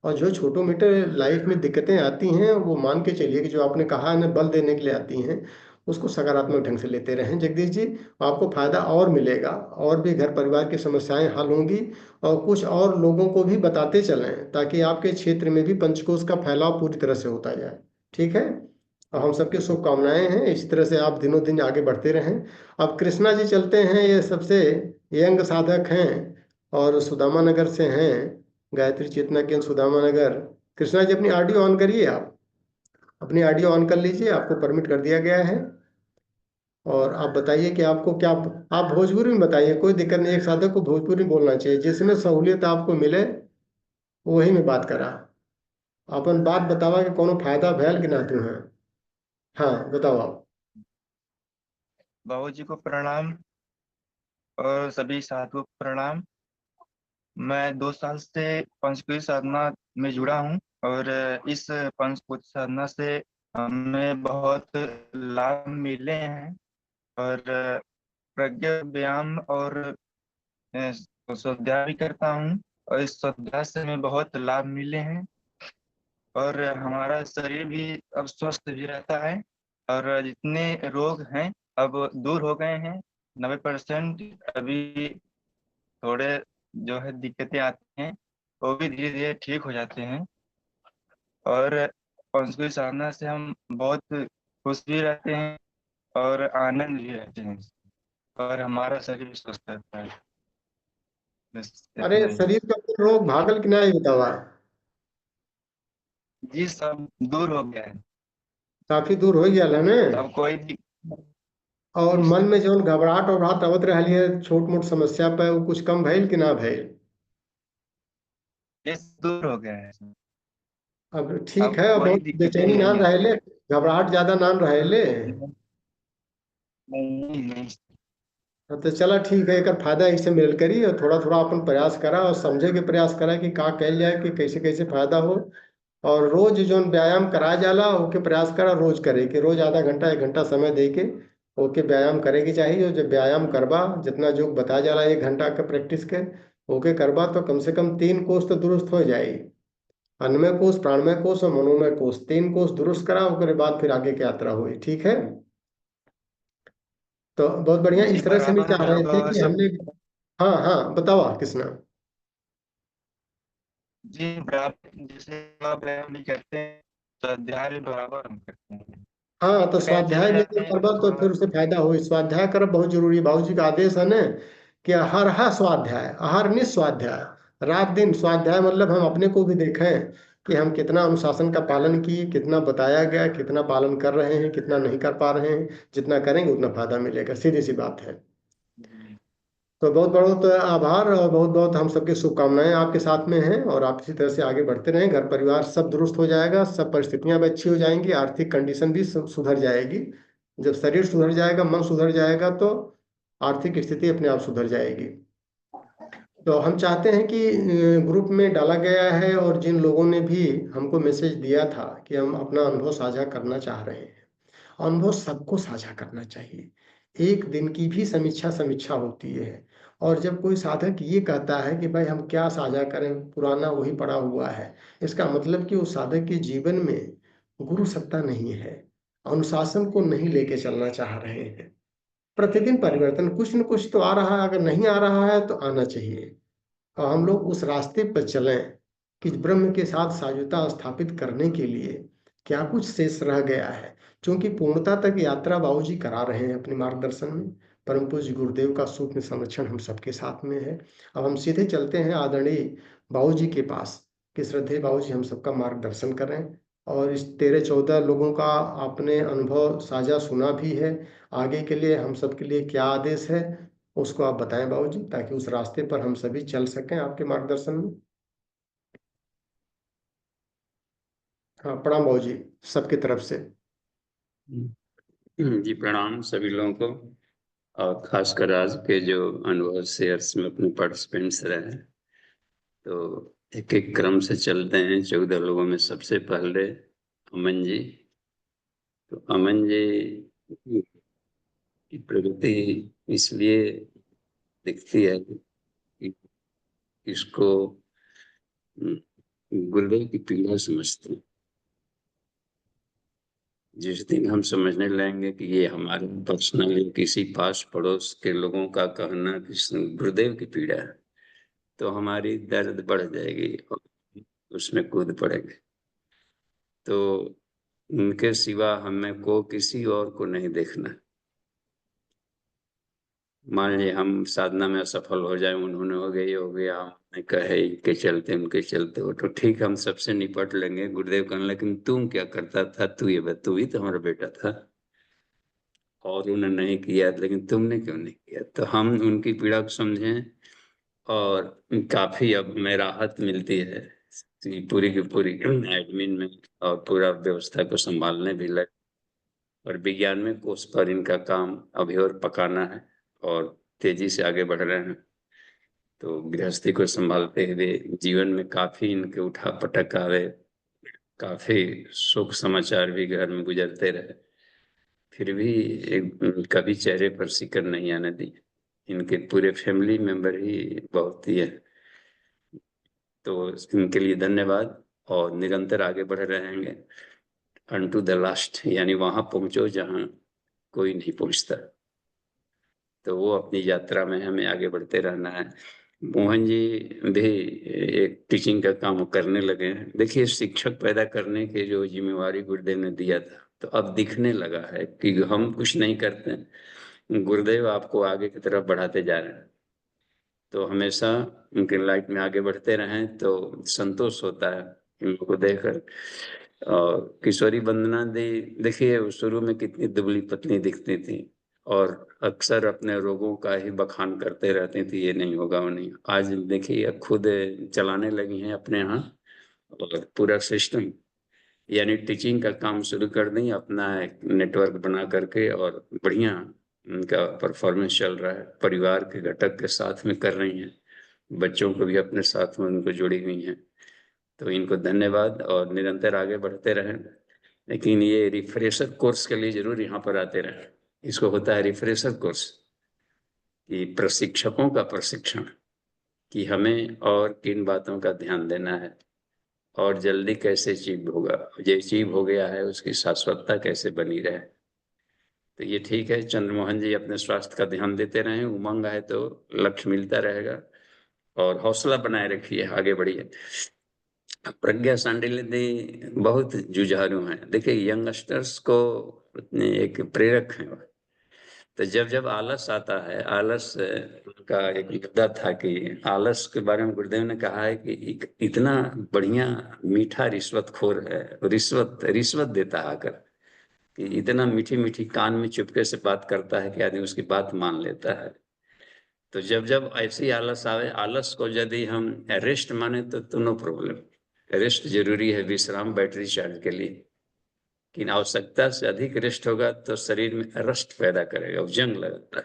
और जो छोटे मोटे लाइफ में दिक्कतें आती हैं वो मान के चलिए कि जो आपने कहा है ना, बल देने के लिए आती हैं, उसको सकारात्मक ढंग से लेते रहें जगदीश जी। आपको फायदा और मिलेगा और भी घर परिवार की समस्याएं हल होंगी और कुछ और लोगों को भी बताते चलें ताकि आपके क्षेत्र में भी पंचकोश का फैलाव पूरी तरह से होता जाए। ठीक है, और हम सबकी शुभकामनाएं हैं, इसी तरह से आप दिनों दिन आगे बढ़ते रहें। अब कृष्णा जी चलते हैं, ये सबसे यंग साधक हैं और सुदामा नगर से हैं, गायत्री चेतना केंद्र सुदामा नगर। कृष्णा जी अपनी ऑडियो ऑन करिए, आप अपनी ऑडियो ऑन कर लीजिए, आपको परमिट कर दिया गया है। और आप बताइए कि आपको क्या, आप भोजपुरी में बताइए, कोई दिक्कत नहीं। एक साधक को भोजपुरी बोलना चाहिए, जिसमें सहूलियत आपको मिले वही में बात करा। अपन बात बतावा कि कोनो फायदा भैल कि ना तुम्हें। हाँ बताओ आप। बाबू जी को प्रणाम और सभी साधुओं को प्रणाम। मैं 2 साल से पंचकोश साधना में जुड़ा हूँ और इस पंचकोश साधना से हमें बहुत लाभ मिले हैं और प्रज्ञा व्यायाम और स्वाध्याय भी करता हूँ और इस स्वाध्याय से हमें बहुत लाभ मिले हैं और हमारा शरीर भी अब स्वस्थ भी रहता है और जितने रोग हैं अब दूर हो गए हैं 90%। अभी थोड़े जो है दिक्कतें आती हैं वो भी धीरे धीरे ठीक हो जाते हैं और पंचकोश साधना से हम बहुत खुश भी रहते हैं और आनंद भी रहते हैं और हमारा शरीर भी स्वस्थ रहता है। बस अरे इतना ही। शरीर का कोई रोग भागल कि नहीं बतावा? जी सब दूर हो गया है, काफी दूर हो गया है ने। अब कोई दिक्कत और नहीं। मन में जौन घबराहट उबराहट आवत रहली है छोट मोट समस्या पे, वो कुछ कम भइल कि ना भइल? ये दूर हो गया है, अब ठीक अब है, अब कोई बहुत दिक्कतें बेचैनी ना नहीं आती। रहेले, घबराहट ज्यादा ना रहेले। नहीं नहीं। तो चला ठीक है, एक फायदा इससे मिल करी, और थोड़ा थोड़ा अपन प्रयास करा और समझे के प्रयास करा कि का कैल जाए कि कैसे कैसे फायदा हो। और रोज जो व्यायाम करा जाला ओके प्रयास करा रोज करे, कि रोज आधा घंटा 1 घंटा समय दे के ओके व्यायाम करे के चाहिए। और जब व्यायाम करबा जितना जो बता जाला 1 घंटा का प्रैक्टिस के ओके करबा, तो कम से कम 3 कोष तो दुरुस्त हो जाए। अन्नमय कोष, प्राणमय कोष और मनोमय कोष, 3 कोष दुरुस्त करा, उसके बाद फिर आगे की यात्रा हुई। ठीक है, तो बहुत बढ़िया। जी इस तरह से भी बराबर चाह रहे थे होगा कि सब। हमने। हाँ हाँ बताओ किसना। जी बराबर जैसे आप व्यायाम भी करते हैं तो अध्याय भी बराबर हम करते हैं। हाँ तो कहीं चले स्वाध्याय भी जाते अगर हैं करबा तो तो थोड़ा फिर उसे फायदा हो। स्वाध्याय करब बहुत जरूरी, बाबू जी का आदेश है न कि हर स्वाध्याय, हर निस्वाध्याय, रात दिन स्वाध्याय। मतलब हम अपने को भी देखें कि हम कितना अनुशासन का पालन किए, कितना बताया गया, कितना पालन कर रहे हैं, कितना नहीं कर पा रहे हैं। जितना करेंगे उतना फायदा मिलेगा, सीधी सी बात है। तो बहुत बहुत आभार और बहुत बहुत हम सबकी शुभकामनाएं आपके साथ में हैं, और आप इसी तरह से आगे बढ़ते रहें। घर परिवार सब दुरुस्त हो जाएगा, सब परिस्थितियां भी अच्छी हो जाएंगी, आर्थिक कंडीशन भी सुधर जाएगी। जब शरीर सुधर जाएगा, मन सुधर जाएगा, तो आर्थिक स्थिति अपने आप सुधर जाएगी। तो हम चाहते हैं कि ग्रुप में डाला गया है, और जिन लोगों ने भी हमको मैसेज दिया था कि हम अपना अनुभव साझा करना चाह रहे हैं, अनुभव सबको साझा करना चाहिए। एक दिन की भी समीक्षा समीक्षा होती है। और जब कोई साधक ये कहता है कि भाई हम क्या साझा करें, पुराना वही पड़ा हुआ है, इसका मतलब कि उस साधक के जीवन में गुरु सत्ता नहीं है, अनुशासन को नहीं लेके चलना चाह रहे हैं। प्रतिदिन परिवर्तन कुछ न कुछ तो आ रहा है, अगर नहीं आ रहा है तो आना चाहिए। और हम लोग उस रास्ते पर चलें कि ब्रह्म के साथ साझुता स्थापित करने के लिए क्या कुछ शेष रह गया है। क्योंकि पूर्णता तक यात्रा बाबूजी करा रहे हैं अपने मार्गदर्शन में। परम पूज्य गुरुदेव का सूक्ष्म संरक्षण हम सबके साथ में है। अब हम सीधे चलते हैं आदरणीय बाबूजी के पास कि श्रद्धेय बाबूजी हम सबका मार्गदर्शन करें। और इस 13-14 लोगों का आपने अनुभव साझा सुना भी है। आगे के लिए हम सबके लिए क्या आदेश है उसको आप बताएं बाबूजी, ताकि उस रास्ते पर हम सभी चल सकें आपके मार्गदर्शन में। हाँ प्रणाम बाबूजी सबकी तरफ से। जी प्रणाम सभी लोगों को, और खासकर आज के जो अनुभव शेयर्स में अपने पार्टिसिपेंट्स रहे हैं। तो एक एक क्रम से चलते हैं। 14 लोगों में सबसे पहले अमन जी। तो अमन जी की प्रगति इसलिए दिखती है कि इसको गुरुदेव की पीड़ा समझते हैं। जिस दिन हम समझने लगेंगे कि ये हमारे पर्सनली किसी पास पड़ोस के लोगों का कहना कि गुरुदेव की पीड़ा है, तो हमारी दर्द बढ़ जाएगी और उसमें कूद पड़ेंगे। तो उनके सिवा हमें को किसी और को नहीं देखना। मान लीजिए हम साधना में असफल हो जाए, उन्होंने हो गया हमने कहे के चलते उनके चलते हो, तो ठीक हम सबसे निपट लेंगे। गुरुदेव कहने लेकिन तुम क्या करता था, तू ये बता, तू भी तो हमारा बेटा था। और उन्होंने नहीं किया, लेकिन तुमने क्यों नहीं किया। तो हम उनकी पीड़ा को समझें और काफी अब में राहत मिलती है कि पूरी की पूरी एडमिन में और पूरा व्यवस्था को संभालने भी लगे। और 91वें कोर्स पर इनका काम अभी और पकाना है और तेजी से आगे बढ़ रहे हैं। तो गृहस्थी को संभालते हुए जीवन में काफी इनके उठा पटक आवे, काफी सुख समाचार भी घर में गुजरते रहे, फिर भी कभी चेहरे पर सिकन नहीं आने दी। इनके पूरे फैमिली मेंबर ही बहुत ही है। तो इनके लिए धन्यवाद और निरंतर आगे बढ़ रहेंगे अनटू द लास्ट, यानी वहां पहुंचो जहां कोई नहीं पहुंचता। तो वो अपनी यात्रा में हमें आगे बढ़ते रहना है। मोहन जी भी एक टीचिंग का काम करने लगे हैं। देखिए, शिक्षक पैदा करने की जो जिम्मेवारी गुरुदेव ने दिया था, तो अब दिखने लगा है कि हम कुछ नहीं करते, गुरुदेव आपको आगे की तरफ बढ़ाते जा रहे हैं। तो हमेशा उनके लाइफ में आगे बढ़ते रहें तो संतोष होता है इन लोगों को देखकर। और किशोरी वंदना दी, देखिए शुरू में कितनी दुबली पतली दिखती थी और अक्सर अपने रोगों का ही बखान करते रहती थी, ये नहीं होगा वो नहीं। आज देखिए खुद चलाने लगी हैं अपने यहाँ और पूरा सिस्टम, यानी टीचिंग का काम शुरू कर दी अपना एक नेटवर्क बना करके, और बढ़िया उनका परफॉर्मेंस चल रहा है। परिवार के घटक के साथ में कर रही हैं, बच्चों को भी अपने साथ में उनको जुड़ी हुई हैं। तो इनको धन्यवाद और निरंतर आगे बढ़ते रहें। लेकिन ये रिफ्रेशर कोर्स के लिए जरूर यहाँ पर आते रहें। इसको होता है रिफ्रेशर कोर्स, कि प्रशिक्षकों का प्रशिक्षण, कि हमें और किन बातों का ध्यान देना है और जल्दी कैसे अचीव होगा, जो अचीव हो गया है उसकी शाश्वतता कैसे बनी रहे। तो ये ठीक है, चंद्रमोहन जी अपने स्वास्थ्य का ध्यान देते रहें, उमंग है तो लक्ष्य मिलता रहेगा और हौसला बनाए रखिए, आगे बढ़िए। प्रज्ञा सांडिल्य दी बहुत जुझारू हैं। देखिए, यंगस्टर्स को एक प्रेरक हैं। तो जब जब आलस आता है, आलस का एक मुद्दा था कि आलस के बारे में गुरुदेव ने कहा है कि इतना बढ़िया मीठा रिश्वतखोर है, रिश्वत देता है आकर, कि इतना मीठी मीठी कान में चुपके से बात करता है कि आदमी उसकी बात मान लेता है। तो जब जब ऐसी आलस आवे, आलस को यदि हम रेस्ट माने तो नो प्रॉब्लम, रेस्ट जरूरी है, विश्राम बैटरी चार्ज के लिए। लेकिन आवश्यकता से अधिक रेस्ट होगा तो शरीर में अरस्ट पैदा करेगा, जंग लगता है।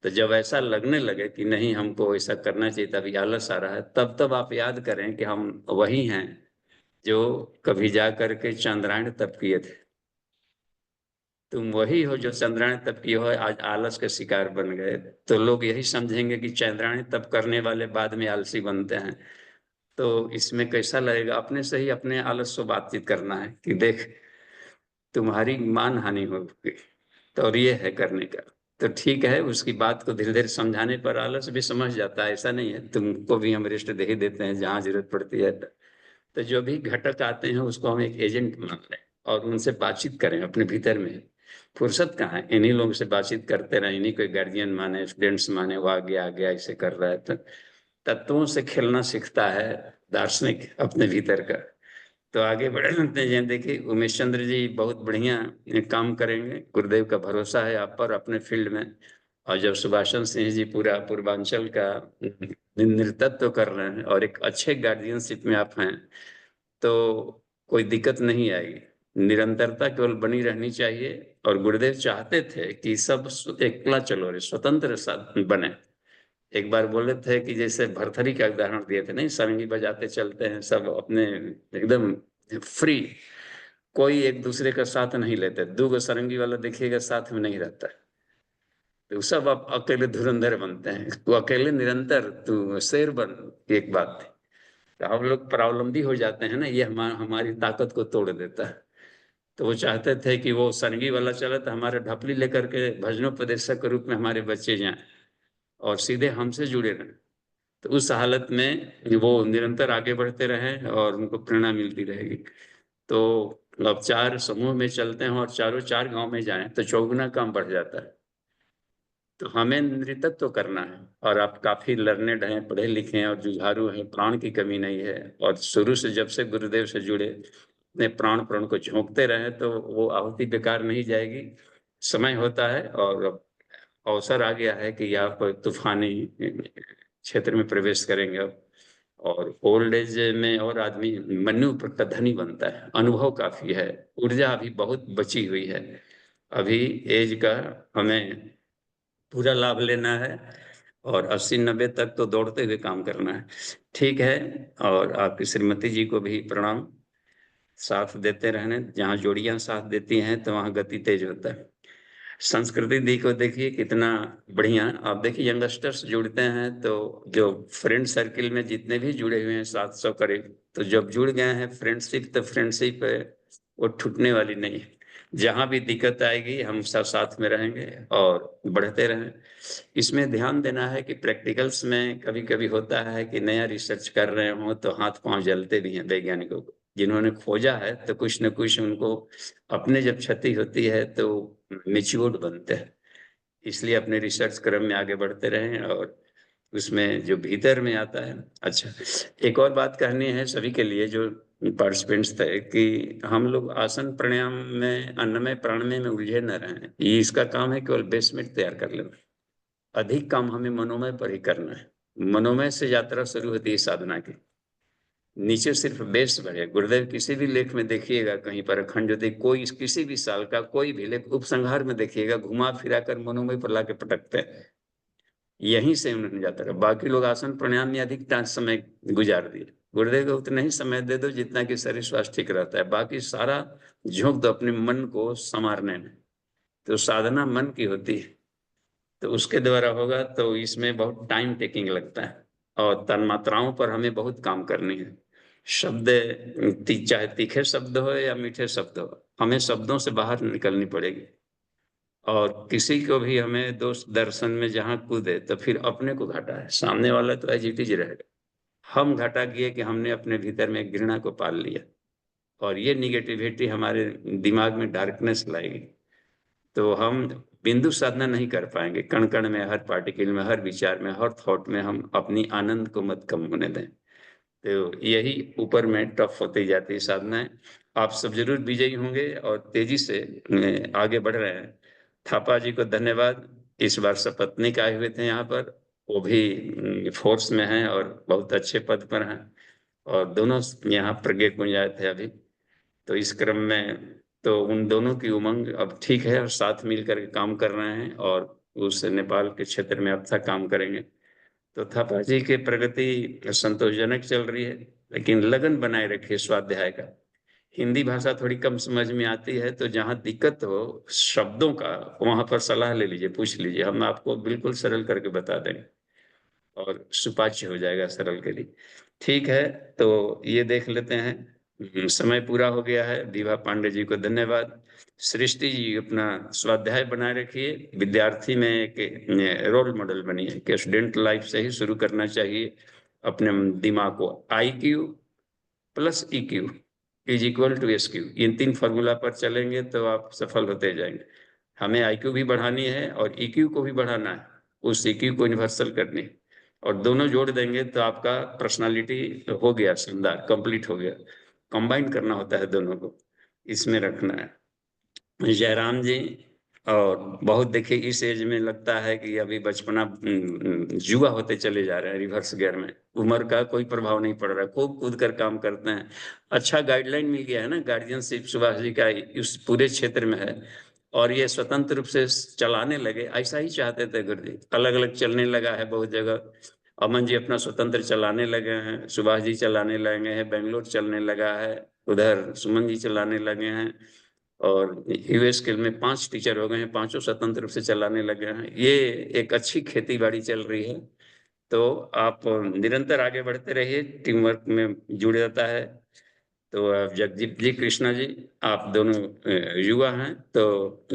तो जब ऐसा लगने लगे कि नहीं हमको ऐसा करना चाहिए, तभी आलस आ रहा है, तब आप याद करें कि हम वही हैं जो कभी जा करके चंद्रायण तप किए थे। तुम वही हो जो चंद्रायण तप किए हो, आज आलस के शिकार बन गए। तो लोग यही समझेंगे कि चंद्रायण तप करने वाले बाद में आलसी बनते हैं। तो इसमें कैसा लगेगा, अपने से ही अपने आलस से बातचीत करना है कि देख तुम्हारी मान हानि होगी, तो और ये है करने का। तो ठीक है, उसकी बात को धीरे धीरे समझाने पर आलस भी समझ जाता है। ऐसा नहीं है, तुमको भी हम रेस्ट दे ही देते हैं जहाँ जरूरत पड़ती है। तो जो भी घटक आते हैं उसको हम एक एजेंट मान लें और उनसे बातचीत करें अपने भीतर में। फुर्सत कहाँ है, इन्हीं लोगों से बातचीत करते रहे, इन्हीं कोई गार्जियन माने, स्टूडेंट्स माने, वो आ गया ऐसे कर रहा है। तो तत्वों से खेलना सीखता है दार्शनिक अपने भीतर का। तो आगे बढ़ते हैं। देखिए, उमेश चंद्र जी बहुत बढ़िया काम करेंगे, गुरुदेव का भरोसा है आप पर अपने फील्ड में। और जब सुभाषचंद्र सिंह जी पूरा पूर्वांचल का नेतृत्व कर रहे हैं और एक अच्छे गार्जियनशिप में आप हैं, तो कोई दिक्कत नहीं आएगी। निरंतरता केवल बनी रहनी चाहिए। और गुरुदेव चाहते थे कि सब एकला चलो रे, स्वतंत्र बने। एक बार बोले थे कि जैसे भरथरी का उदाहरण दिए थे, नहीं, सारंगी बजाते चलते हैं सब अपने एकदम फ्री, कोई एक दूसरे का साथ नहीं लेते। दो गो सारंगी वाला देखिएगा साथ में नहीं रहता, तो सब आप अकेले धुरंधर बनते हैं। तू अकेले निरंतर तू शेर बन, एक बात थी। तो हम लोग परावलंबी हो जाते हैं ना, ये हमारी ताकत को तोड़ देता है। तो वो चाहते थे कि वो सारंगी वाला चले तो हमारे ढपली लेकर के भजनोपदेशक के रूप में हमारे बच्चे जाएं और सीधे हमसे जुड़े रहें। तो उस हालत में वो निरंतर आगे बढ़ते रहें और उनको प्रेरणा मिलती रहेगी। तो अब 4 समूह में चलते हैं और चारों 4 गांव में जाएं तो चौगुना काम बढ़ जाता है। तो हमें नेतृत्व करना है। और आप काफी लर्नेड हैं, पढ़े लिखे हैं और जुझारू हैं, प्राण की कमी नहीं है। और शुरू से जब से गुरुदेव से जुड़े अपने प्राण को झोंकते रहे तो वो आहुति बेकार नहीं जाएगी। समय होता है और अब अवसर आ गया है कि आप तूफानी क्षेत्र में प्रवेश करेंगे अब। और ओल्ड एज में और आदमी मनु का धनी बनता है, अनुभव काफी है, ऊर्जा अभी बहुत बची हुई है, अभी एज का हमें पूरा लाभ लेना है और 80-90 तक तो दौड़ते हुए काम करना है। ठीक है, और आपकी श्रीमती जी को भी प्रणाम। साथ देते रहने, जहाँ जोड़ियां साथ देती हैं तो वहाँ गति तेज होता है। संस्कृति दी को देखिए कितना बढ़िया। आप देखिए यंगस्टर्स जुड़ते हैं तो जो फ्रेंड सर्किल में जितने भी जुड़े हुए हैं 700 करीब, तो जब जुड़ गए हैं फ्रेंडशिप, तो फ्रेंडशिप वो टूटने वाली नहीं है। जहां भी दिक्कत आएगी हम सब साथ में रहेंगे और बढ़ते रहें। इसमें ध्यान देना है कि प्रैक्टिकल्स में कभी कभी होता है कि नया रिसर्च कर रहे हो तो हाथ पांव जलते भी हैं वैज्ञानिकों को। जिन्होंने खोजा है तो कुछ न कुछ उनको अपने जब क्षति होती है तो मेच्योर्ड बनते हैं। इसलिए अपने रिसर्च क्रम में आगे बढ़ते रहें और उसमें जो भीतर में आता है। अच्छा, एक और बात कहनी है सभी के लिए जो पार्टिसिपेंट्स थे कि हम लोग आसन प्राणायाम में, अन्नमय प्राणमय में उलझे न रहें। ये इसका काम है केवल बेसमेंट तैयार कर लेना, अधिक काम हमें मनोमय पर ही करना है। मनोमय से यात्रा शुरू होती है साधना की, नीचे सिर्फ बेस बढ़े। गुरुदेव किसी भी लेख में देखिएगा, कहीं पर अखंड ज्योति कोई किसी भी साल का कोई भी लेख उपसंहार में देखिएगा, घुमा फिरा कर मनोमय पर लाके पटकते हैं, यहीं से उन्होंने जाता रहा। बाकी लोग आसन प्राणायाम में अधिक समय गुजार दिए। गुरुदेव को उतना ही समय दे दो जितना कि शरीर स्वास्थ्य ठीक रहता है, बाकी सारा झोंक दो अपने मन को संवारने में। तो साधना मन की होती है, तो उसके द्वारा होगा। तो इसमें बहुत टाइम टेकिंग लगता है और तन्मात्राओं पर हमें बहुत काम करनी है। शब्द चाहे तीखे शब्द हो या मीठे शब्द हो, हमें शब्दों से बाहर निकलनी पड़ेगी। और किसी को भी हमें दोष दर्शन में जहां कूदे तो फिर अपने को घाटा है, सामने वाला तो एज इट इज रहेगा। हम घाटा किए कि हमने अपने भीतर में घृणा को पाल लिया और ये निगेटिविटी हमारे दिमाग में डार्कनेस लाएगी, तो हम बिंदु साधना नहीं कर पाएंगे। कण कण में, हर पार्टिकल में, हर विचार में, हर थॉट में हम अपनी आनंद को मत कम होने दें। तो यही ऊपर में टफ होती जाती है साधनाएं। आप सब जरूर विजयी होंगे और तेजी से आगे बढ़ रहे हैं। थापा जी को धन्यवाद, इस बार सपत्नीक आए हुए थे यहाँ पर, वो भी फोर्स में हैं और बहुत अच्छे पद पर हैं। और दोनों यहाँ प्रज्ञा कुंज आए थे अभी, तो इस क्रम में तो उन दोनों की उमंग अब ठीक है और साथ मिलकर के काम कर रहे हैं और उस नेपाल के क्षेत्र में अब तक काम करेंगे। तो थापा जी की प्रगति संतोषजनक चल रही है, लेकिन लगन बनाए रखिए स्वाध्याय का। हिंदी भाषा थोड़ी कम समझ में आती है, तो जहाँ दिक्कत हो शब्दों का, वहां पर सलाह ले लीजिए, पूछ लीजिए, हम आपको बिल्कुल सरल करके बता देंगे और सुपाच्य हो जाएगा सरल के लिए। ठीक है, तो ये देख लेते हैं। समय पूरा हो गया है। विभा पांडे जी को धन्यवाद। सृष्टि जी अपना स्वाध्याय बनाए रखिए, विद्यार्थी में एक रोल मॉडल बनिए कि स्टूडेंट लाइफ से ही शुरू करना चाहिए अपने दिमाग को। IQ plus EQ is equal to SQ, इन 3 फॉर्मूला पर चलेंगे तो आप सफल होते जाएंगे। हमें IQ भी बढ़ानी है और EQ को भी बढ़ाना है, उस EQ को यूनिवर्सल करनी है, और दोनों जोड़ देंगे तो आपका पर्सनालिटी हो गया शानदार, कंप्लीट हो गया। कंबाइन करना होता है दोनों को, इसमें रखना है। जयराम जी, और बहुत देखिए इस एज में लगता है कि अभी बचपना जुआ होते चले जा रहे हैं रिवर्स गियर में, उम्र का कोई प्रभाव नहीं पड़ रहा, खूब कूद कर काम करते हैं। अच्छा गाइडलाइन मिल गया है ना, गार्जियनशिप सुभाष जी का इस पूरे क्षेत्र में है और ये स्वतंत्र रूप से चलाने लगे। ऐसा ही चाहते थे गुरु जी, अलग अलग चलने लगा है बहुत जगह। अमन जी अपना स्वतंत्र चलाने लगे हैं, सुभाष जी चलाने लगे हैं, बेंगलोर चलने लगा है, उधर सुमन जी चलाने लगे हैं, और US के में 5 टीचर हो गए हैं, 5 स्वतंत्र रूप से चलाने लगे हैं। ये एक अच्छी खेती बाड़ी चल रही है। तो आप निरंतर आगे बढ़ते रहिए, टीम वर्क में जुड़ जाता है। तो जगदीप जी, कृष्णा जी, आप दोनों युवा हैं तो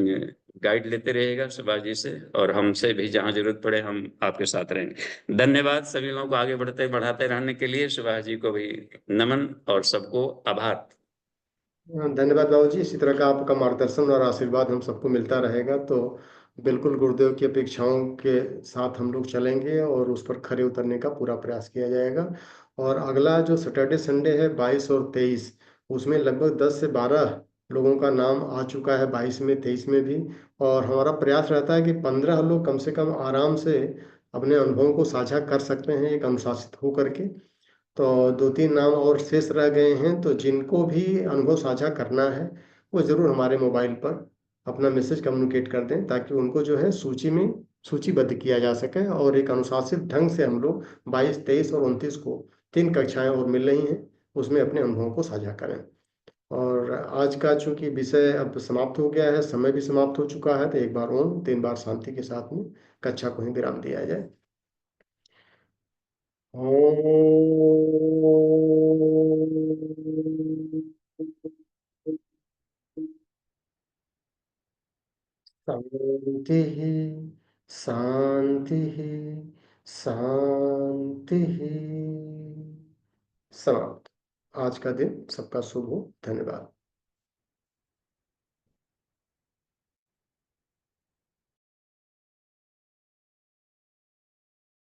गाइड लेते रहिएगा सुभाष जी से, और हमसे भी जहां जरूरत पड़े हम आपके साथ रहेंगे। धन्यवाद सभी लोगों को आगे बढ़ाते रहने के लिए। सुभाष जी को भी नमन और सबको आभार। धन्यवाद बाबूजी। इसी तरह का आपका मार्गदर्शन और आशीर्वाद हम सबको मिलता रहेगा तो बिल्कुल गुरुदेव की अपेक्षाओं के साथ हम लोग चलेंगे और उस पर खरे उतरने का पूरा प्रयास किया जाएगा। और अगला जो सैटरडे संडे है 22 और 23, उसमें लगभग 10 से 12 लोगों का नाम आ चुका है 22 में 23 में भी, और हमारा प्रयास रहता है कि 15 लोग कम से कम आराम से अपने अनुभवों को साझा कर सकते हैं एक अनुशासित होकर के। तो 2-3 नाम और शेष रह गए हैं, तो जिनको भी अनुभव साझा करना है वो ज़रूर हमारे मोबाइल पर अपना मैसेज कम्युनिकेट कर दें, ताकि उनको जो है सूची में सूचीबद्ध किया जा सके और एक अनुशासित ढंग से हम लोग 22, 23 और 29 को 3 कक्षाएं और मिल रही हैं, उसमें अपने अनुभवों को साझा करें। और आज का चूंकि विषय अब समाप्त हो गया है, समय भी समाप्त हो चुका है, तो एक बार ओम 3 बार शांति के साथ में कक्षा को ही विराम दिया जाए। शांति शांति शांति। समाप्त। आज का दिन सबका शुभ हो। धन्यवाद।